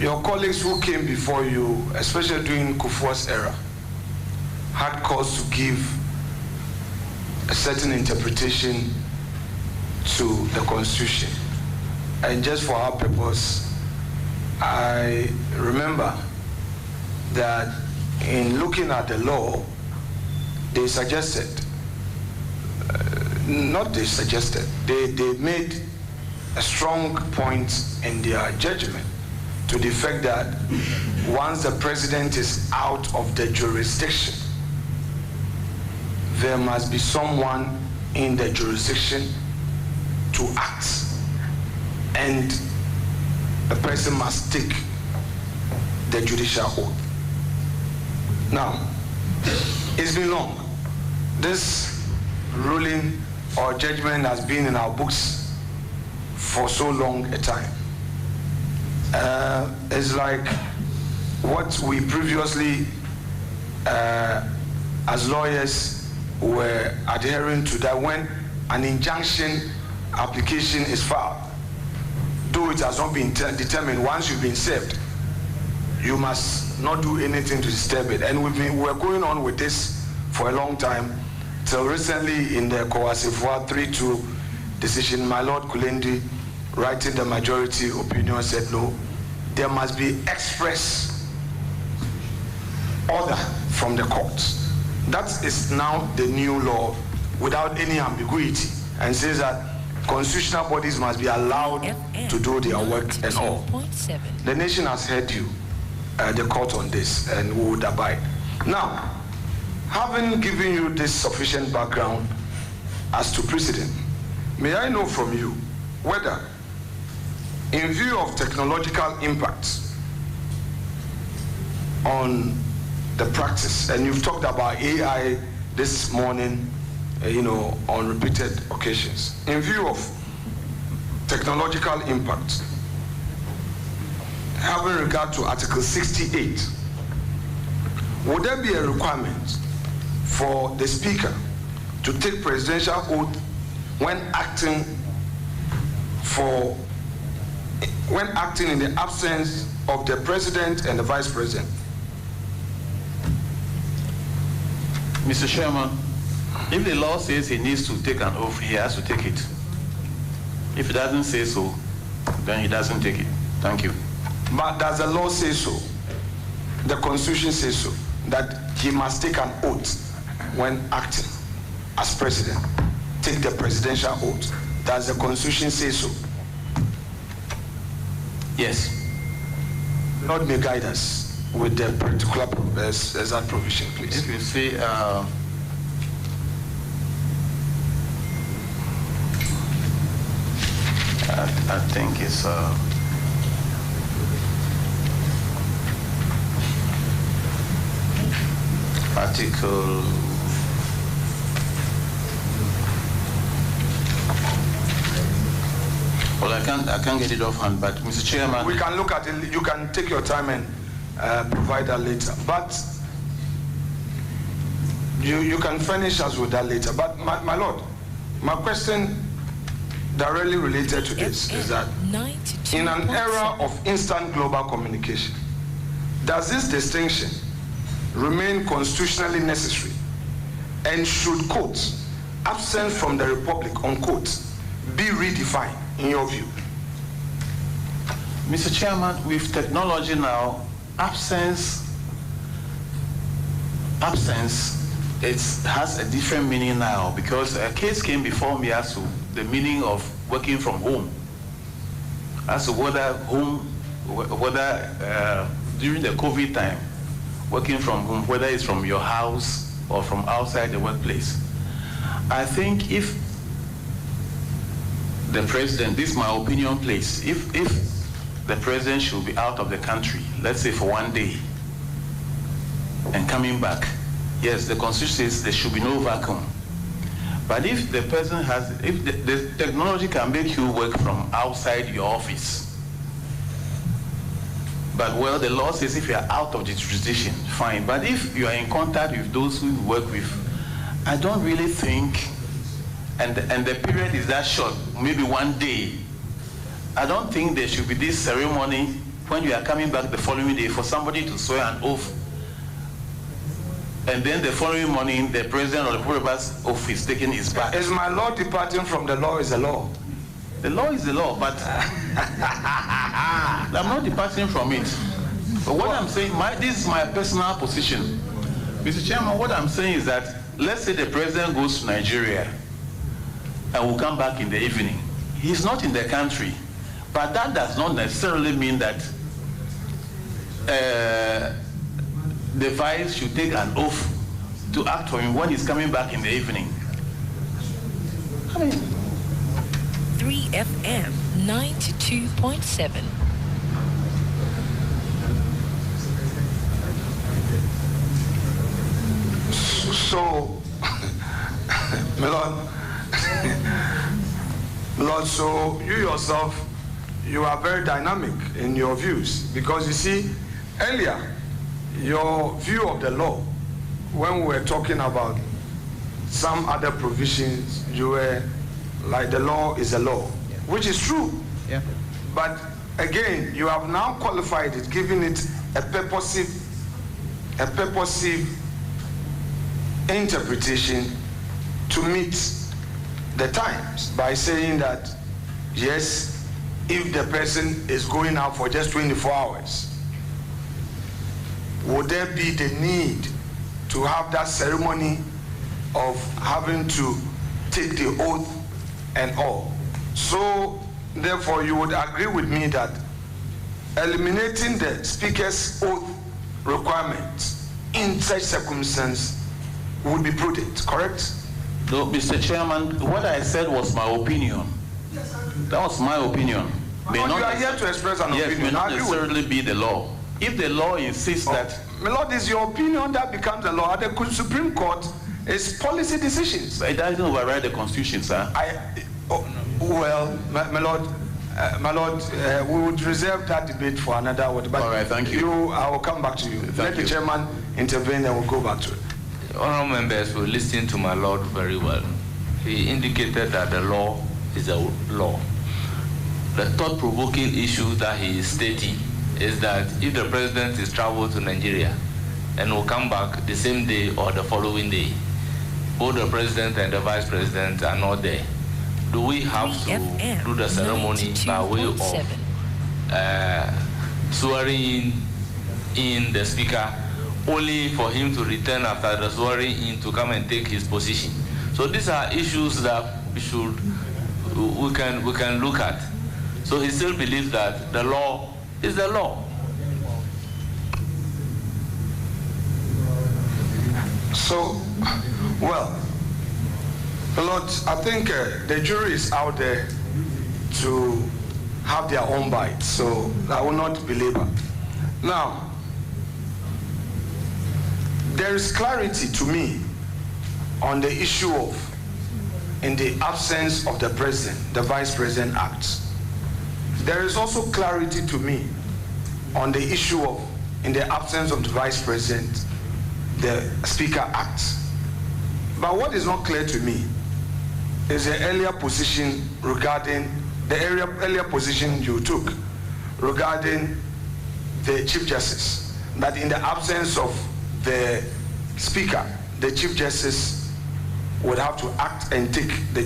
your colleagues who came before you, especially during Kufuor's era, had cause to give a certain interpretation to the Constitution. And just for our purpose, I remember that in looking at the law, they suggested, they made a strong point in their judgment to the fact that once the president is out of the jurisdiction, there must be someone in the jurisdiction to act, and the person must take the judicial oath. Now, it's been long. This ruling or judgment has been in our books for so long a time. It's like what we previously, as lawyers, were adhering to, that when an injunction application is filed, though it has not been determined, once you've been served, you must not do anything to disturb it. And we're going on with this for a long time, till recently in the Kowasifwa 3-2 decision, my Lord Kulendi, writing the majority opinion, said no, there must be express order from the courts. That is now the new law without any ambiguity, and says that constitutional bodies must be allowed to do their work and all. The nation has heard you, the court, on this, and we would abide. Now, having given you this sufficient background as to precedent, may I know from you whether, in view of technological impacts on the practice, and you've talked about AI this morning, on repeated occasions, in view of technological impacts, having regard to Article 68, would there be a requirement for the Speaker to take presidential oath when acting in the absence of the President and the Vice President? Mr. Chairman, if the law says he needs to take an oath, he has to take it. If it doesn't say so, then he doesn't take it. Thank you. But does the law say so? The Constitution says so, that he must take an oath when acting as president. Take the presidential oath. Does the Constitution say so? Yes. Lord may guide us with the particular exact provision, please. If you see, I think it's article. Well, I can't get it offhand, but Mr. Chairman, we can look at it. You can take your time and provide that later. But you can furnish us with that later. But my Lord, my question directly related to this is that in an era of instant global communication, does this distinction remain constitutionally necessary? And should, quote, absence from the Republic, unquote, be redefined in your view? Mr. Chairman, with technology now, absence it has a different meaning now, because a case came before me as to the meaning of working from home, as to whether during the COVID time, working from home, whether it's from your house or from outside the workplace. I think if the president, this is my opinion, please, if the president should be out of the country, let's say for one day, and coming back, yes, the Constitution says there should be no vacuum. But if the person if the technology can make you work from outside your office, but well, the law says if you are out of the jurisdiction, fine. But if you are in contact with those who you work with, I don't really think, and the period is that short, maybe one day, I don't think there should be this ceremony when you are coming back the following day for somebody to swear an oath, and then the following morning the president or the purpose oath is taking his back. Is my law departing from the law? Is the law? The law is the law, but I'm not departing from it. But what I'm saying, this is my personal position. Mr. Chairman, what I'm saying is that, let's say the president goes to Nigeria and will come back in the evening. He's not in the country, but that does not necessarily mean that the vice should take an oath to act for him when he's coming back in the evening. I mean, 3FM 92.7. So, Lord, so you yourself, you are very dynamic in your views, because you see, earlier, your view of the law, when we were talking about some other provisions, you were like the law is a law, which is true. Yeah. But again, you have now qualified it, giving it a purposive interpretation to meet the times by saying that, yes, if the person is going out for just 24 hours, would there be the need to have that ceremony of having to take the oath and all? So, therefore, you would agree with me that eliminating the speaker's oath requirements in such circumstance would be prudent, correct? No, Mr. Chairman, what I said was my opinion. That was my opinion. You are here to express an opinion. Yes, may not necessarily be the law. If the law insists that... My Lord, is your opinion that becomes the law. At the Supreme Court, it's policy decisions. But it doesn't override the Constitution, sir. Well, my Lord, we would reserve that debate for another one. But all right, thank you. I will come back to you. Let the chairman intervene and we'll go back to it. Honourable members will listen to my Lord very well. He indicated that the law is a law. The thought-provoking issue that he is stating is that if the president is traveled to Nigeria and will come back the same day or the following day, both the president and the vice president are not there, do we have to do the ceremony by way of swearing in the speaker, only for him to return after the swearing in to come and take his position? So these are issues that we can look at. So he still believes that the law is the law. So, well, Lord, I think the jury is out there to have their own bite, so I will not belabor. Now, there is clarity to me on the issue of, in the absence of the president, the vice president acts. There is also clarity to me on the issue of, in the absence of the vice president, the speaker acts. But what is not clear to me is the earlier position regarding the earlier position you took regarding the Chief Justice, that in the absence of the speaker, the Chief Justice would have to act and take the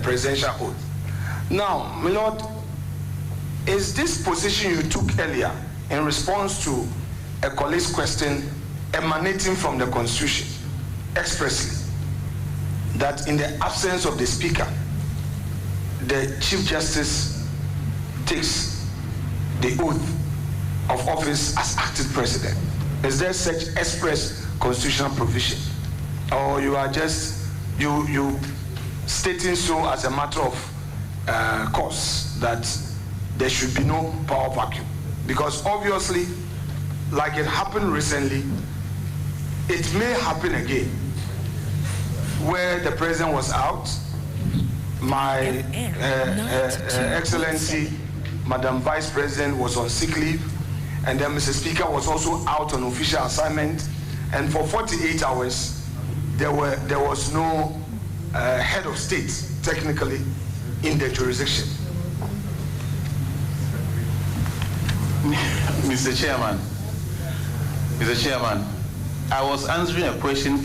presidential oath. Now, my Lord, is this position you took earlier in response to a colleague's question emanating from the Constitution expressly, that in the absence of the speaker, the Chief Justice takes the oath of office as acting president? Is there such express constitutional provision, or you are just you stating so as a matter of course that there should be no power vacuum? Because obviously, like it happened recently, it may happen again, where the president was out, my Excellency, Madam Vice President was on sick leave, and then Mr. Speaker was also out on official assignment, and for 48 hours, there was no head of state, technically, in the jurisdiction. Mr. Chairman, I was answering a question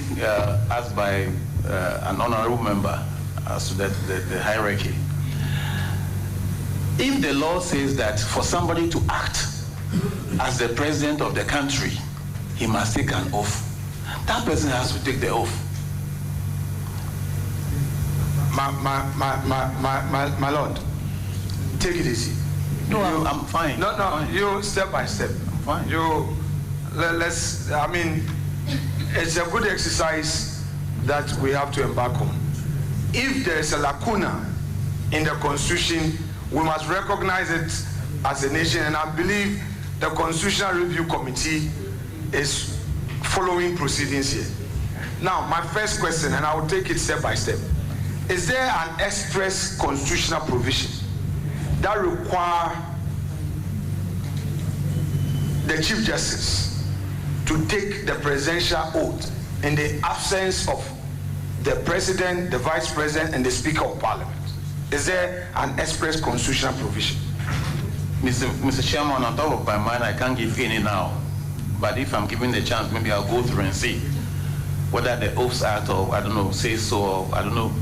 asked by an honorable member as to the hierarchy. If the law says that for somebody to act as the president of the country, he must take an oath, that person has to take the oath. My Lord, take it easy. No, I'm fine. No, fine. You step by step. I'm fine. I mean, it's a good exercise that we have to embark on. If there's a lacuna in the Constitution, we must recognize it as a nation, and I believe the Constitutional Review Committee is following proceedings here. Now, my first question, and I will take it step by step. Is there an express constitutional provision that require the Chief Justice to take the presidential oath in the absence of the President, the Vice President, and the Speaker of Parliament? Is there an express constitutional provision? Mr. Chairman, on top of my mind, I can't give any now. But if I'm given the chance, maybe I'll go through and see whether the Oaths Act or, I don't know, says so, or I don't know.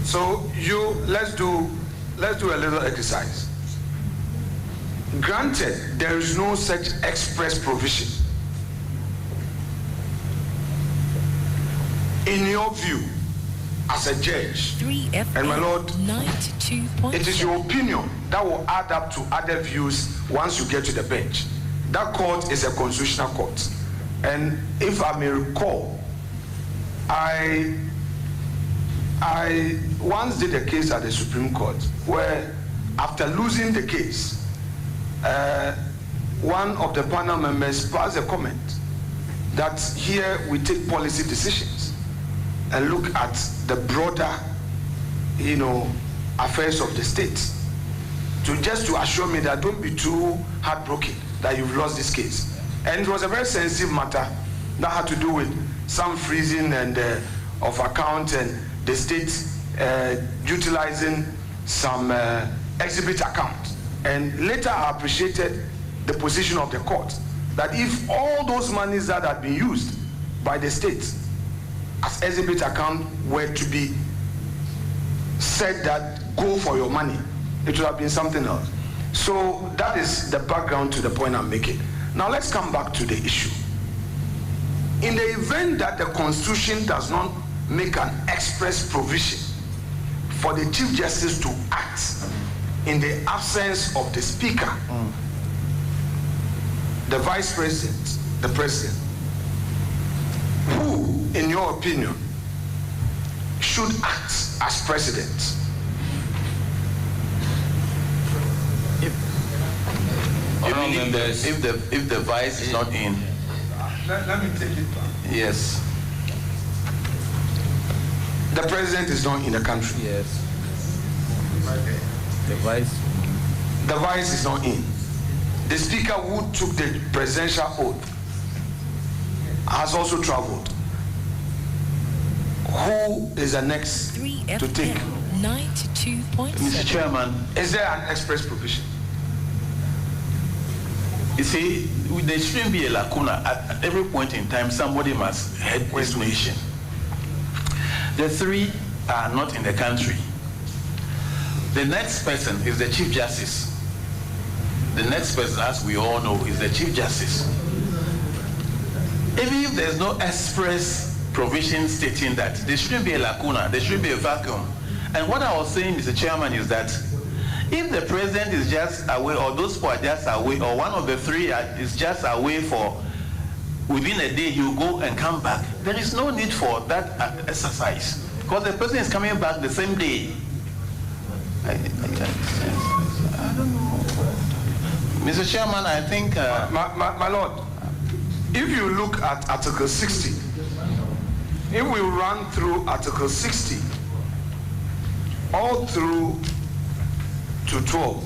So let's do a little exercise. Granted, there is no such express provision. In your view, as a judge, and my Lord, it is your opinion that will add up to other views once you get to the bench. That court is a constitutional court. And if I may recall, I once did a case at the Supreme Court where, after losing the case, one of the panel members passed a comment that here we take policy decisions and look at the broader, affairs of the state, just to assure me that don't be too heartbroken that you've lost this case. And it was a very sensitive matter that had to do with some freezing and of account and the state utilizing some exhibit account. And later I appreciated the position of the court that if all those monies that had been used by the state as exhibit account were to be said that go for your money, it would have been something else. So that is the background to the point I'm making. Now let's come back to the issue. In the event that the Constitution does not make an express provision for the Chief Justice to act in the absence of the Speaker, the Vice President, the President, who, in your opinion, should act as President? If the Vice is not in. Let me take it back. Yes. The President is not in the country. Yes. The Vice. The Vice is not in. The Speaker who took the presidential oath has also traveled. Who is the next to take? 92.7. Mr. Chairman, is there an express provision? You see, there shouldn't be a lacuna. At every point in time, somebody must head this nation. The three are not in the country. The next person is the Chief Justice. The next person, as we all know, is the Chief Justice. Even if there's no express provision stating that, there shouldn't be a lacuna, there shouldn't be a vacuum. And what I was saying, Mr. Chairman, is that if the President is just away, or those who are just away, or one of the three is just away for within a day, he will go and come back. There is no need for that exercise, because the President is coming back the same day. I don't know. Mr. Chairman, I think... my Lord, if you look at Article 60, if we run through Article 60, all through to 12,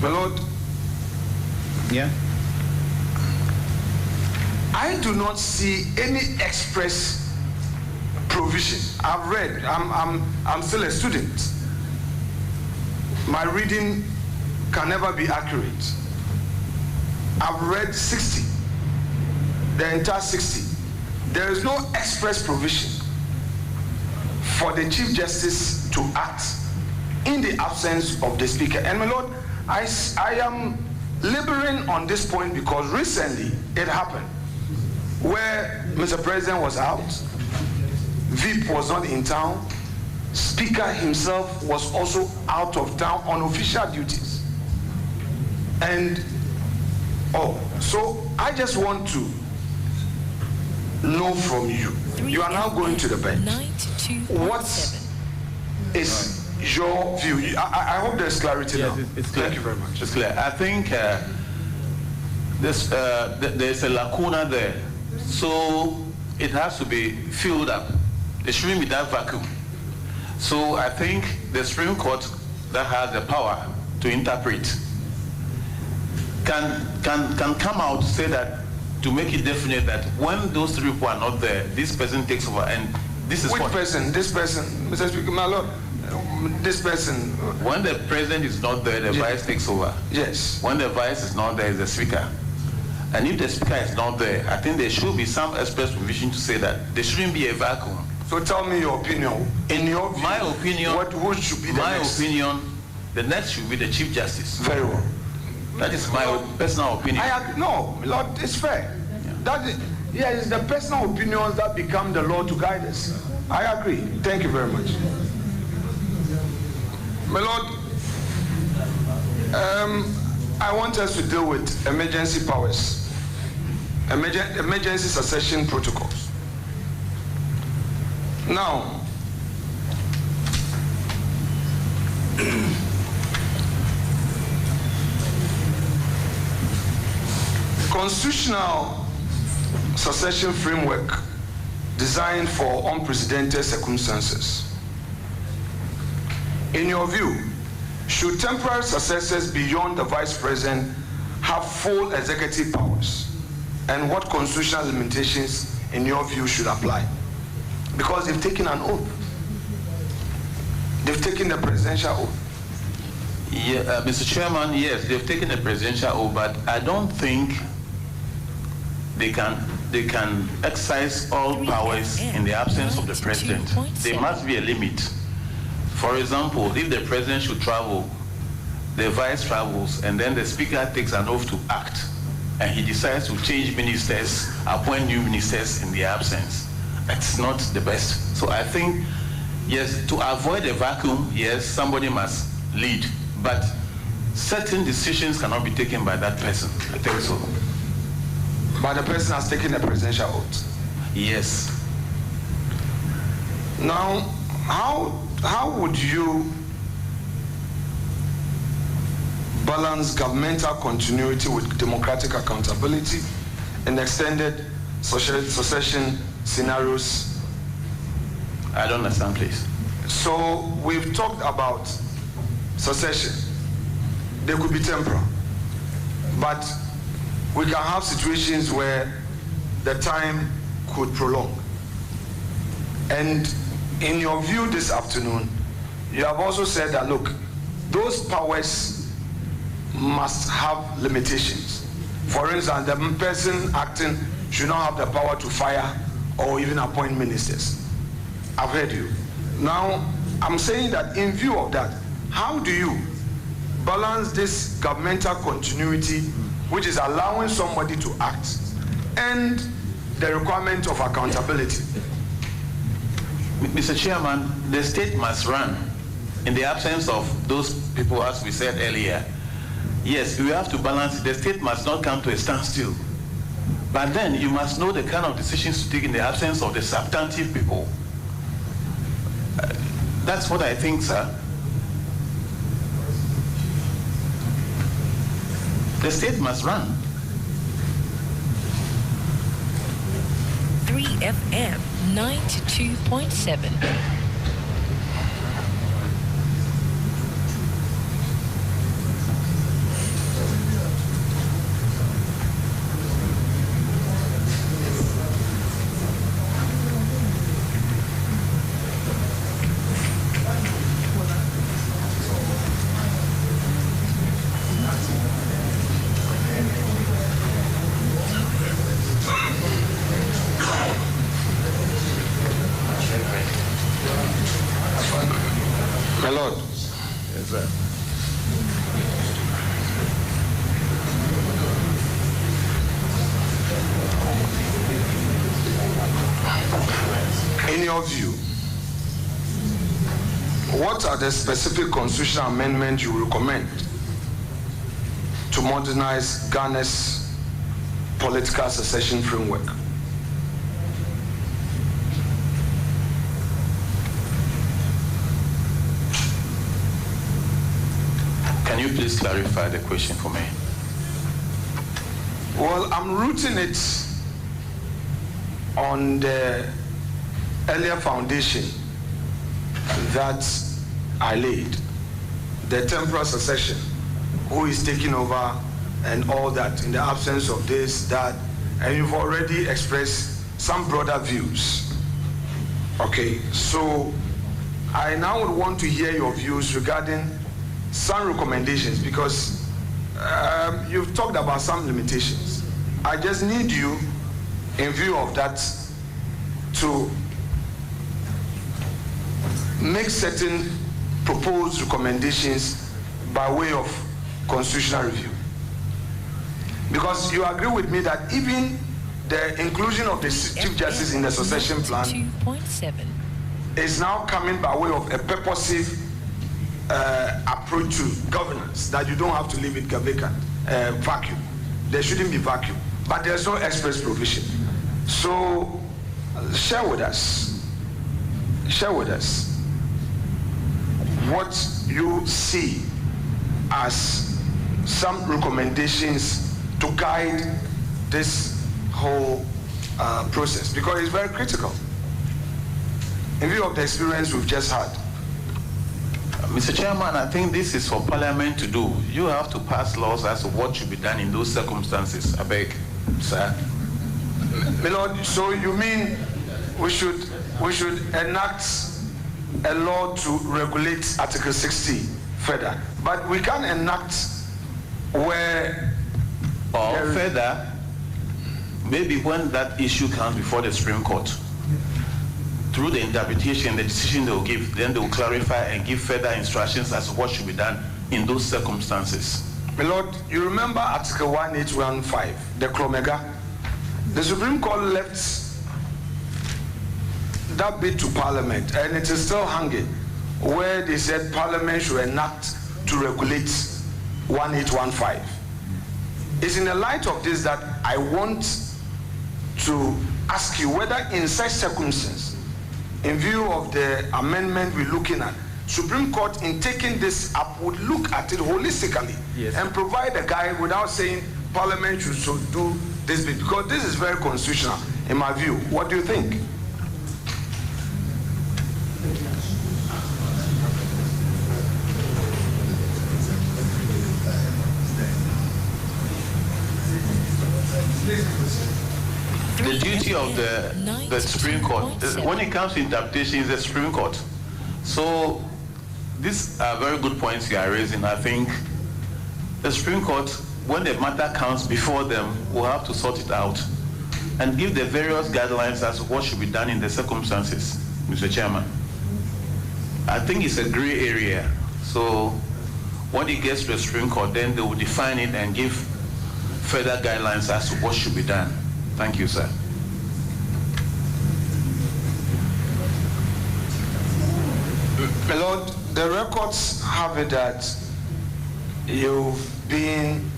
my Lord, yeah, I do not see any express provision. I've read, I'm still a student. My reading can never be accurate. I've read 60, the entire 60. There is no express provision for the Chief Justice to act in the absence of the Speaker. And my Lord, I am laboring on this point because recently it happened where Mr. President was out, VIP was not in town, Speaker himself was also out of town on official duties. And so I just want to know from you. You are now going to the bench. What is your view? I hope there's clarity now. It's clear. Thank you very much. It's clear. I think there's a lacuna there. So it has to be filled up. There shouldn't be that vacuum. So I think the Supreme Court that has the power to interpret can come out to say that, to make it definite that when those three people are not there, this person takes over. And this is which person? This person, Mr. Speaker, my Lord. This person. When the President is not there, the Vice takes over. Yes. When the Vice is not there, is the Speaker. And if the Speaker is not there, I think there should be some express provision to say that there shouldn't be a vacuum. So tell me your opinion. In your view, my opinion, who should be the next? My opinion, the next should be the Chief Justice. Very well. That is my personal opinion. No, Lord, it's fair. Yeah. It's the personal opinions that become the law to guide us. I agree. Thank you very much. My Lord, I want us to deal with emergency powers, emergency succession protocols. Now, constitutional succession framework designed for unprecedented circumstances. In your view, should temporary successors beyond the Vice President have full executive powers? And what constitutional limitations, in your view, should apply? Because they've taken an oath. They've taken the presidential oath. Yeah, Mr. Chairman, yes, they've taken the presidential oath, but I don't think they can they can exercise all powers in the absence of the president. There must be a limit. For example, if the president should travel, the vice travels, and then the speaker takes an oath to act, and he decides to change ministers, appoint new ministers in the absence. That's not the best. So I think, yes, to avoid a vacuum, yes, somebody must lead, but certain decisions cannot be taken by that person. I think so. But the person has taken a presidential oath? Yes. Now, how would you balance governmental continuity with democratic accountability in extended succession scenarios? I don't understand, please. So we've talked about succession. They could be temporal, but we can have situations where the time could prolong. And in your view this afternoon, you have also said that, look, those powers must have limitations. For instance, the person acting should not have the power to fire or even appoint ministers. I've heard you. Now, I'm saying that in view of that, how do you balance this governmental continuity, which is allowing somebody to act, and the requirement of accountability? Mr. Chairman, the state must run in the absence of those people, as we said earlier. Yes, we have to balance it. The state must not come to a standstill. But then you must know the kind of decisions to take in the absence of the substantive people. That's what I think, sir. The state must run. 3FM 92.7. My Lord. Yes, sir. In your view, what are the specific constitutional amendments you recommend to modernize Ghana's political succession framework? Can you please clarify the question for me? Well, I'm rooting it on the earlier foundation that I laid, the temporal succession, who is taking over and all that in the absence of this, that, and you've already expressed some broader views. Okay, so I now would want to hear your views regarding some recommendations, because you've talked about some limitations. I just need you, in view of that, to make certain proposed recommendations by way of constitutional review. Because you agree with me that even the inclusion of the Chief Justice in the succession plan 2.7 is now coming by way of a purposive approach to governance, that you don't have to leave it vacant, vacuum. There shouldn't be vacuum, but there's no express provision. So share with us what you see as some recommendations to guide this whole process, because it's very critical in view of the experience we've just had. Mr. Chairman, I think this is for Parliament to do. You have to pass laws as to what should be done in those circumstances. I beg, sir. My Lord, so you mean we should enact a law to regulate Article 60 further, but we can't enact where... Or further, maybe when that issue comes before the Supreme Court, through the interpretation, the decision they will give, then they will clarify and give further instructions as to what should be done in those circumstances. My Lord, you remember Article 1815, the Clomega? The Supreme Court left that bit to Parliament, and it is still hanging, where they said Parliament should enact to regulate 1815. It's in the light of this that I want to ask you whether in such circumstances, in view of the amendment we're looking at, Supreme Court in taking this up would look at it holistically, yes, and provide a guide without saying Parliament should do this bit, because this is very constitutional in my view. What do you think? The duty of the Supreme Court, when it comes to interpretation, is the Supreme Court. So these are very good points you are raising. I think the Supreme Court, when the matter comes before them, will have to sort it out and give the various guidelines as to what should be done in the circumstances, Mr. Chairman. I think it's a gray area. So when it gets to the Supreme Court, then they will define it and give further guidelines as to what should be done. Thank you, sir. My Lord, the records have it that you've been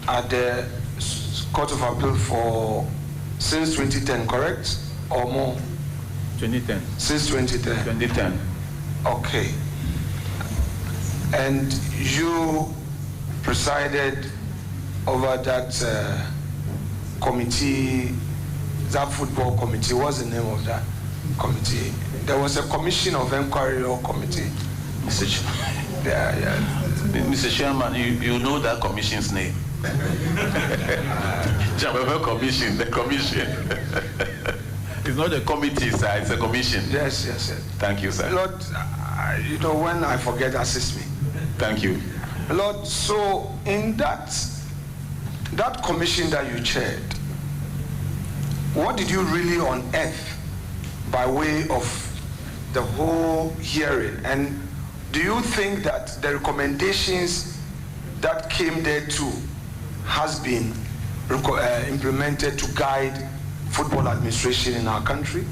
at the Court of Appeal since 2010, correct? Or more? 2010. Since 2010? 2010. Okay. And you presided over that committee, that football committee. What's the name of that committee? There was a commission of inquiry or committee. Mr. Chairman, you know that commission's name. Jamaica Commission, the commission. It's not a committee, sir, it's a commission. Yes, yes, yes. Thank you, sir. Lord, you know, when I forget, assist me. Thank you. Lord, so in that commission that you chaired, what did you really unearth by way of the whole hearing? And do you think that the recommendations that came there too has been implemented to guide football administration in our country?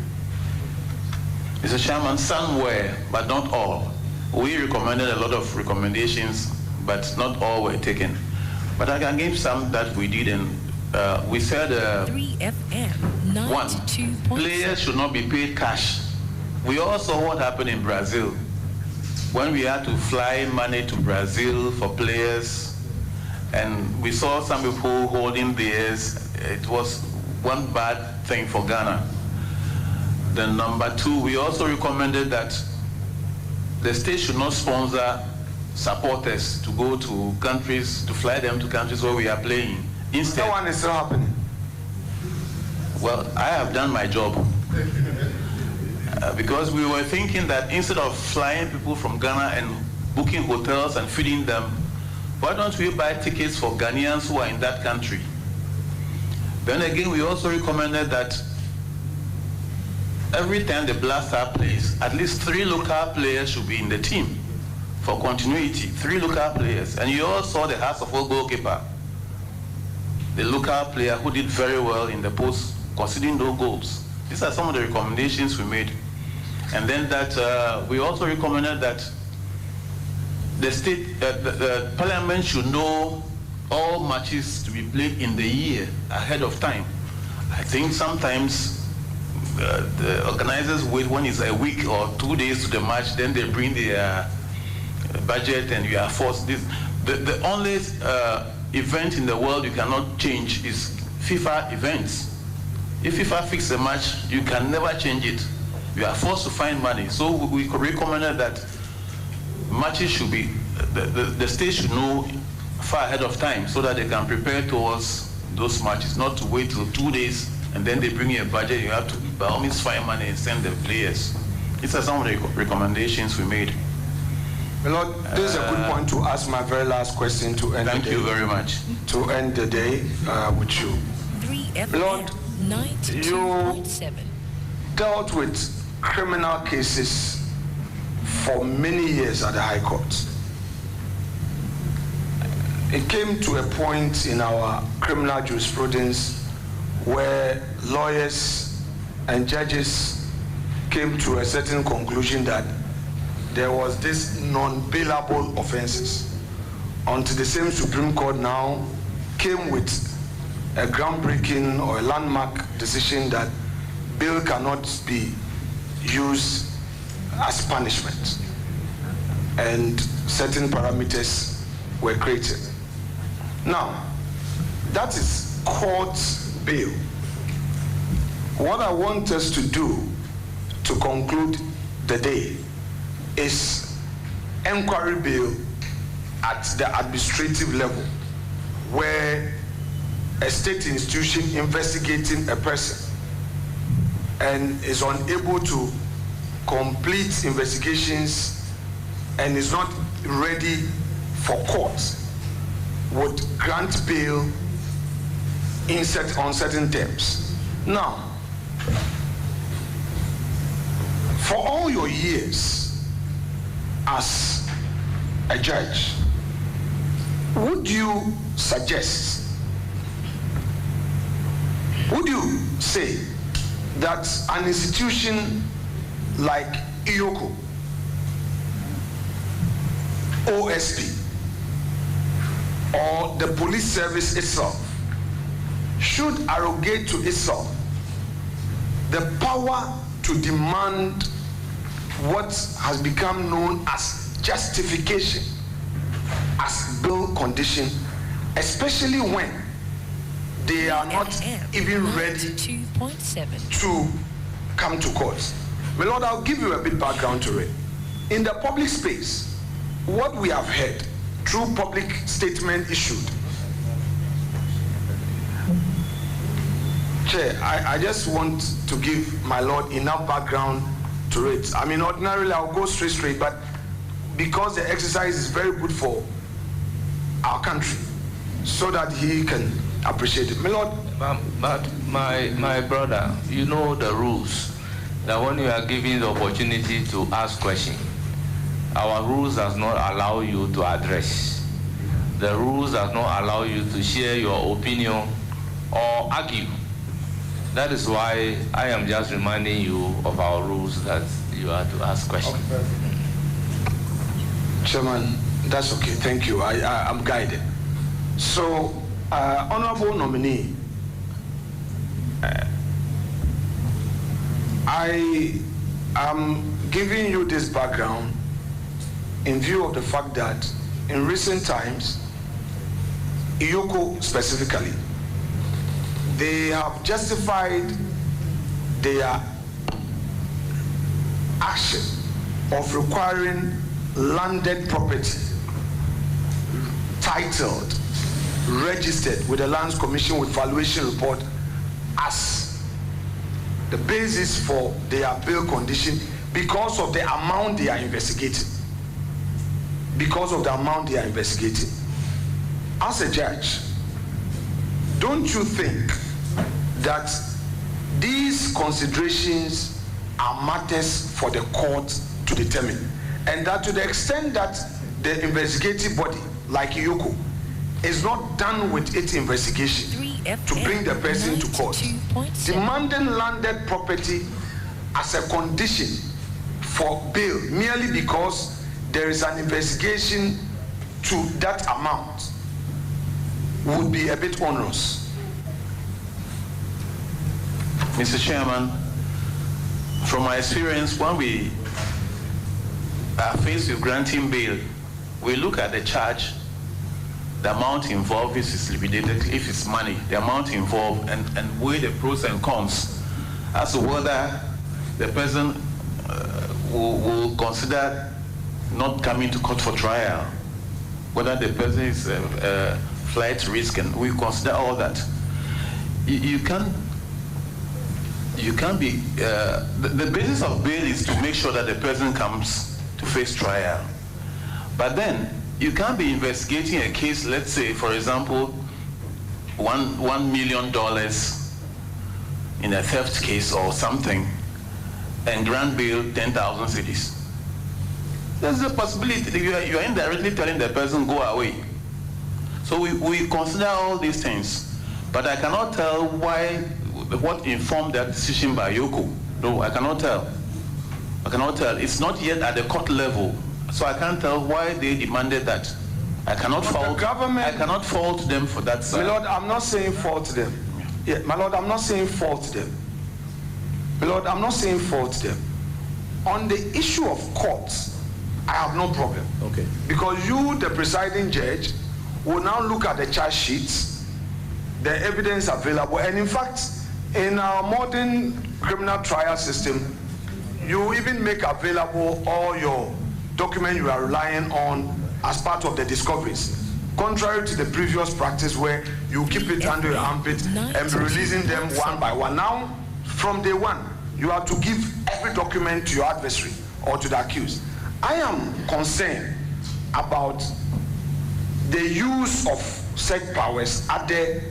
Mr. Chairman, some were, but not all. We recommended a lot of recommendations, but not all were taken. But I can give some that we did, and we said 3FM 92.7. One, players should not be paid cash. We all saw what happened in Brazil when we had to fly money to Brazil for players, and we saw some people holding theirs. It was one bad thing for Ghana. Then number two, we also recommended that the state should not sponsor supporters to go to countries, to fly them to countries where we are playing. Instead, that one is still happening. Well, I have done my job. Because we were thinking that instead of flying people from Ghana and booking hotels and feeding them, why don't we buy tickets for Ghanaians who are in that country? Then again, we also recommended that every time the Black Star plays, at least 3 local players should be in the team for continuity. 3 local players. And you all saw the Hearts of Oak goalkeeper, the local player who did very well in the post, conceding no goals. These are some of the recommendations we made. And then that we also recommended that the state, the parliament should know all matches to be played in the year ahead of time. I think sometimes the organizers wait when it's a week or 2 days to the match, then they bring their budget and you are forced. The only event in the world you cannot change is FIFA events. If FIFA fixes a match, you can never change it. You are forced to find money. So we recommended that matches should be, the state should know far ahead of time so that they can prepare towards those matches, not to wait till 2 days and then they bring you a budget. You have to, by all means, find money and send the players. These are some of the recommendations we made. Lord, this is a good point to ask my very last question to end the day. Thank you very much. To end the day with you. Lord, you dealt with criminal cases for many years at the High Court. It came to a point in our criminal jurisprudence where lawyers and judges came to a certain conclusion that there was this non-bailable offenses, until the same Supreme Court now came with a groundbreaking or a landmark decision that bail cannot be used as punishment, and certain parameters were created. Now, that is court bail. What I want us to do to conclude the day is inquiry bail at the administrative level, where a state institution investigating a person and is unable to complete investigations and is not ready for court would grant bail on certain terms. Now, for all your years as a judge, would you suggest, would you say that an institution like IYOKO, OSP, or the police service itself should arrogate to itself the power to demand what has become known as justification as bail condition, especially when they are not even ready to come to court? My Lord, I'll give you a bit background to it. In the public space, what we have heard through public statement issued, Chair, I just want to give my Lord enough background to it. I mean, ordinarily I'll go straight, but because the exercise is very good for our country, so that he can appreciate it. My Lord. But my brother, you know the rules, that when you are given the opportunity to ask questions, our rules does not allow you to address. The rules does not allow you to share your opinion or argue. That is why I am just reminding you of our rules, that you are to ask questions. Chairman, that's okay. Thank you. I'm guided. So, Honorable Nominee, I am giving you this background in view of the fact that in recent times, IYOKO specifically, they have justified their action of requiring landed property titled, registered with the Lands Commission with valuation report as the basis for their bail condition because of the amount they are investigating. Because of the amount they are investigating. As a judge, don't you think that these considerations are matters for the court to determine? And that to the extent that the investigative body, like IYOKO, is not done with its investigation to bring the person to court, demanding landed property as a condition for bail merely because there is an investigation to that amount would be a bit onerous. Mr. Chairman, from my experience, when we are faced with granting bail, we look at the charge, the amount involved, if it's liquidated, if it's money, the amount involved, and weigh the pros and cons as to whether the person will consider not coming to court for trial, whether the person is a flight risk, and we consider all that. You can't be, the basis of bail is to make sure that the person comes to face trial. But then, you can't be investigating a case, let's say, for example, $1 million in a theft case or something and grant bail 10,000 cedis. There's a possibility you are indirectly telling the person go away. So we consider all these things, but I cannot tell what informed that decision by Yoko. No, I cannot tell. I cannot tell. It's not yet at the court level, so I can't tell why they demanded that. I cannot fault them for that. My Lord, I'm not saying fault them. Yeah, my Lord, I'm not saying fault them. My Lord, I'm not saying fault them. On the issue of courts, I have no problem. Okay. Because you, the presiding judge, will now look at the charge sheets, the evidence available, and in fact, in our modern criminal trial system, you even make available all your documents you are relying on as part of the discoveries. Contrary to the previous practice where you keep it under your armpit and be releasing them one by one. Now, from day one, you have to give every document to your adversary or to the accused. I am concerned about the use of such powers at the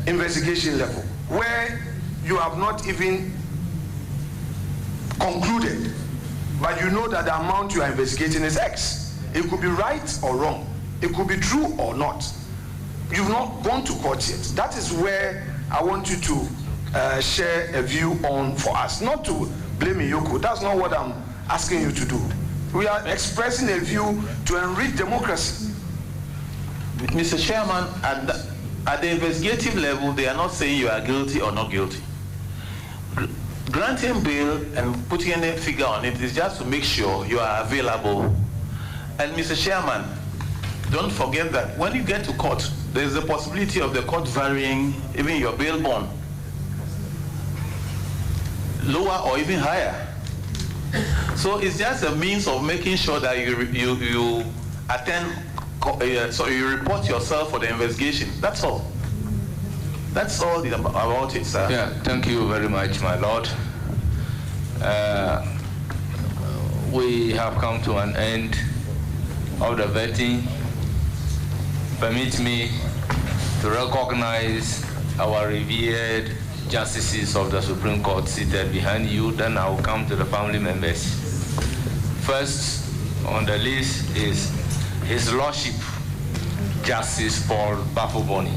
investigation level, where you have not even concluded, but you know that the amount you are investigating is X. It could be right or wrong. It could be true or not. You've not gone to court yet. That is where I want you to share a view on for us. Not to blame Yoko. That's not what I'm asking you to do. We are expressing a view to enrich democracy. Mr. Chairman, at the investigative level, they are not saying you are guilty or not guilty. Granting bail and putting a figure on it is just to make sure you are available. And Mr. Chairman, don't forget that when you get to court, there is a possibility of the court varying even your bail bond, lower or even higher. So it's just a means of making sure that you report yourself for the investigation. That's all. That's all about it, sir. Yeah, thank you very much, my Lord. We have come to an end of the vetting. Permit me to recognize our revered justices of the Supreme Court seated behind you. Then I will come to the family members. First on the list is His Lordship Justice Paul Bafoboni,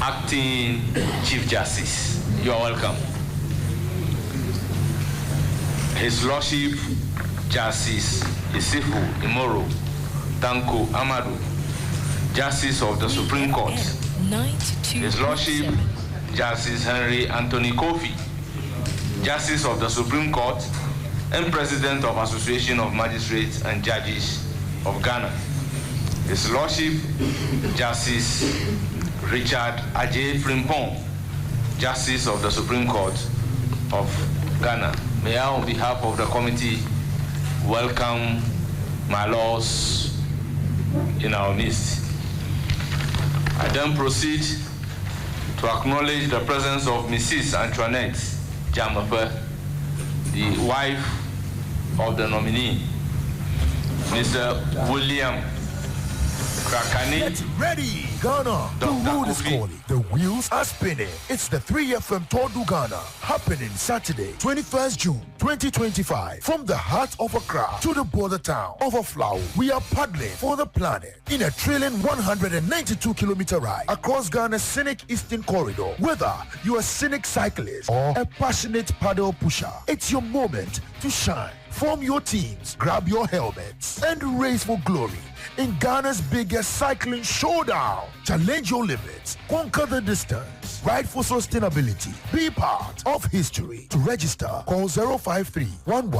Acting Chief Justice. You are welcome. His Lordship Justice Isifu Imoro Tanko Amadu, Justice of the Supreme Court. His Lordship Justice Henry Anthony Kofi, Justice of the Supreme Court and President of Association of Magistrates and Judges of Ghana. His Lordship Justice Richard Ajay Frimpong, Justice of the Supreme Court of Ghana. May I, on behalf of the committee, welcome my lords in our midst. I then proceed to acknowledge the presence of Mrs. Antoinette Jamape, the wife of the nominee, Mr. William Krakani. Get ready, Ghana. The road is calling. The wheels are spinning. It's the 3FM Tour du Ghana, happening Saturday, 21st June, 2025. From the heart of Accra to the border town of Aflao, we are paddling for the planet in a thrilling 192-kilometer ride across Ghana's scenic Eastern Corridor. Whether you're a scenic cyclist or a passionate paddle pusher, it's your moment to shine. Form your teams, grab your helmets, and race for glory in Ghana's biggest cycling showdown. Challenge your limits, conquer the distance, ride for sustainability, be part of history. To register, call 05311